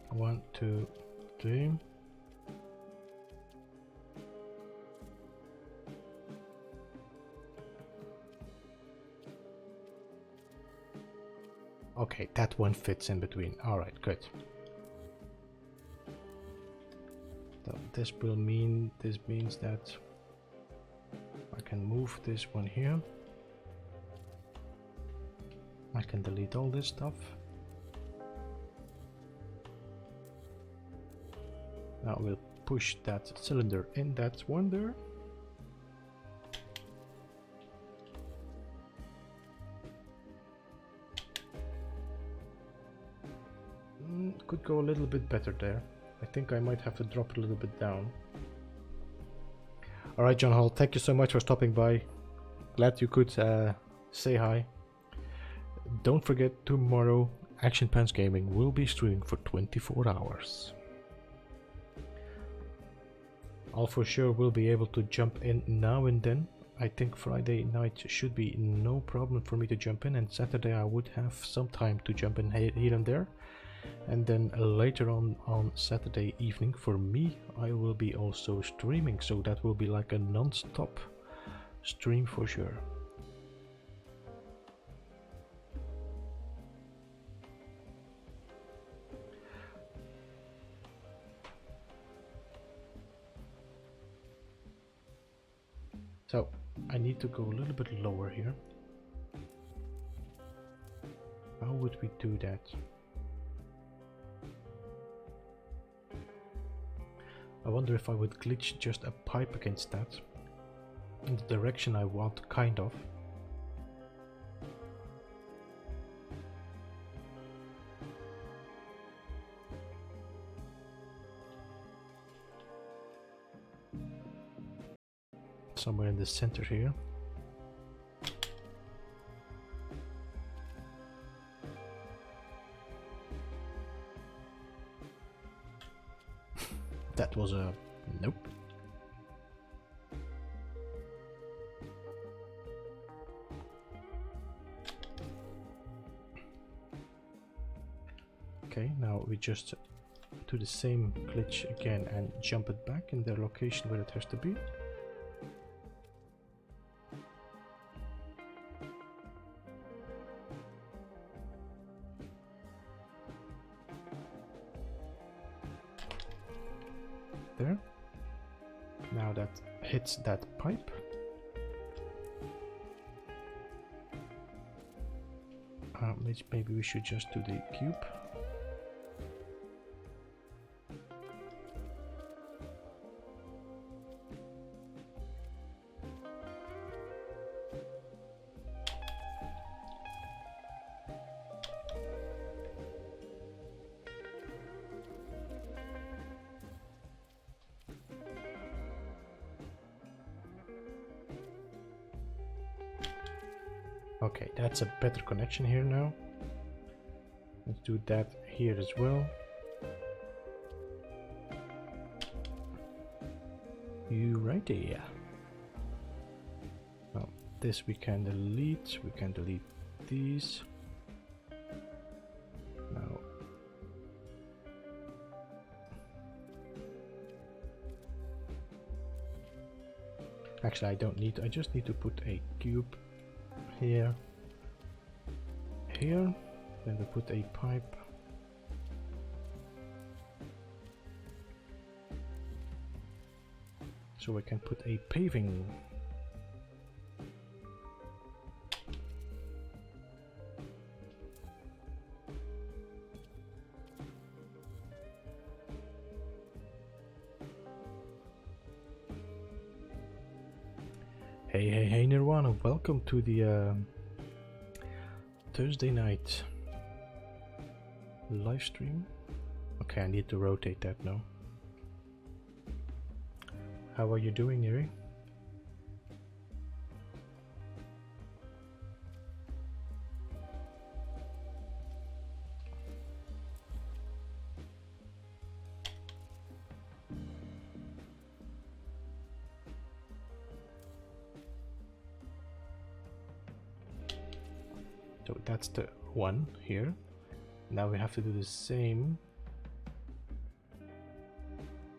Speaker 1: One, two, three. Okay, that one fits in between. Alright, good. So this means that I can move this one here. I can delete all this stuff. Now we'll push that cylinder in that one there. Could go a little bit better there. I think I might have to drop it a little bit down. Alright, John Hall, thank you so much for stopping by. Glad you could say hi. Don't forget, tomorrow Action Pants Gaming will be streaming for 24 hours. I'll for sure will be able to jump in now and then. I think Friday night should be no problem for me to jump in, and Saturday I would have some time to jump in here and there. And then later on Saturday evening for me, I will be also streaming, so that will be like a non-stop stream for sure. So I need to go a little bit lower here. How would we do that? I wonder if I would glitch just a pipe against that in the direction I want, kind of. Somewhere in the center here. That was a nope. Okay, now we just do the same glitch again and jump it back in the location where it has to be. There. Now that hits that pipe. Maybe we should just do the cube. Okay, that's a better connection here now. Let's do that here as well. You right there. Well, this we can delete. We can delete these. Now, actually, I don't need. I just need to put a cube here, here, then we put a pipe. So we can put a paving. Hey Nirvana, welcome to the Thursday night live stream. Okay, I need to rotate that now. How are you doing, Yuri? So that's the one here. Now we have to do the same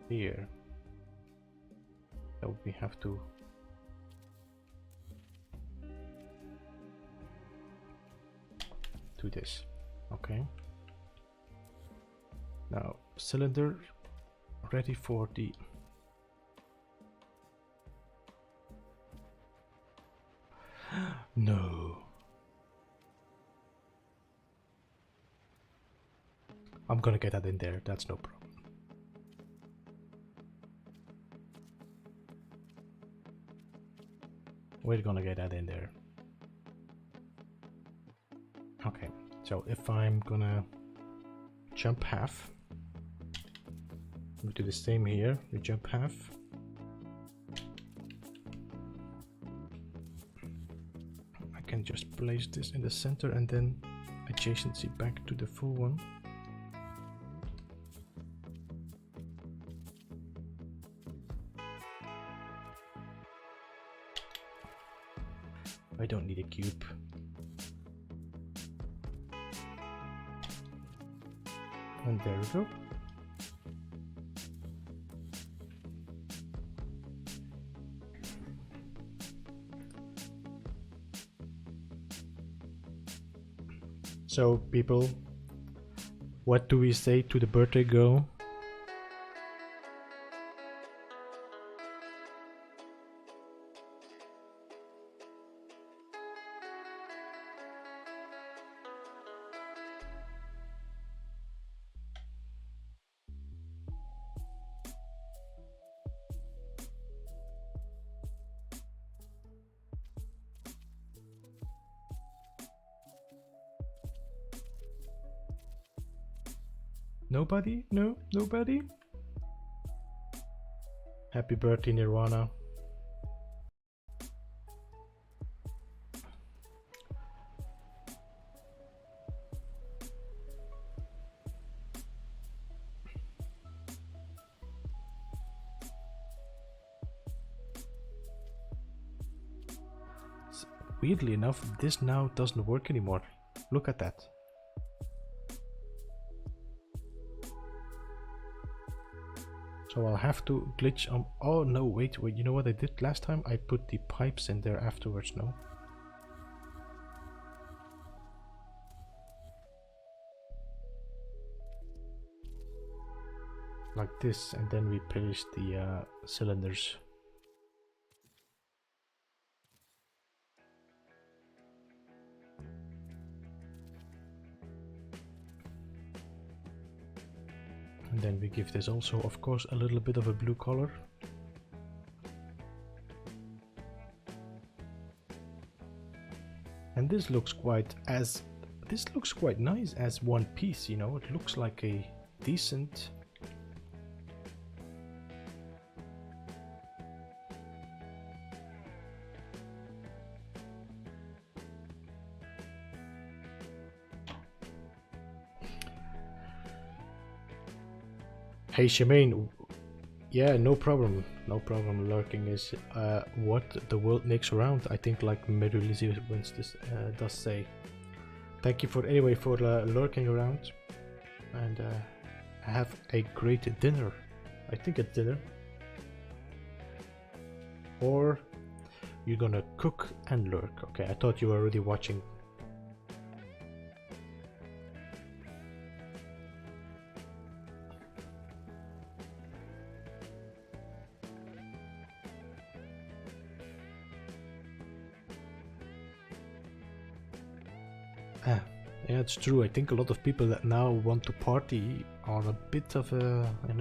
Speaker 1: here. So we have to do this. Okay. Now cylinder ready for the no. I'm gonna get that in there, that's no problem. We're gonna get that in there. Okay, so if I'm gonna jump half, we do the same here, we jump half. I can just place this in the center and then adjacency back to the full one. I don't need a cube. And there we go. So people, what do we say to the birthday girl? Nobody? No? Nobody? Happy birthday, Nirvana. Weirdly enough, this now doesn't work anymore. Look at that. So I'll have to glitch on. Oh no, wait, you know what I did last time? I put the pipes in there afterwards, no? Like this, and then we place the cylinders. And then we give this also, of course, a little bit of a blue color. And this looks quite nice as one piece, you know. It looks like a decent Hey Shemaine, yeah, no problem, lurking is what the world makes around, I think, like Merulisi does say. Thank you for lurking around, and have a great dinner. I think it's dinner. Or you're gonna cook and lurk. Okay, I thought you were already watching. Yeah, it's true. I think a lot of people that now want to party are a bit of a... I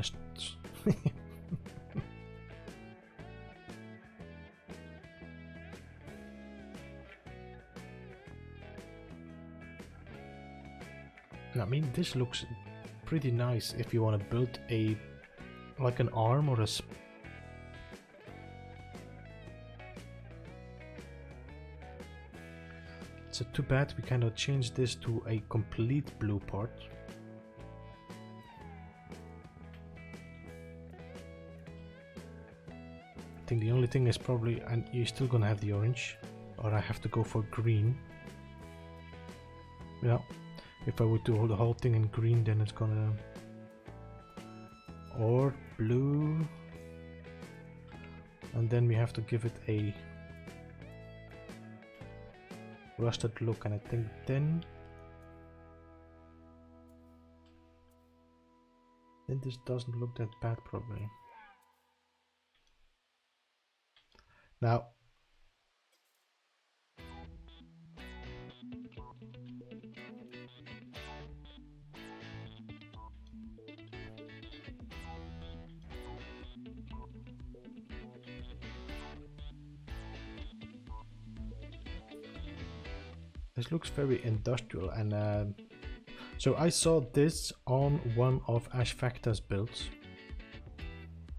Speaker 1: mean, this looks pretty nice if you want to build like an arm or So too bad we cannot change this to a complete blue part. I think the only thing is probably, and you're still gonna have the orange, or I have to go for green. Yeah, if I would do the whole thing in green, then it's gonna, or blue, and then we have to give it a rusted look, and I think then this doesn't look that bad probably. Now this looks very industrial, and so I saw this on one of Ash Factor's builds,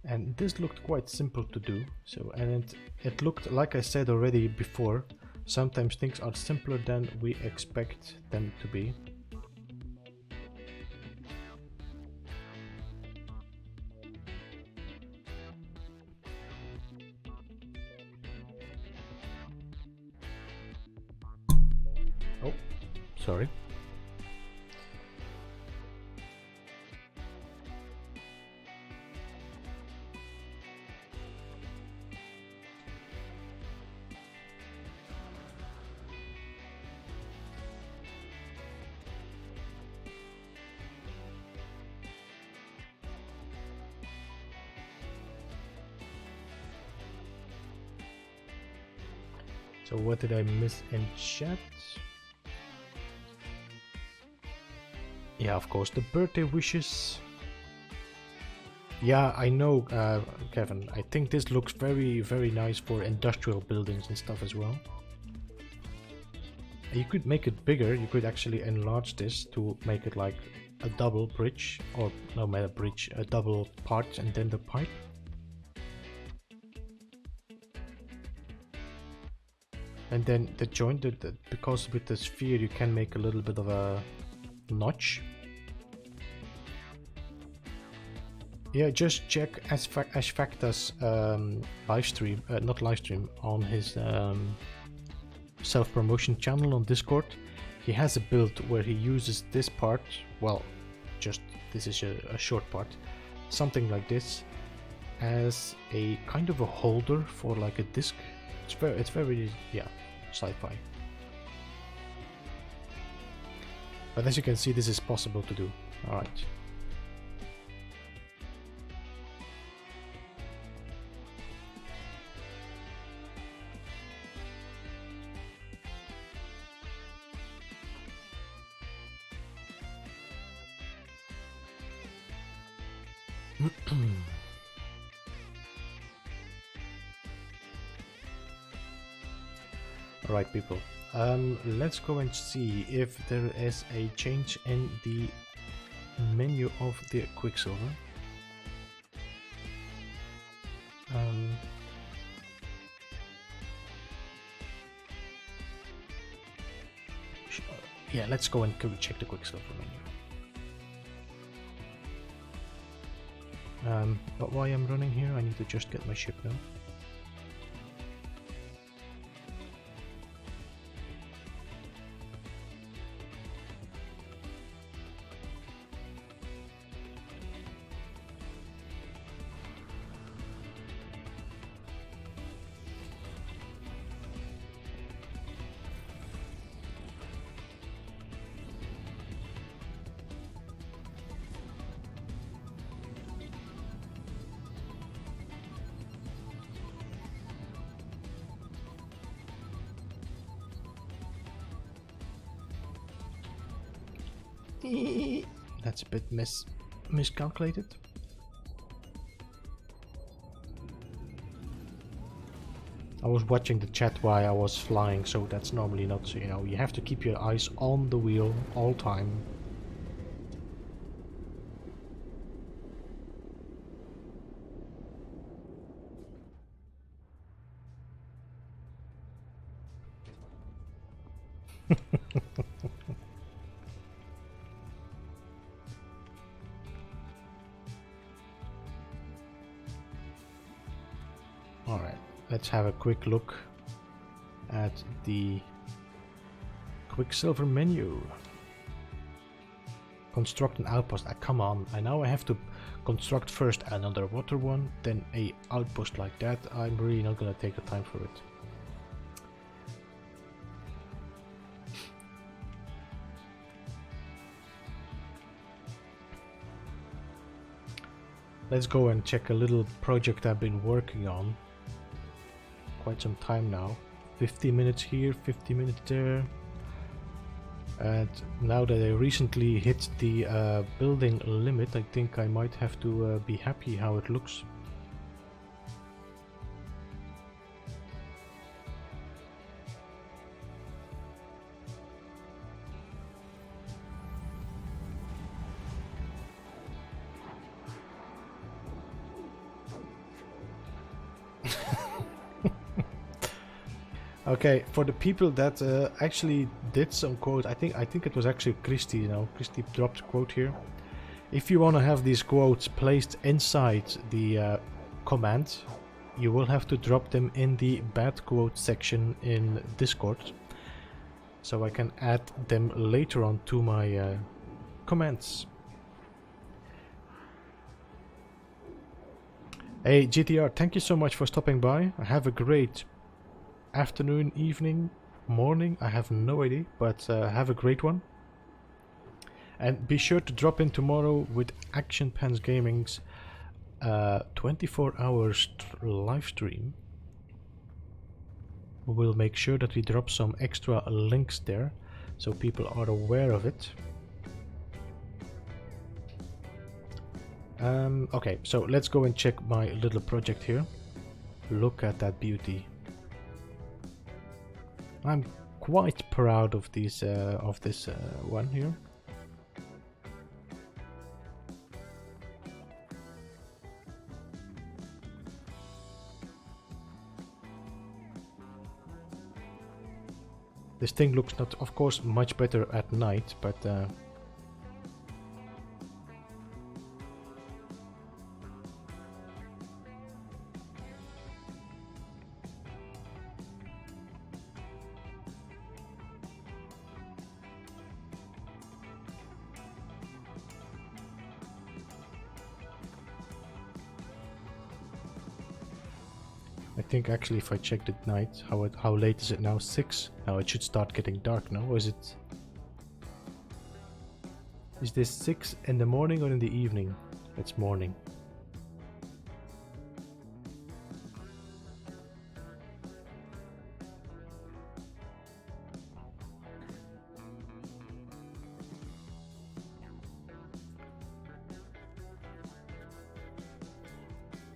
Speaker 1: and this looked quite simple to do. So, and it looked, like I said already before, sometimes things are simpler than we expect them to be. Oh, sorry. So what did I miss in chat? Yeah, of course, the birthday wishes. Yeah, I know, Kevin. I think this looks very, very nice for industrial buildings and stuff as well. You could make it bigger. You could actually enlarge this to make it like a double bridge, or no matter bridge, a double part and then the pipe. And then the joint, because with the sphere you can make a little bit of a notch. Yeah, just check Ash Factor's live stream, not live stream, on his self-promotion channel on Discord. He has a build where he uses this part, well, just this is a short part, something like this, as a kind of a holder for like a disc. It's very, yeah, sci-fi. But as you can see, this is possible to do. All right. Alright people, let's go and see if there is a change in the menu of the Quicksilver. Yeah, let's go and check the Quicksilver menu. But while I'm running here, I need to just get my ship now. That's a bit miscalculated. I was watching the chat while I was flying, so that's normally not, so, you know, you have to keep your eyes on the wheel all time. Alright, let's have a quick look at the Quicksilver menu. Construct an outpost. Come on, I know I have to construct first another water one, then a outpost like that. I'm really not gonna take the time for it. Let's go and check a little project I've been working on quite some time now. 50 minutes here, 50 minutes there. And now that I recently hit the building limit, I think I might have to be happy how it looks. Okay, for the people that actually did some quote, I think it was actually Christy. You know, Christy dropped a quote here. If you want to have these quotes placed inside the command, you will have to drop them in the bad quote section in Discord, so I can add them later on to my comments. Hey GTR, thank you so much for stopping by. Have a great afternoon, evening, morning, I have no idea, but have a great one. And be sure to drop in tomorrow with Action Pants Gaming's 24 hours live stream. We'll make sure that we drop some extra links there so people are aware of it. Okay, so let's go and check my little project here. Look at that beauty. I'm quite proud of these of this one here. This thing looks not, of course, much better at night, but I think actually if I checked at night, how late is it now? 6? Now it should start getting dark now, or is it? Is this 6 in the morning or in the evening? It's morning.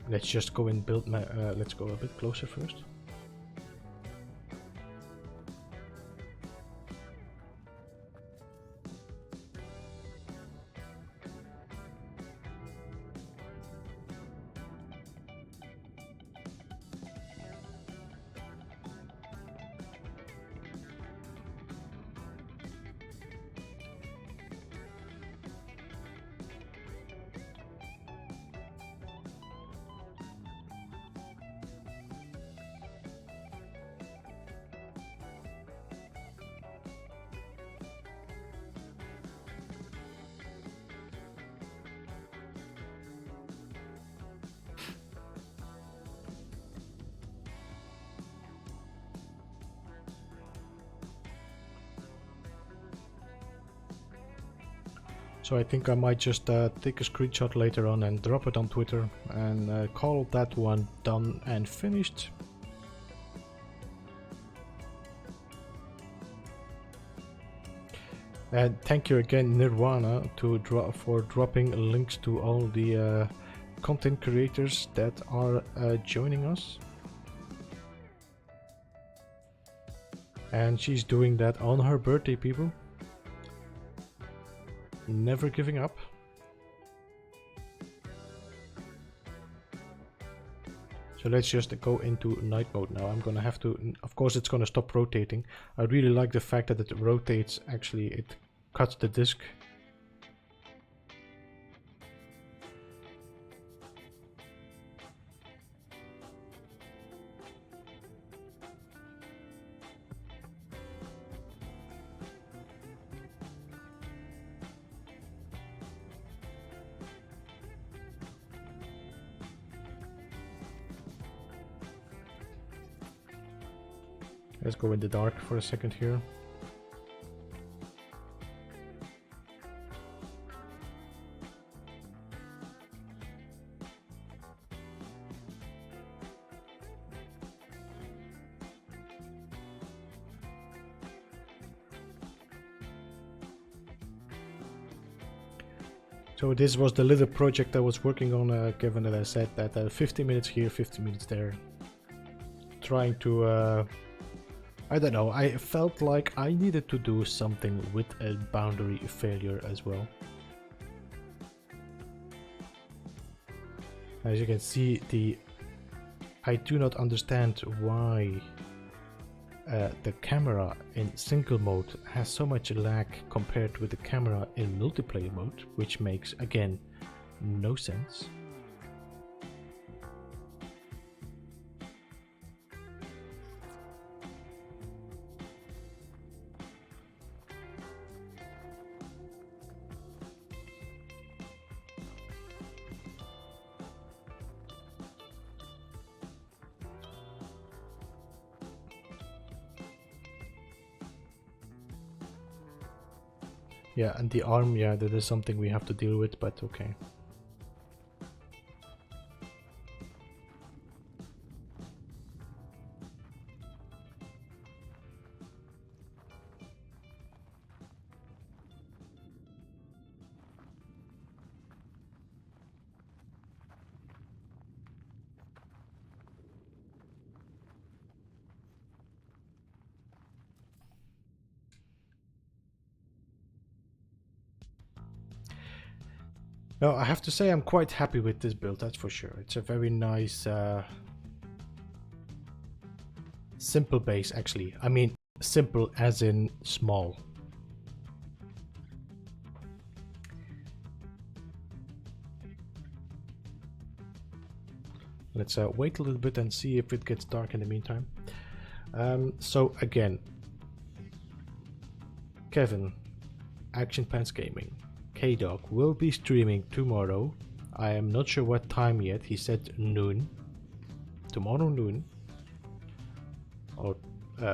Speaker 1: Let's just go and build my, let's go a bit closer first. So I think I might just take a screenshot later on and drop it on Twitter and call that one done and finished. And thank you again, Nirvana, for dropping links to all the content creators that are joining us. And she's doing that on her birthday, people. Never giving up. So let's just go into night mode now. I'm gonna have to, of course it's gonna stop rotating. I really like the fact that it rotates, actually it cuts the disc. Let's go in the dark for a second here. So this was the little project I was working on, Kevin, that I said that 50 minutes here, 50 minutes there. Trying to I don't know, I felt like I needed to do something with a boundary failure as well. As you can see, I do not understand why the camera in single mode has so much lag compared with the camera in multiplayer mode, which makes, again, no sense. Yeah, and the arm, yeah, that is something we have to deal with, but okay. No, I have to say I'm quite happy with this build, that's for sure. It's a very nice, simple base, actually. I mean, simple as in small. Let's wait a little bit and see if it gets dark in the meantime. So again, Kevin, Action Pants Gaming, K-Dog will be streaming tomorrow. I am not sure what time yet. He said noon. Tomorrow noon. Or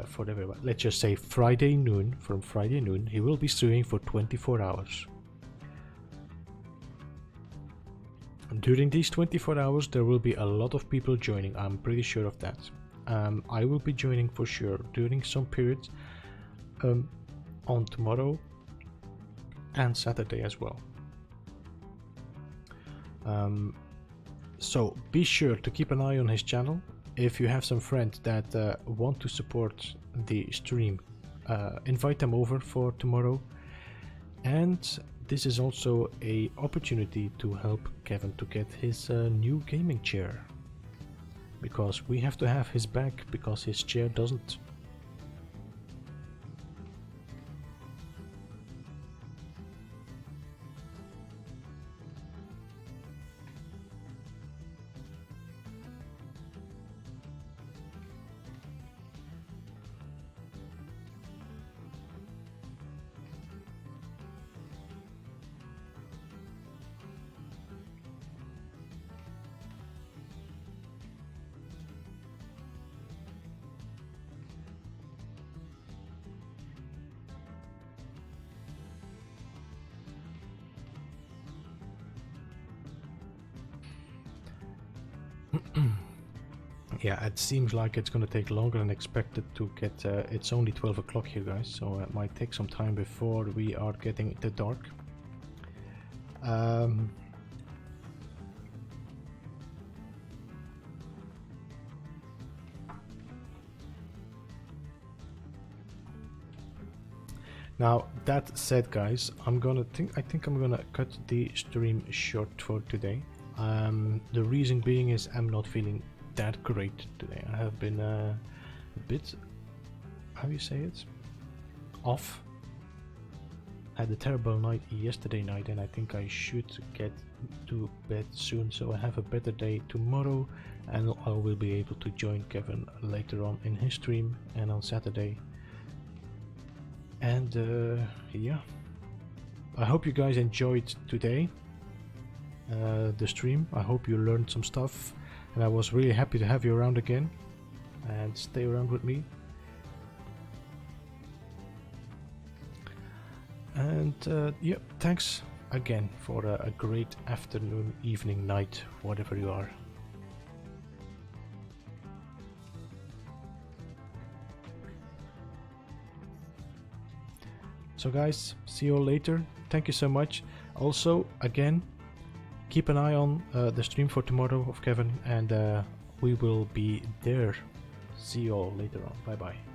Speaker 1: for everyone. Let's just say Friday noon. From Friday noon, he will be streaming for 24 hours. During these 24 hours, there will be a lot of people joining. I'm pretty sure of that. I will be joining for sure during some periods on tomorrow and Saturday as well. So be sure to keep an eye on his channel. If you have some friends that want to support the stream, invite them over for tomorrow. And this is also an opportunity to help Kevin to get his new gaming chair, because we have to have his back because his chair doesn't. Yeah, it seems like it's gonna take longer than expected to get, it's only 12 o'clock here, guys, so it might take some time before we are getting the dark. Now, that said, guys, I think I'm gonna cut the stream short for today. The reason being is I'm not feeling that great today. I have been a bit, how you say it, off. Had a terrible night yesterday night, and I think I should get to bed soon, so I have a better day tomorrow, and I will be able to join Kevin later on in his stream and on Saturday. And yeah, I hope you guys enjoyed today, the stream. I hope you learned some stuff, and I was really happy to have you around again and stay around with me. And yeah, thanks again for a great afternoon, evening, night, whatever you are. So guys, see you all later. Thank you so much. Also, again, keep an eye on the stream for tomorrow of Kevin, and we will be there. See you all later on. Bye bye.